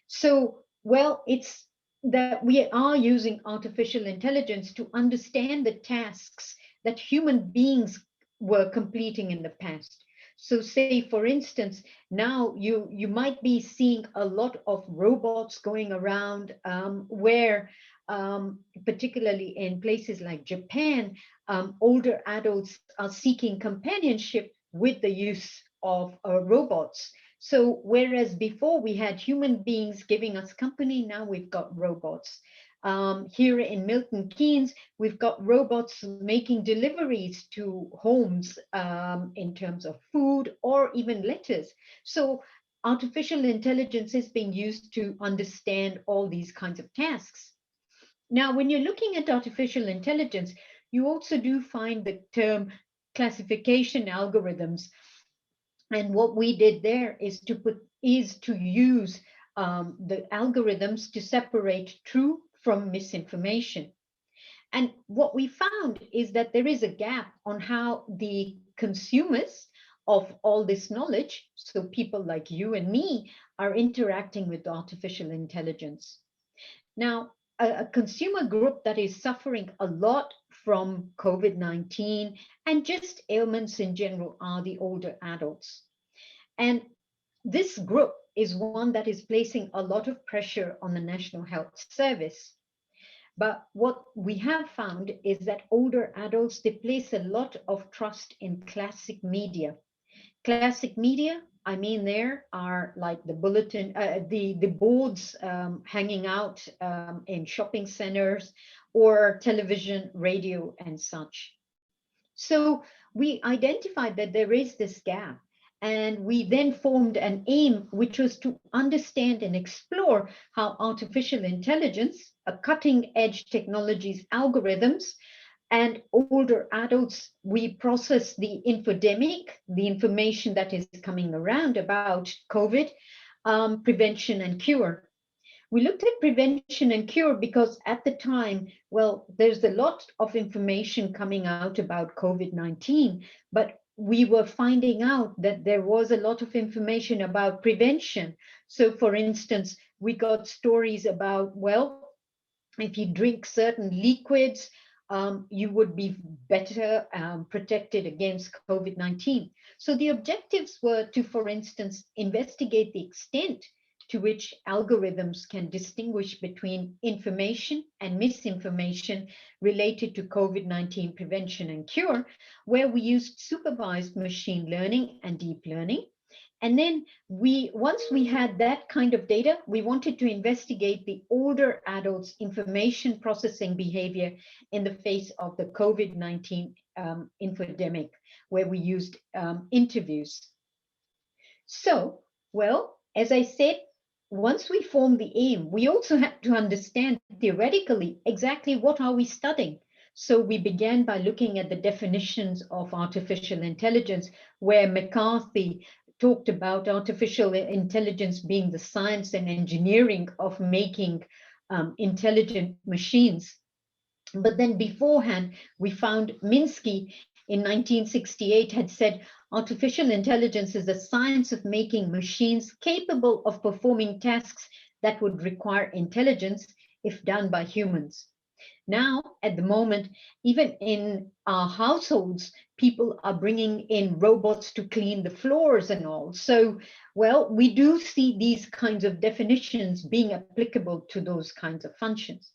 So, well, it's that we are using artificial intelligence to understand the tasks that human beings were completing in the past. So say, for instance, now you might be seeing a lot of robots going around where, particularly in places like Japan, older adults are seeking companionship with the use of robots. So whereas before we had human beings giving us company, now we've got robots. Here in Milton Keynes, we've got robots making deliveries to homes in terms of food or even letters. So artificial intelligence is being used to understand all these kinds of tasks. Now, when you're looking at artificial intelligence, you also do find the term classification algorithms. And what we did there is to use the algorithms to separate true from misinformation. And what we found is that there is a gap on how the consumers of all this knowledge, so people like you and me, are interacting with artificial intelligence. Now, a consumer group that is suffering a lot from COVID-19 and just ailments in general are the older adults. And this group is one that is placing a lot of pressure on the National Health Service. But what we have found is that older adults, they place a lot of trust in classic media. Classic media, I mean, there are like the bulletin, the boards hanging out in shopping centers or television, radio, and such. So we identified that there is this gap. And we then formed an aim, which was to understand and explore how artificial intelligence, a cutting edge technologies, algorithms, and older adults, we process the infodemic, the information that is coming around about COVID, prevention and cure. We looked at prevention and cure because at the time, well, there's a lot of information coming out about COVID-19, but we were finding out that there was a lot of information about prevention. So for instance, we got stories about, well, if you drink certain liquids, you would be better protected against COVID-19. So the objectives were to, for instance, investigate the extent to which algorithms can distinguish between information and misinformation related to COVID-19 prevention and cure, where we used supervised machine learning and deep learning. And then once we had that kind of data, we wanted to investigate the older adults' information processing behavior in the face of the COVID-19 infodemic, where we used interviews. So, well, as I said, once we formed the aim, we also had to understand theoretically exactly what are we studying. So we began by looking at the definitions of artificial intelligence, where McCarthy talked about artificial intelligence being the science and engineering of making intelligent machines. But then beforehand, we found Minsky in 1968 had said, artificial intelligence is the science of making machines capable of performing tasks that would require intelligence if done by humans. Now, at the moment, even in our households, people are bringing in robots to clean the floors and all. So, well, we do see these kinds of definitions being applicable to those kinds of functions.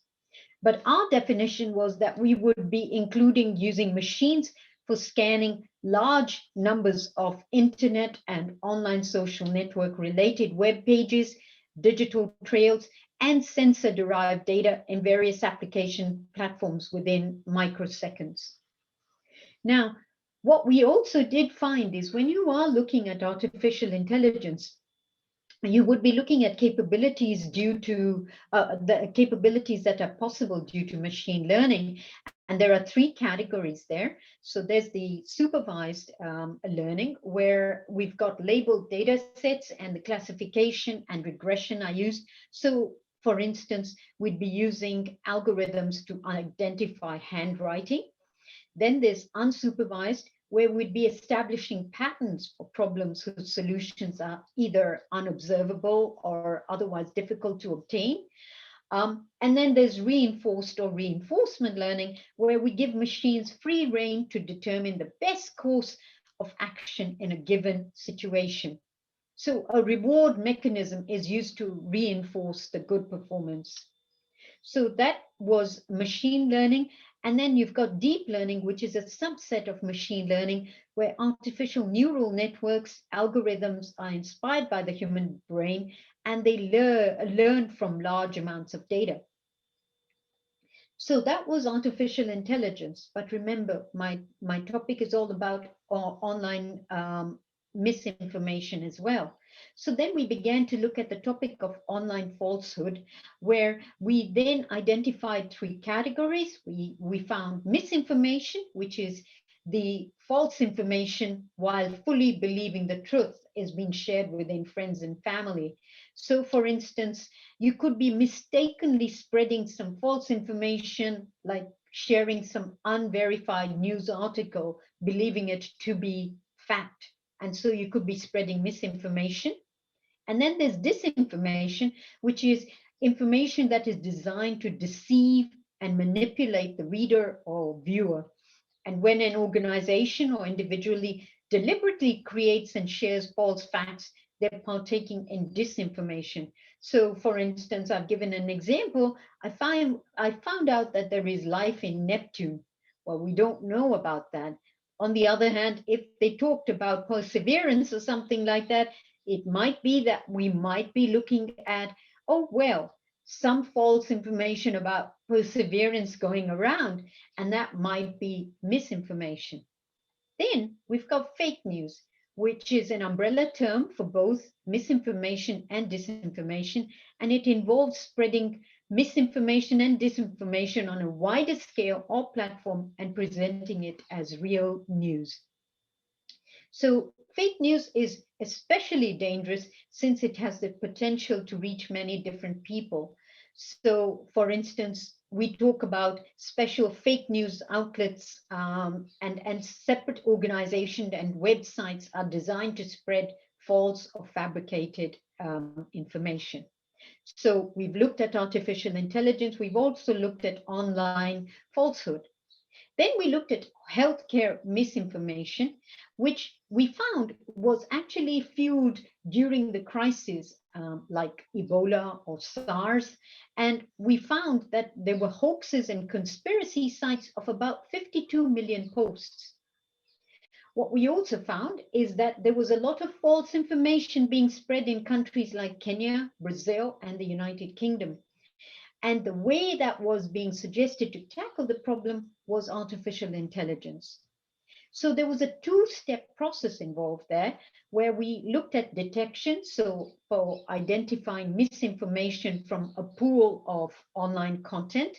But our definition was that we would be including using machines for scanning large numbers of internet and online social network related web pages, digital trails, and sensor-derived data in various application platforms within microseconds. Now, what we also did find is when you are looking at artificial intelligence, you would be looking at capabilities due to the capabilities that are possible due to machine learning. And there are three categories there. So there's the supervised learning, where we've got labeled data sets and the classification and regression are used. So for instance, we'd be using algorithms to identify handwriting. Then there's unsupervised, where we'd be establishing patterns for problems whose solutions are either unobservable or otherwise difficult to obtain. And then there's reinforced or reinforcement learning, where we give machines free rein to determine the best course of action in a given situation. So a reward mechanism is used to reinforce the good performance. So that was machine learning. And then you've got deep learning, which is a subset of machine learning, where artificial neural networks, algorithms are inspired by the human brain, and they learn from large amounts of data. So that was artificial intelligence. But remember, my topic is all about online misinformation as well. So then we began to look at the topic of online falsehood, where we then identified three categories. We found misinformation, which is the false information while fully believing the truth is being shared within friends and family. So for instance, you could be mistakenly spreading some false information, like sharing some unverified news article, believing it to be fact. And so you could be spreading misinformation. And then there's disinformation, which is information that is designed to deceive and manipulate the reader or viewer. And when an organization or individually deliberately creates and shares false facts, they're partaking in disinformation. So for instance, I've given an example. I found out that there is life in Neptune. Well, we don't know about that. On the other hand, if they talked about perseverance or something like that, it might be that we might be looking at, oh, well, some false information about perseverance going around, and that might be misinformation. Then we've got fake news, which is an umbrella term for both misinformation and disinformation, and it involves spreading misinformation and disinformation on a wider scale or platform and presenting it as real news. So fake news is especially dangerous since it has the potential to reach many different people. So for instance, we talk about special fake news outlets and separate organizations and websites are designed to spread false or fabricated information. So we've looked at artificial intelligence. We've also looked at online falsehood. Then we looked at healthcare misinformation, which we found was actually fueled during the crisis like Ebola or SARS. And we found that there were hoaxes and conspiracy sites of about 52 million posts. What we also found is that there was a lot of false information being spread in countries like Kenya, Brazil, and the United Kingdom. And the way that was being suggested to tackle the problem was artificial intelligence. So there was a two-step process involved there, where we looked at detection, so for identifying misinformation from a pool of online content,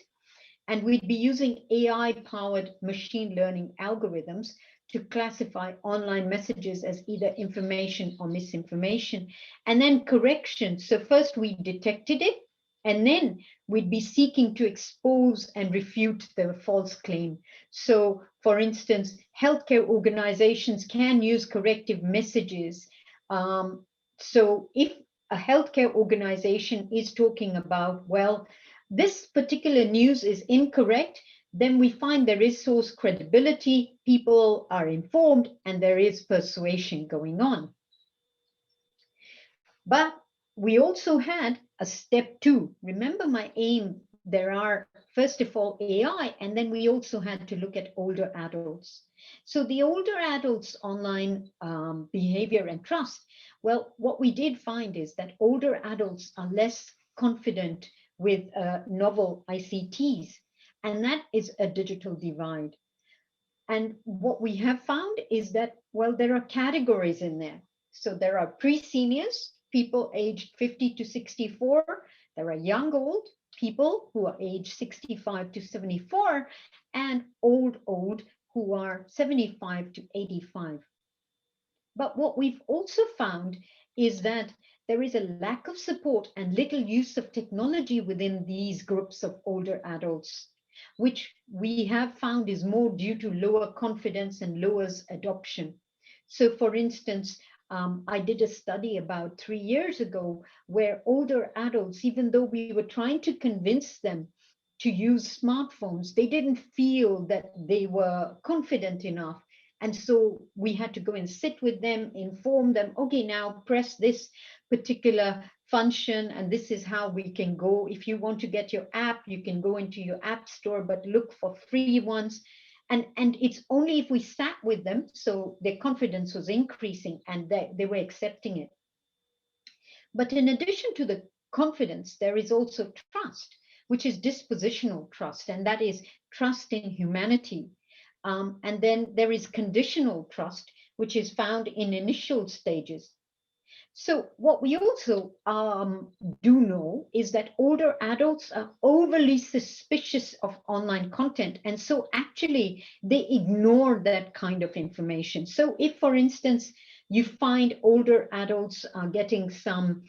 and we'd be using AI-powered machine learning algorithms to classify online messages as either information or misinformation, and then correction. So first we detected it, and then we'd be seeking to expose and refute the false claim. So for instance, healthcare organizations can use corrective messages. So if a healthcare organization is talking about, well, this particular news is incorrect, then we find there is source credibility, people are informed, and there is persuasion going on. But we also had a step 2. Remember my aim, there are, first of all, AI, and then we also had to look at older adults. So the older adults' online behavior and trust, well, what we did find is that older adults are less confident with novel ICTs, and that is a digital divide. And what we have found is that, well, there are categories in there. So there are pre-seniors, people aged 50 to 64. There are young old people who are aged 65 to 74, and old who are 75 to 85. But what we've also found is that there is a lack of support and little use of technology within these groups of older adults, which we have found is more due to lower confidence and lowers adoption. So for instance, I did a study about 3 years ago where older adults, even though we were trying to convince them to use smartphones, they didn't feel that they were confident enough. And so we had to go and sit with them, inform them, okay, now press this particular function, and this is how we can go. If you want to get your app, you can go into your app store, but look for free ones. And it's only if we sat with them, so their confidence was increasing and they were accepting it. But in addition to the confidence, there is also trust, which is dispositional trust, and that is trust in humanity. And then there is conditional trust, which is found in initial stages. So what we also do know is that older adults are overly suspicious of online content. And so actually they ignore that kind of information. So if, for instance, you find older adults are getting some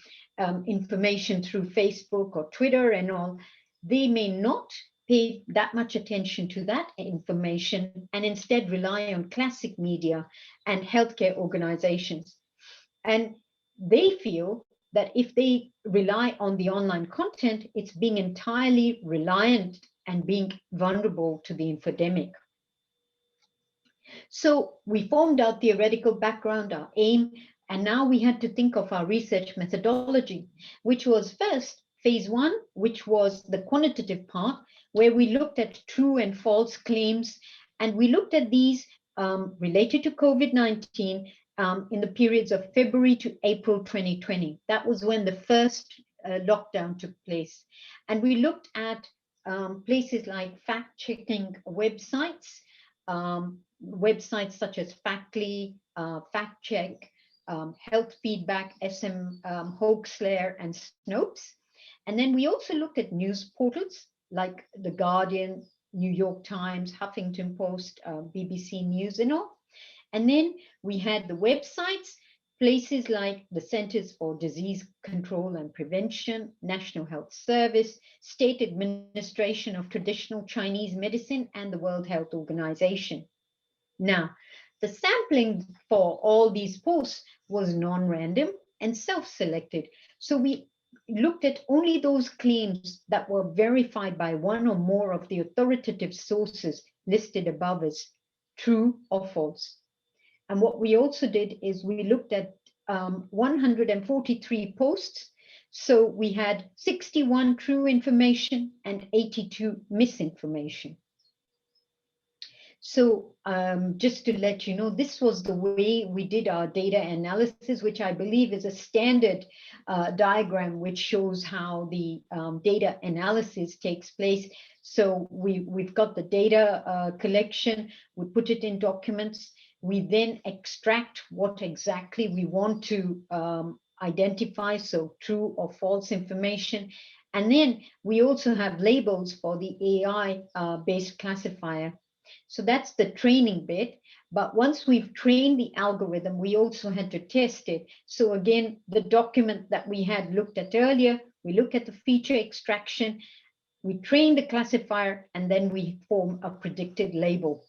information through Facebook or Twitter and all, they may not pay that much attention to that information and instead rely on classic media and healthcare organizations. And they feel that if they rely on the online content, it's being entirely reliant and being vulnerable to the infodemic. So we formed our theoretical background, our aim, and now we had to think of our research methodology, which was first phase 1, which was the quantitative part, where we looked at true and false claims, and we looked at these related to COVID-19 in the periods of February to April 2020. That was when the first lockdown took place. And we looked at places like fact-checking websites, websites such as Factly, FactCheck, Health Feedback, SM Hoaxlayer, and Snopes. And then we also looked at news portals like The Guardian, New York Times, Huffington Post, BBC News and all. And then we had the websites, places like the Centers for Disease Control and Prevention, National Health Service, State Administration of Traditional Chinese Medicine, and the World Health Organization. Now, the sampling for all these posts was non-random and self-selected. So we looked at only those claims that were verified by one or more of the authoritative sources listed above as true or false. And what we also did is we looked at 143 posts. So we had 61 true information and 82 misinformation. So just to let you know, this was the way we did our data analysis, which I believe is a standard diagram which shows how the data analysis takes place. So we've got the data collection, we put it in documents, we then extract what exactly we want to identify, so true or false information. And then we also have labels for the AI-based classifier. So that's the training bit. But once we've trained the algorithm, we also had to test it. So again, the document that we had looked at earlier, we look at the feature extraction, we train the classifier, and then we form a predicted label.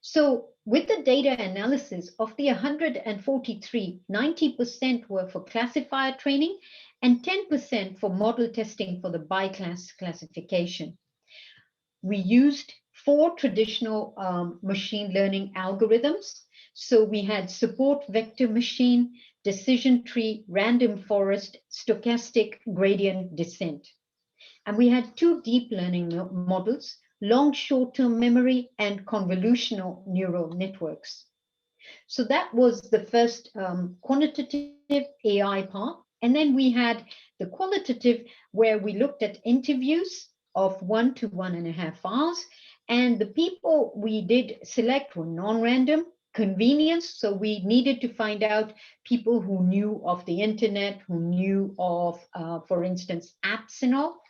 So with the data analysis of the 143, 90% were for classifier training and 10% for model testing for the bi-class classification. We used 4 traditional machine learning algorithms. So we had support vector machine, decision tree, random forest, stochastic gradient descent. And we had 2 deep learning models, long short-term memory and convolutional neural networks. So that was the first quantitative AI part. And then we had the qualitative, where we looked at interviews of 1 to 1.5 hours. And the people we did select were non-random, convenience. So we needed to find out people who knew of the internet, who knew of, for instance, apps and all.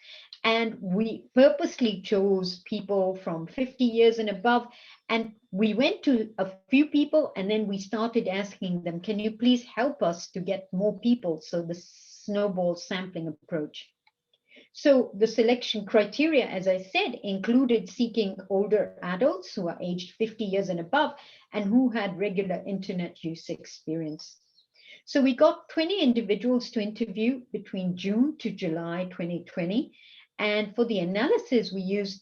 And we purposely chose people from 50 years and above. And we went to a few people, and then we started asking them, can you please help us to get more people? So the snowball sampling approach. So the selection criteria, as I said, included seeking older adults who are aged 50 years and above and who had regular internet use experience. So we got 20 individuals to interview between June to July 2020. And for the analysis, we used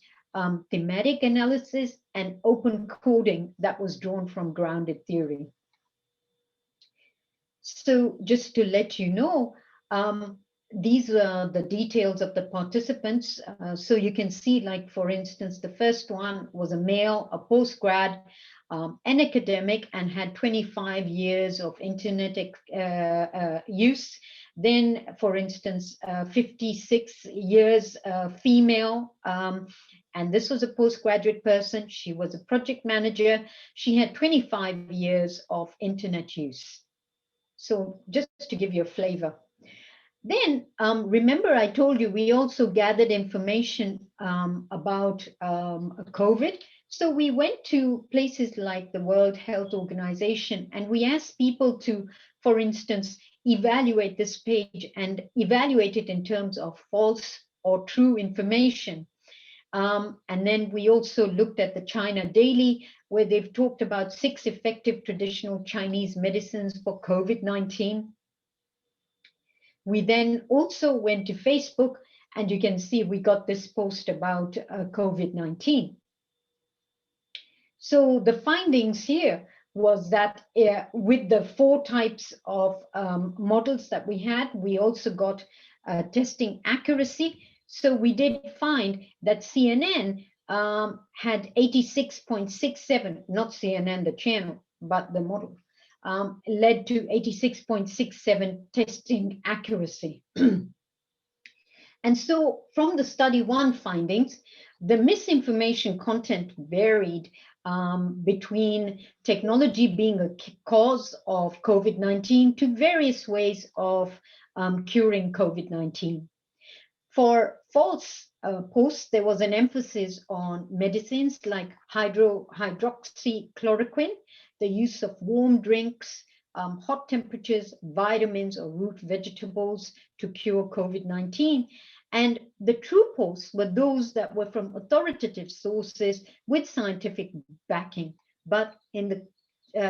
thematic analysis and open coding that was drawn from grounded theory. So just to let you know, these are the details of the participants. So you can see, like, for instance, the first one was a male, a postgrad, an academic, and had 25 years of internet use. Then, for instance, 56 years female, and this was a postgraduate person. She was a project manager. She had 25 years of internet use. So just to give you a flavor. Then, remember I told you we also gathered information about COVID. So we went to places like the World Health Organization, and we asked people to, for instance, evaluate this page and evaluate it in terms of false or true information. And then we also looked at the China Daily, where they've talked about 6 effective traditional Chinese medicines for COVID-19. We then also went to Facebook, and you can see we got this post about COVID-19. So the findings here was that with the 4 types of models that we had, we also got testing accuracy. So we did find that CNN had 86.67, not CNN, the channel, but the model, led to 86.67 testing accuracy. And so from the study 1 findings, the misinformation content varied between technology being a cause of COVID-19 to various ways of curing COVID-19. For false posts, there was an emphasis on medicines like hydroxychloroquine, the use of warm drinks, hot temperatures, vitamins, or root vegetables to cure COVID-19. And the true posts were those that were from authoritative sources with scientific backing. But in the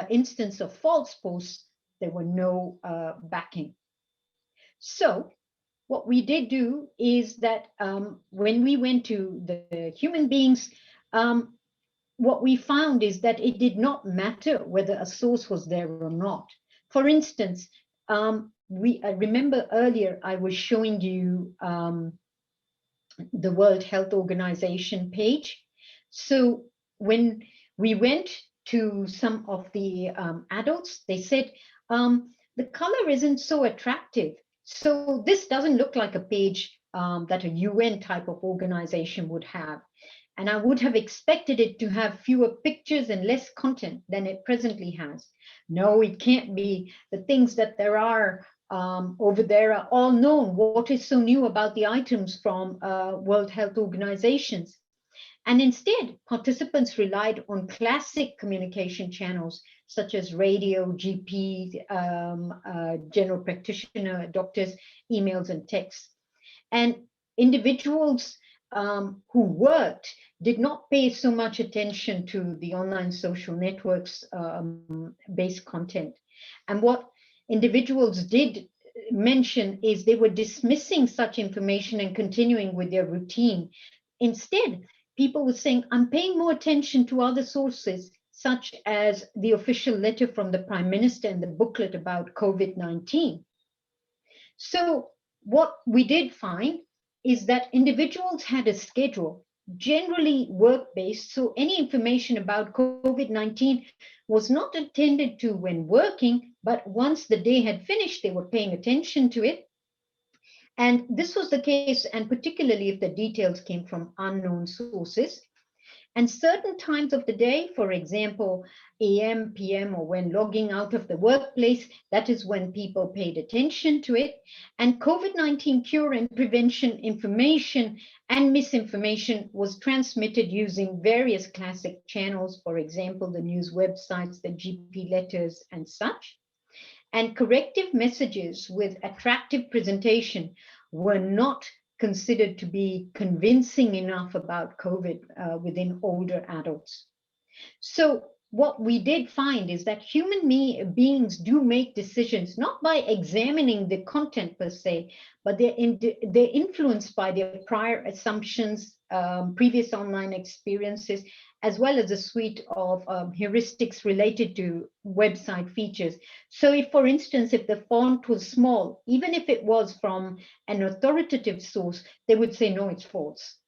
instance of false posts, there were no backing. So what we did do is that when we went to the human beings, what we found is that it did not matter whether a source was there or not. For instance, I remember earlier I was showing you the World Health Organization page. So when we went to some of the adults, they said, the color isn't so attractive. So this doesn't look like a page that a UN type of organization would have. And I would have expected it to have fewer pictures and less content than it presently has. No, it can't be. The things that there are over there are all known. What is so new about the items from World Health Organizations? And instead, participants relied on classic communication channels such as radio, GP, general practitioner, doctors, emails, and texts. And individuals who worked did not pay so much attention to the online social networks based content. And what individuals did mention is they were dismissing such information and continuing with their routine. Instead, people were saying, I'm paying more attention to other sources, such as the official letter from the Prime Minister and the booklet about COVID-19. So what we did find is that individuals had a schedule, generally work-based, so any information about COVID-19 was not attended to when working, but once the day had finished, they were paying attention to it. And this was the case, and particularly if the details came from unknown sources. And certain times of the day, for example, AM, PM, or when logging out of the workplace, that is when people paid attention to it. And COVID-19 cure and prevention information and misinformation was transmitted using various classic channels, for example, the news websites, the GP letters, and such. And corrective messages with attractive presentation were not considered to be convincing enough about COVID within older adults. So what we did find is that human beings do make decisions not by examining the content per se, but they're influenced by their prior assumptions, previous online experiences, as well as a suite of heuristics related to website features. So if, for instance, if the font was small, even if it was from an authoritative source, they would say, no, it's false.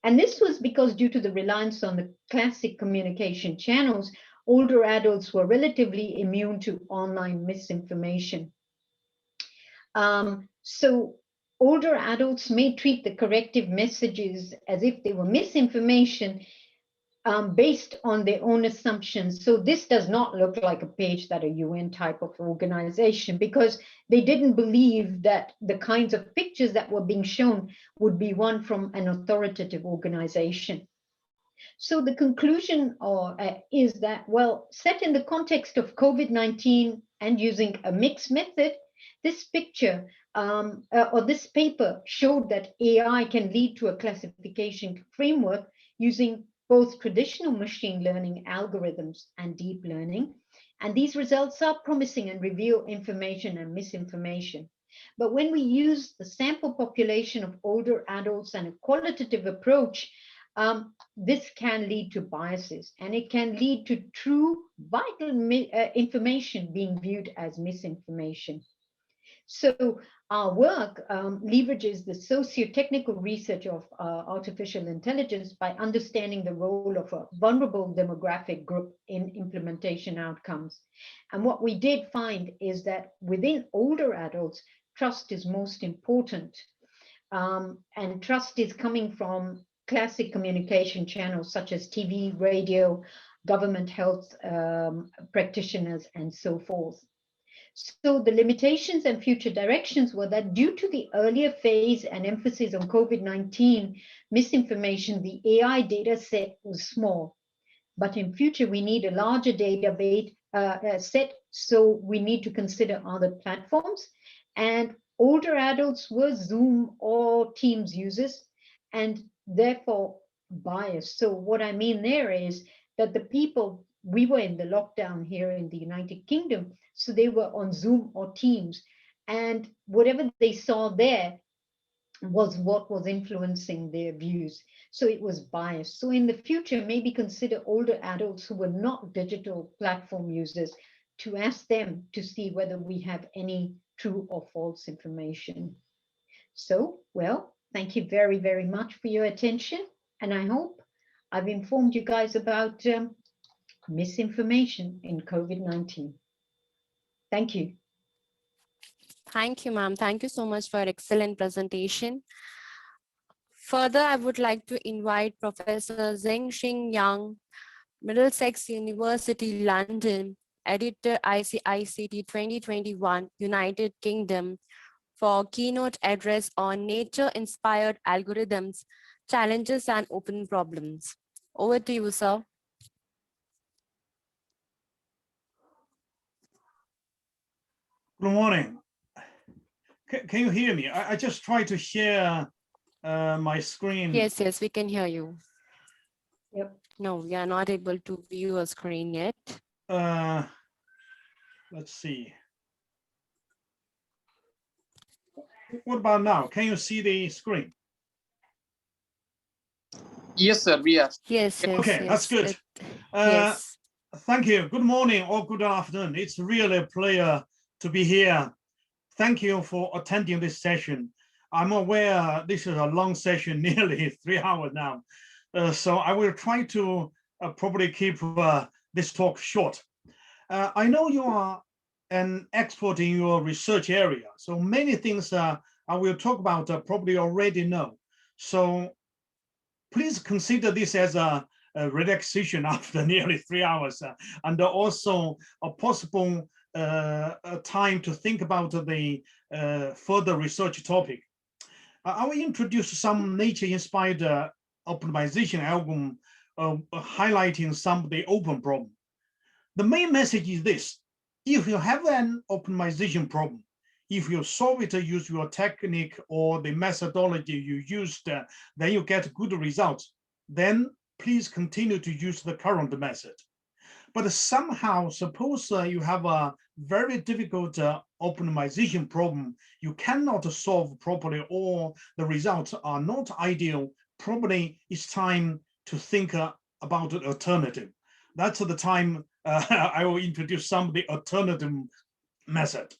And this was because due to the reliance on the classic communication channels, older adults were relatively immune to online misinformation. So older adults may treat the corrective messages as if they were misinformation based on their own assumptions. So this does not look like a page that a UN type of organization, because they didn't believe that the kinds of pictures that were being shown would be one from an authoritative organization. So the conclusion is that, well, set in the context of COVID-19 and using a mixed method, this picture or this paper showed that AI can lead to a classification framework using both traditional machine learning algorithms and deep learning. And these results are promising and reveal information and misinformation. But when we use the sample population of older adults and a qualitative approach, this can lead to biases, and it can lead to true vital information being viewed as misinformation. So our work leverages the socio-technical research of artificial intelligence by understanding the role of a vulnerable demographic group in implementation outcomes. And what we did find is that within older adults, trust is most important. And trust is coming from classic communication channels such as TV, radio, government health practitioners, and so forth. So the limitations and future directions were that due to the earlier phase and emphasis on COVID-19 misinformation, the AI data set was small. But in future, we need a larger database set, so we need to consider other platforms. And older adults were Zoom or Teams users, and therefore biased. So what I mean there is that the people, we were in the lockdown here in the United Kingdom, so they were on Zoom or Teams, and whatever they saw there was what was influencing their views. So it was biased. So in the future, maybe consider older adults who were not digital platform users, to ask them to see whether we have any true or false information. So, well, thank you very, very much for your attention. And I hope I've informed you guys about misinformation in COVID-19. Thank you. Thank you, ma'am. Thank you so much for your excellent presentation. Further, I would like to invite Professor Zheng-Xing Yang, Middlesex University, London, editor ICICT 2021, United Kingdom, for keynote address on nature-inspired algorithms challenges and open problems. Over to you, sir. Good morning. Can you hear me? I just tried to share my screen. Yes, yes, we can hear you. Yep. No, we are not able to view a screen yet. Let's see. What about now? Can you see the screen? Yes, sir, we are. Yes, yes. Okay, yes, that's good. Yes. Thank you. Good morning or good afternoon. It's really a pleasure to be here. Thank you for attending this session. I'm aware this is a long session, nearly 3 hours now. So I will try to probably keep this talk short. I know you are an expert in your research area, so many things I will talk about probably already know. So please consider this as a relaxation after nearly 3 hours, and also a possible time to think about the further research topic. I will introduce some nature-inspired optimization algorithm highlighting some of the open problem. The main message is this: if you have an optimization problem, if you solve it, use your technique or the methodology you used, then you get good results, then please continue to use the current method. But somehow, suppose you have a very difficult optimization problem, you cannot solve properly, or the results are not ideal, probably it's time to think about an alternative. That's the time I will introduce some of the alternative method.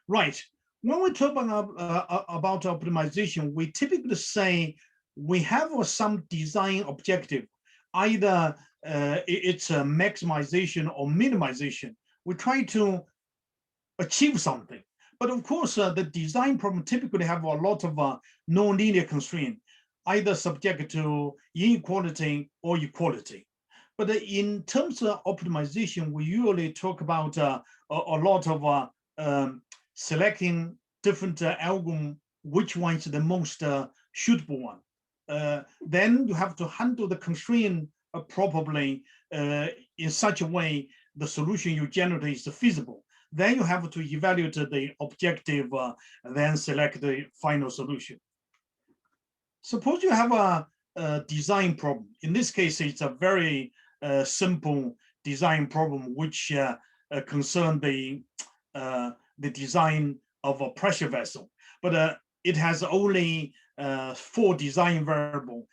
Right. When we talk about optimization, we typically say we have some design objective, either it's a maximization or minimization. We try to achieve something. But of course, the design problem typically have a lot of non-linear constraint, either subject to inequality or equality. But in terms of optimization, we usually talk about a lot of selecting different algorithm, which one is the most suitable one. Then you have to handle the constraint properly in such a way the solution you generate is feasible. Then you have to evaluate the objective, then select the final solution. Suppose you have a design problem. In this case, it's a very simple design problem which concern the design of a pressure vessel, but it has only 4 design variables.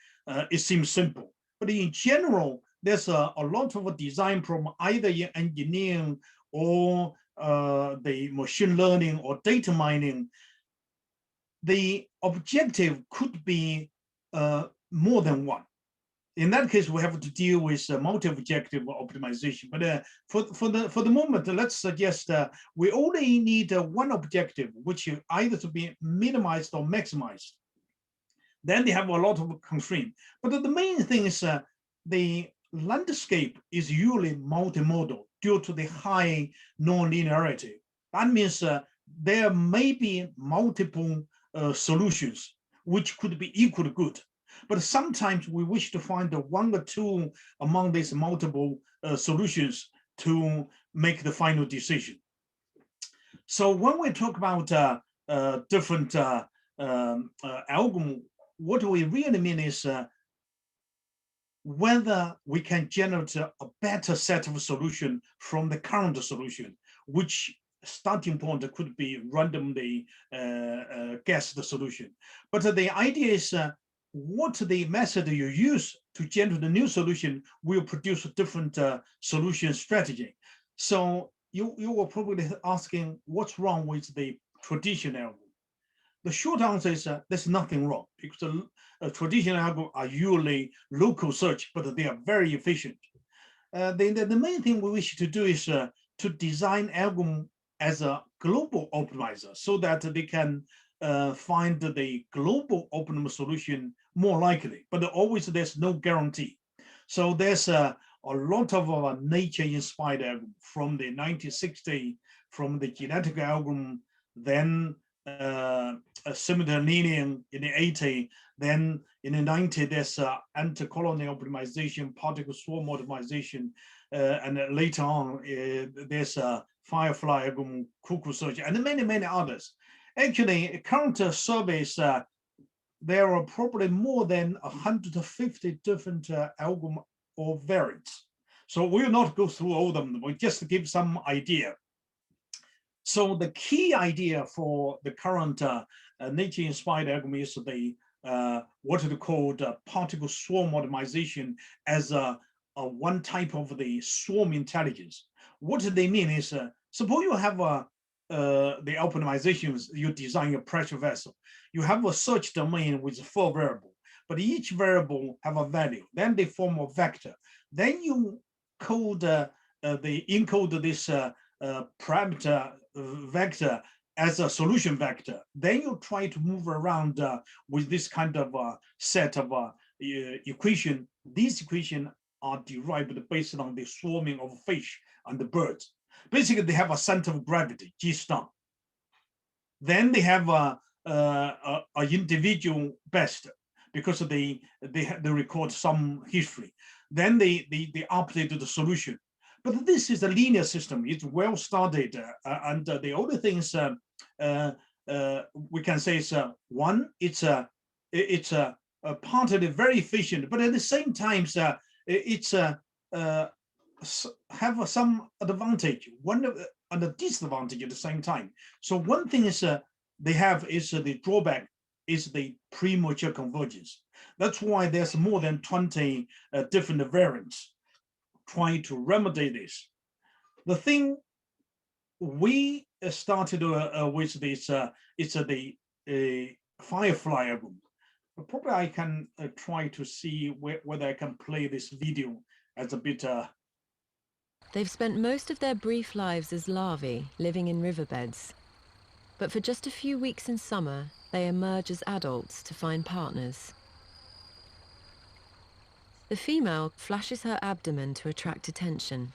It seems simple, but in general, there's a lot of design problem, either in engineering or the machine learning or data mining. The objective could be more than one. In that case, we have to deal with multi-objective optimization. But for the moment, let's suggest we only need one objective, which is either to be minimized or maximized. Then they have a lot of constraints. But the main thing is the landscape is usually multimodal due to the high non-linearity. That means there may be multiple solutions which could be equally good. But sometimes we wish to find one or two among these multiple solutions to make the final decision. So when we talk about different algorithm, what we really mean is whether we can generate a better set of solution from the current solution, which starting point could be randomly guess the solution. But the idea is what the method you use to generate the new solution will produce a different solution strategy. So you were probably asking what's wrong with the traditional algorithm. The short answer is there's nothing wrong, because the traditional algorithms are usually local search, but they are very efficient. The main thing we wish to do is to design algorithm as a global optimizer so that they can find the global optimal solution more likely, but always there's no guarantee. So there's a lot of nature-inspired algorithm from the 1960s, from the genetic algorithm, then similar linear in the 80. Then in the 90, there's anti-colony optimization, particle swarm optimization, and later on, there's Firefly, cuckoo search, and many others. Actually, current surveys, there are probably more than 150 different algorithm or variants. So we will not go through all of them, we just give some idea. So the key idea for the current nature-inspired algorithm is the what is called particle swarm optimization as a one type of the swarm intelligence. What they mean is, suppose you have the optimizations, you design a pressure vessel. You have a search domain with 4 variables, but each variable have a value. Then they form a vector. Then you code encode this parameter vector as a solution vector. Then you try to move around with this kind of set of equation. These equations are derived based on the swarming of fish and the birds. Basically, they have a center of gravity, G star. Then they have a individual best because they record some history. Then they update the solution. But this is a linear system. It's well studied, and the only things we can say is one, it's partly very efficient, but at the same time, it's have some advantage, and a disadvantage at the same time. So one thing is they have is the drawback is the premature convergence. That's why there's more than 20 different variants trying to remedy this. The thing we started with this, it's the Firefly album. Probably I can try to see whether I can play this video as a bit. They've spent most of their brief lives as larvae living in riverbeds. But for just a few weeks in summer, they emerge as adults to find partners. The female flashes her abdomen to attract attention.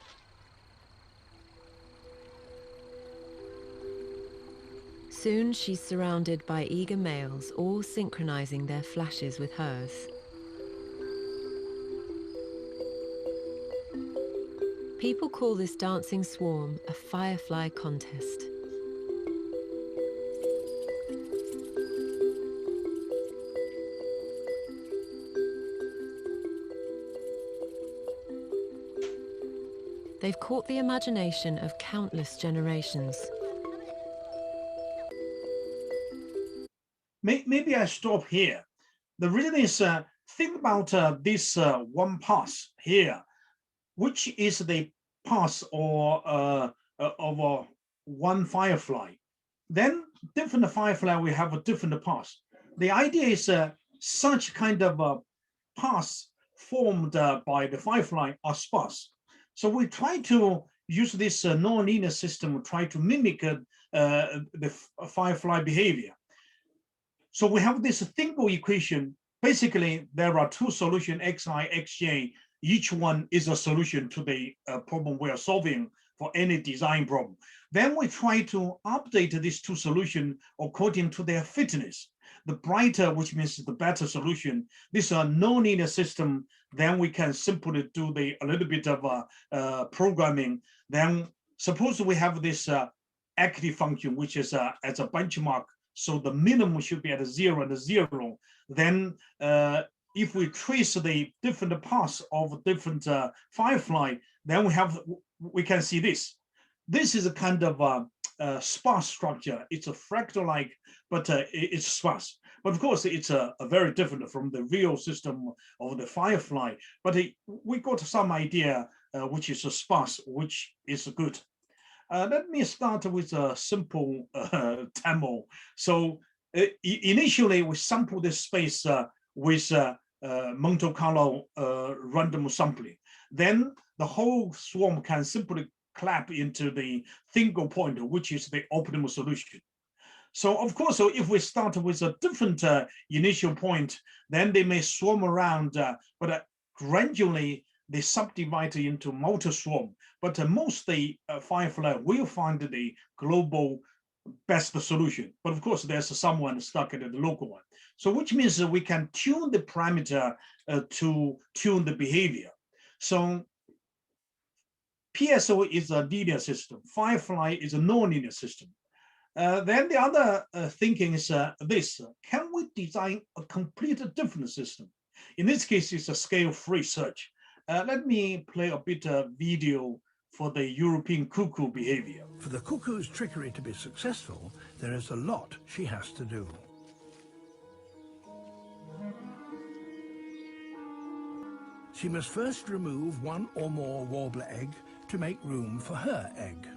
Soon she's surrounded by eager males, all synchronizing their flashes with hers. People call this dancing swarm a firefly contest. They've caught the imagination of countless generations. Maybe I stop here. The reason is, think about this one pass here, which is the pass or of one firefly. Then different firefly will have a different pass. The idea is such kind of pass formed by the firefly are sparse. So we try to use this non-linear system, try to mimic the firefly behavior. So we have this simple equation. Basically, there are 2 solutions, xi, xj. Each one is a solution to the problem we are solving for any design problem. Then we try to update these 2 solutions according to their fitness. The brighter, which means the better solution. This is a non-linear system. Then we can simply do a little bit of programming. Then suppose we have this active function, which is as a benchmark. So the minimum should be at 0 and 0. Then if we trace the different paths of different firefly, then we can see this. This is a kind of sparse structure. It's a fractal-like, but it's sparse. But of course, it's a very different from the real system of the firefly. But we got some idea which is a sparse, which is good. Let me start with a simple demo. So initially, we sample this space with Monte Carlo random sampling. Then the whole swarm can simply clap into the single point, which is the optimal solution. So of course, so if we start with a different initial point, then they may swarm around, but gradually they subdivide into multi-swarm. But mostly firefly will find the global best solution. But of course, there's someone stuck at the local one. So which means that we can tune the parameter to tune the behavior. So PSO is a linear system. Firefly is a non-linear system. Then the other thinking is this: can we design a completely different system? In this case, it's a scale-free search. Let me play a bit of video for the European cuckoo behavior. For the cuckoo's trickery to be successful, there is a lot she has to do. She must first remove one or more warbler egg to make room for her egg.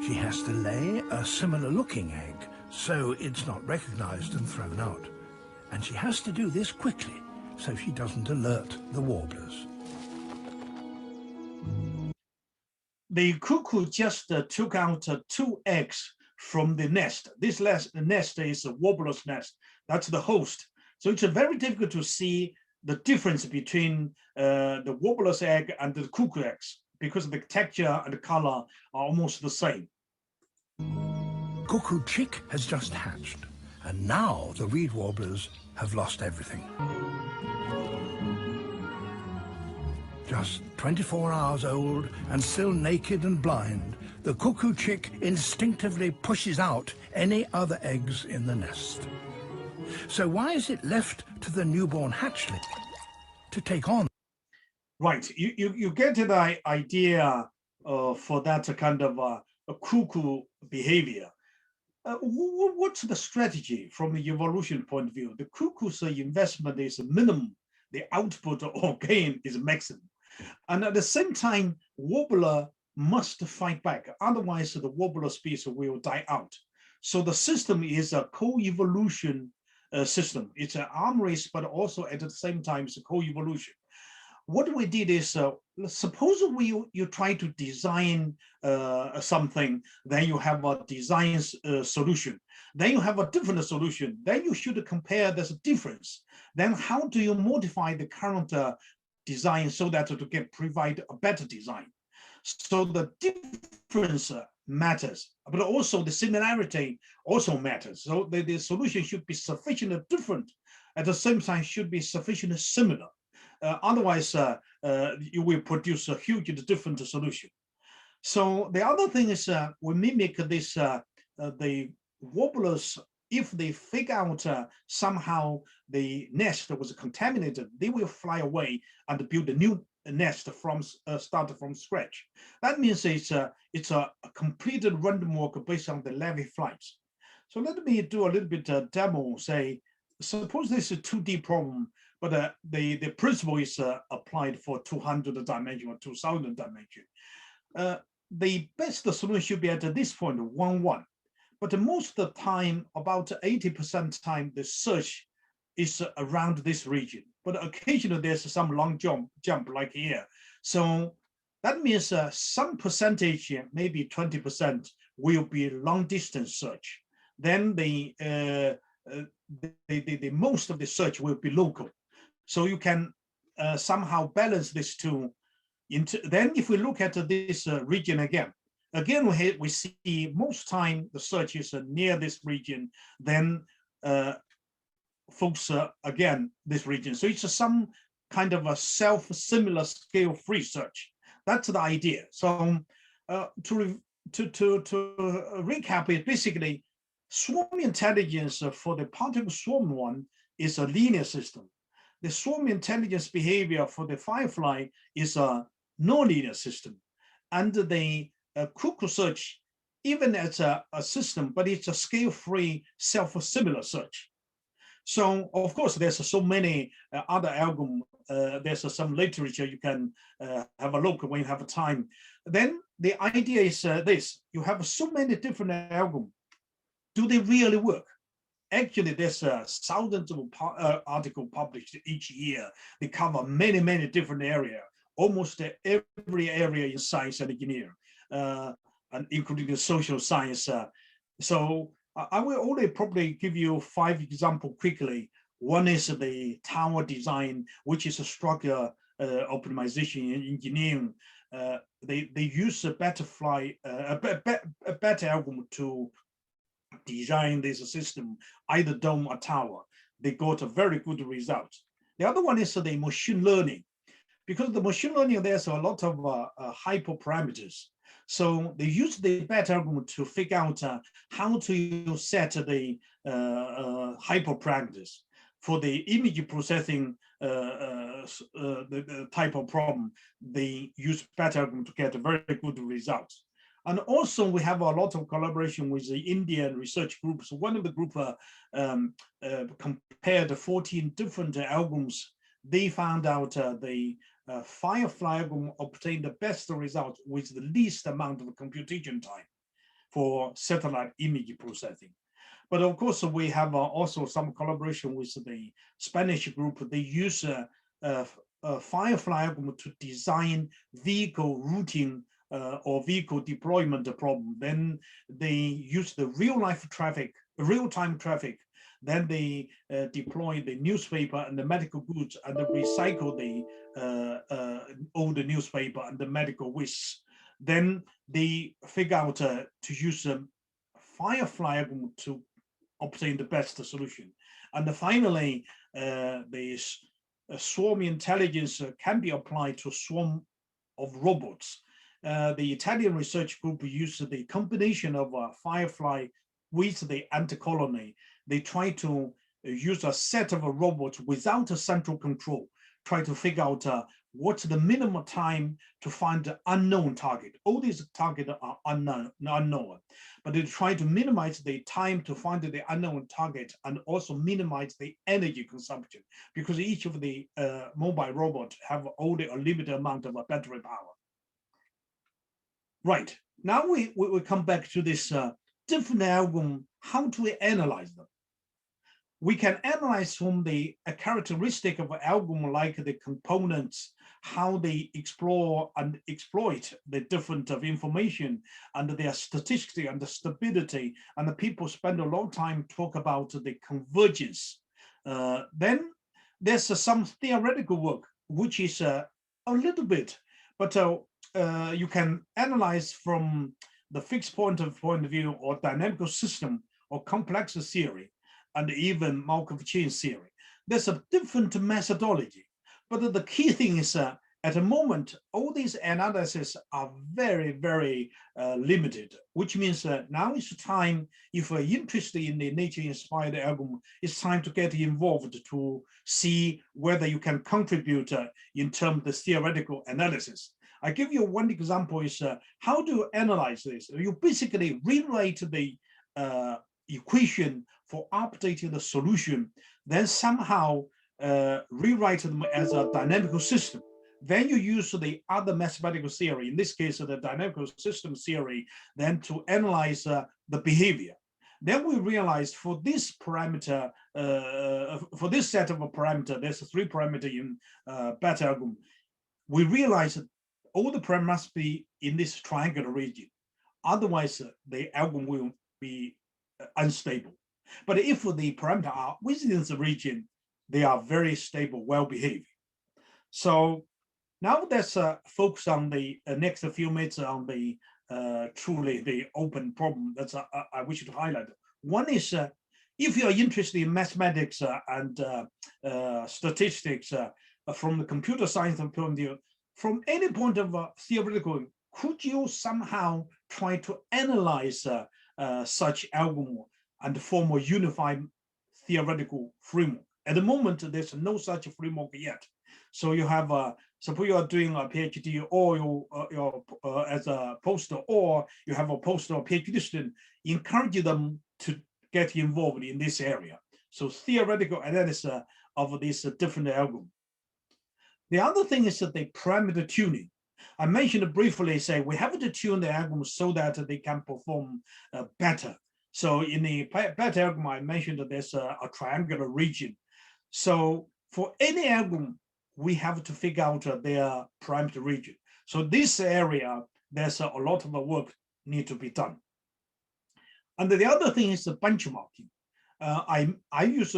She has to lay a similar-looking egg, so it's not recognized and thrown out. And she has to do this quickly, so she doesn't alert the warblers. The cuckoo just took out 2 eggs from the nest. This nest is a warbler's nest. That's the host. So it's very difficult to see the difference between the warbler's egg and the cuckoo eggs, because the texture and the color are almost the same. Cuckoo chick has just hatched, and now the reed warblers have lost everything. Just 24 hours old and still naked and blind, the cuckoo chick instinctively pushes out any other eggs in the nest. So why is it left to the newborn hatchling to take on? Right, you get the idea for that kind of a cuckoo behavior. What's the strategy from the evolution point of view? The cuckoo's investment is minimum, the output or gain is maximum. And at the same time, warbler must fight back, otherwise the warbler species will die out. So the system is a co-evolution system. It's an arm race, but also at the same time it's a co-evolution. What we did is, suppose you try to design something, then you have a design solution, then you have a different solution, then you should compare this difference. Then how do you modify the current design so that to provide a better design? So the difference matters, but also the similarity also matters. So the solution should be sufficiently different, at the same time should be sufficiently similar. Otherwise, you will produce a hugely different solution. So the other thing is we mimic this, the warblers, if they figure out somehow the nest was contaminated, they will fly away and build a new nest from start from scratch. That means it's a completed random walk based on the levy flights. So let me do a little bit demo. Say, suppose this is a 2D problem, but the principle is applied for 200 dimension or 2000 dimension. The best solution should be at this point, 1, 1. But most of the time, about 80% time, the search is around this region. But occasionally there's some long jump like here. So that means some percentage, maybe 20%, will be long distance search. Then the most of the search will be local. So you can somehow balance this two. Then if we look at this region again we see most time the search is near this region, then folks again this region. So it's some kind of a self-similar scale-free search. That's the idea. So to recap it, basically swarm intelligence for the particle swarm one is a linear system. The swarm intelligence behavior for the firefly is a non-linear system. And the cuckoo search, even as a system, but it's a scale-free, self-similar search. So of course, there's so many other algorithms. There's some literature you can have a look when you have time. Then the idea is this: you have so many different algorithms. Do they really work? Actually, there's thousands of articles published each year. They cover many different areas, almost every area in science and engineering, and including the social science. So I will only probably give you 5 examples quickly. One is the tower design, which is a structure optimization engineering. They use a better algorithm to design this system, either dome or tower. They got a very good result. The other one is the machine learning. Because the machine learning, there's a lot of hyperparameters. So they use the better algorithm to figure out how to set the hyperparameters. For the image processing the type of problem, they use better algorithm to get a very good results. And also we have a lot of collaboration with the Indian research groups. One of the group compared 14 different algorithms. They found out the Firefly algorithm obtained the best result with the least amount of computation time for satellite image processing. But of course, we have also some collaboration with the Spanish group. They use Firefly algorithm to design vehicle routing or vehicle deployment problem. Then they use the real-time traffic. Then they deploy the newspaper and the medical goods and recycle the old newspaper and the medical waste. Then they figure out to use a Firefly algorithm to obtain the best solution. And finally, the swarm intelligence can be applied to swarm of robots. The Italian research group used the combination of Firefly with the anti-colony. They try to use a set of robots without a central control, try to figure out what's the minimum time to find the unknown target. All these targets are unknown, but they try to minimize the time to find the unknown target and also minimize the energy consumption, because each of the mobile robots have only a limited amount of battery power. Right, now we come back to this different algorithm, how to analyze them. We can analyze from the characteristic of an algorithm, like the components, how they explore and exploit the different of information and their statistics and the stability. And the people spend a long time talk about the convergence. Then there's some theoretical work, which is a little bit, but you can analyze from the fixed point of view or dynamical system or complex theory, and even Markov chain theory. There's a different methodology, but the key thing is at the moment, all these analyses are very, very limited, which means now is the time, if you're interested in the nature-inspired algorithm, it's time to get involved to see whether you can contribute in terms of the theoretical analysis. I give you one example is how do you analyze this? You basically rewrite the equation for updating the solution, then somehow rewrite them as a dynamical system. Then you use the other mathematical theory, in this case, the dynamical system theory, then to analyze the behavior. Then we realized for this parameter, for this set of a parameter, there's 3 parameters in beta algorithm. We realized that all the parameters must be in this triangular region. Otherwise, the algorithm will be unstable. But if the parameters are within the region, they are very stable, well-behaved. So now let's focus on the next few minutes on the truly the open problem that I wish to highlight. One is if you are interested in mathematics and statistics from the computer science point of view, from any point of theoretical, could you somehow try to analyze such algorithm and form a unified theoretical framework? At the moment, there's no such framework yet. So you have, suppose you are doing a PhD or you're as a postdoc, or you have a postdoc or PhD student, encourage them to get involved in this area. So theoretical analysis of this different algorithm. The other thing is that the parameter tuning. I mentioned briefly, say we have to tune the algorithm so that they can perform better. So in the better algorithm, I mentioned that there's a triangular region. So for any algorithm, we have to figure out their parameter region. So this area, there's a lot of work need to be done. And the other thing is the benchmarking. I use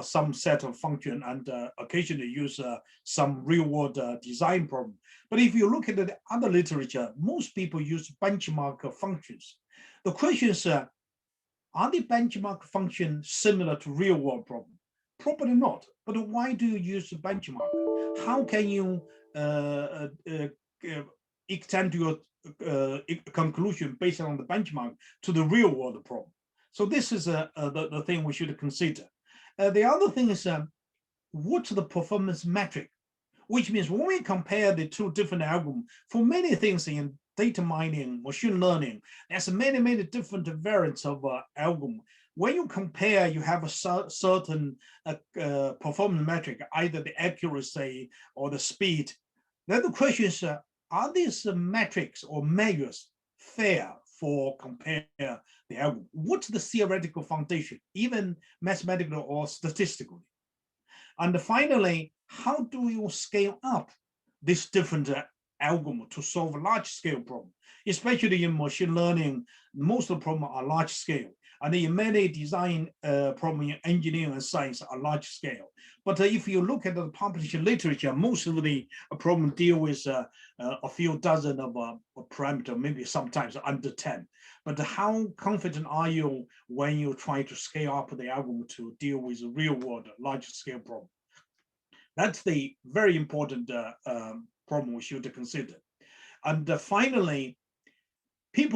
some set of function and occasionally use some real-world design problem. But if you look at the other literature, most people use benchmark functions. The question is, are the benchmark functions similar to real-world problem? Probably not. But why do you use the benchmark? How can you extend your conclusion based on the benchmark to the real-world problem? So this is the thing we should consider. The other thing is, what's the performance metric? Which means when we compare the two different algorithms, for many things in data mining, machine learning, there's many different variants of algorithm. When you compare, you have a certain performance metric, either the accuracy or the speed. Then the question is, are these metrics or measures fair for compare the algorithm? What's the theoretical foundation, even mathematical or statistically? And finally, how do you scale up this different algorithm to solve a large scale problem? Especially in machine learning, most of the problems are large scale. And in many design problems in engineering and science are large scale. But if you look at the published literature, most of the problem deal with a few dozen of parameters, maybe sometimes under 10. But how confident are you when you try to scale up the algorithm to deal with real world large scale problem? That's the very important problem we should consider. And finally, people